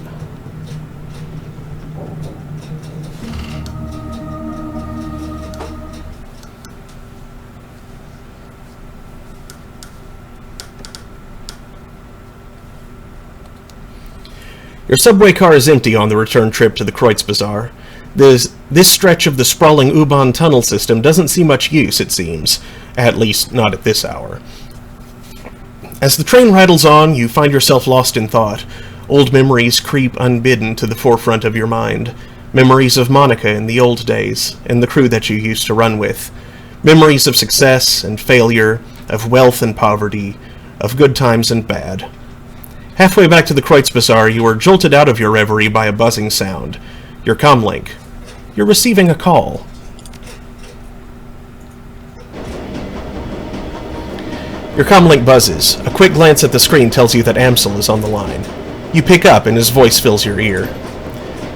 Your subway car is empty on the return trip to the Kreutz Bazaar. This stretch of the sprawling U-Bahn tunnel system doesn't see much use, it seems. At least, not at this hour. As the train rattles on, you find yourself lost in thought. Old memories creep unbidden to the forefront of your mind. Memories of Monica in the old days, and the crew that you used to run with. Memories of success and failure, of wealth and poverty, of good times and bad. Halfway back to the Kreutz Bazaar, you are jolted out of your reverie by a buzzing sound. Your comlink. You're receiving a call. Your comlink buzzes. A quick glance at the screen tells you that Amsel is on the line. You pick up and his voice fills your ear.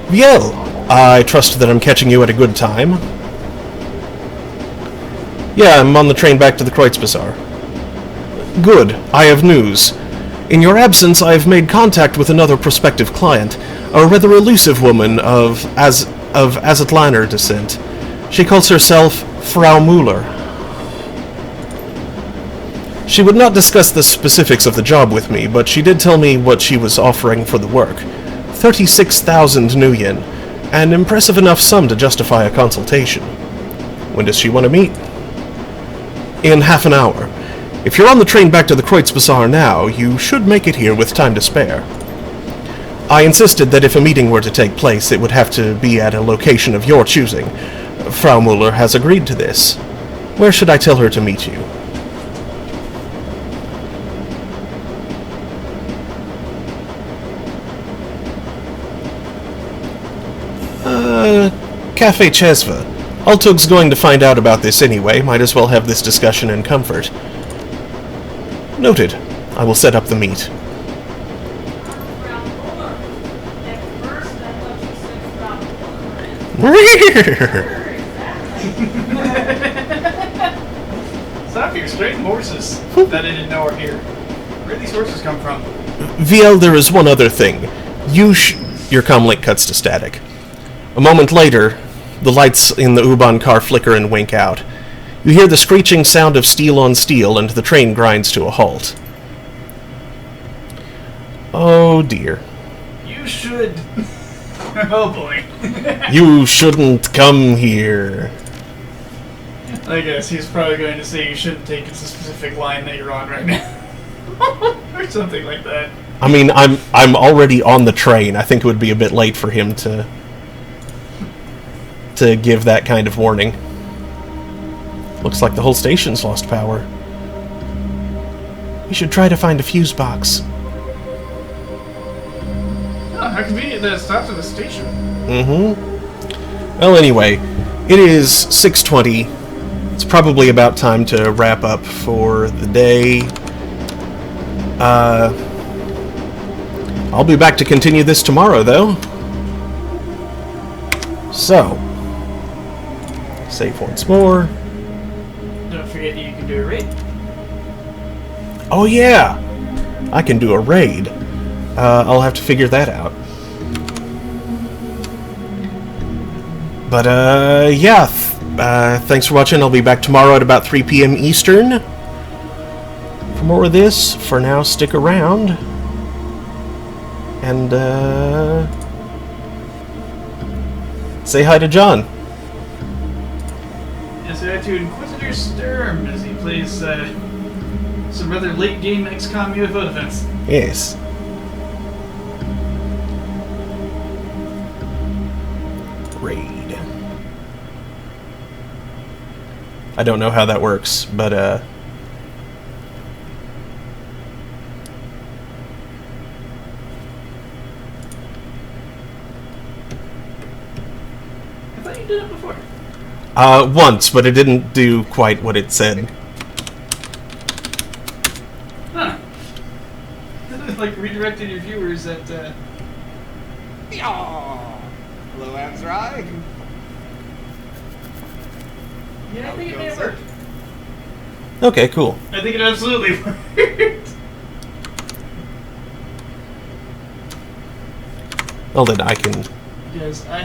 Viel, I trust that I'm catching you at a good time. Yeah, I'm on the train back to the Kreutz Bazaar. Good, I have news. In your absence, I have made contact with another prospective client, a rather elusive woman of Azatlaner descent. She calls herself Frau Müller. She would not discuss the specifics of the job with me, but she did tell me what she was offering for the work. 36,000 new yen, an impressive enough sum to justify a consultation. When does she want to meet? In half an hour. If you're on the train back to the Kreutz Bazaar now, you should make it here with time to spare. I insisted that if a meeting were to take place, it would have to be at a location of your choosing. Frau Müller has agreed to this. Where should I tell her to meet you? Cafe Chesva. Altug's going to find out about this anyway, might as well have this discussion in comfort. Noted. I will set up the meet. Stop here, straighten horses that I didn't know are here. Where do these horses come from? VL, there is one other thing. Your comlink cuts to static. A moment later, the lights in the U-Bahn car flicker and wink out. You hear the screeching sound of steel on steel, and the train grinds to a halt. Oh dear. You should... Oh boy. You shouldn't come here. I guess he's probably going to say you shouldn't take a specific line that you're on right now. Or something like that. I mean, I'm already on the train. I think it would be a bit late for him to give that kind of warning. Looks like the whole station's lost power. We should try to find a fuse box. Oh, how convenient that it stops at the station. Mm-hmm. Well, anyway, it is 6:20. It's probably about time to wrap up for the day. I'll be back to continue this tomorrow, though. So, save once more. Don't forget you can do a raid. Oh yeah, I can do a raid. I'll have to figure that out. But yeah, thanks for watching. I'll be back tomorrow at about 3 p.m. Eastern for more of this. For now, stick around. And say hi to John. And say hi to Inquisitor Sturm as he plays some rather late game XCOM UFO defense. Yes. Raid. I don't know how that works, but I thought you did it before. Once, but it didn't do quite what it said. Huh. Like redirected your viewers at Hello, Amsrai. yeah, I think it may have worked. Okay, cool. I think it absolutely worked. Well then I can Because I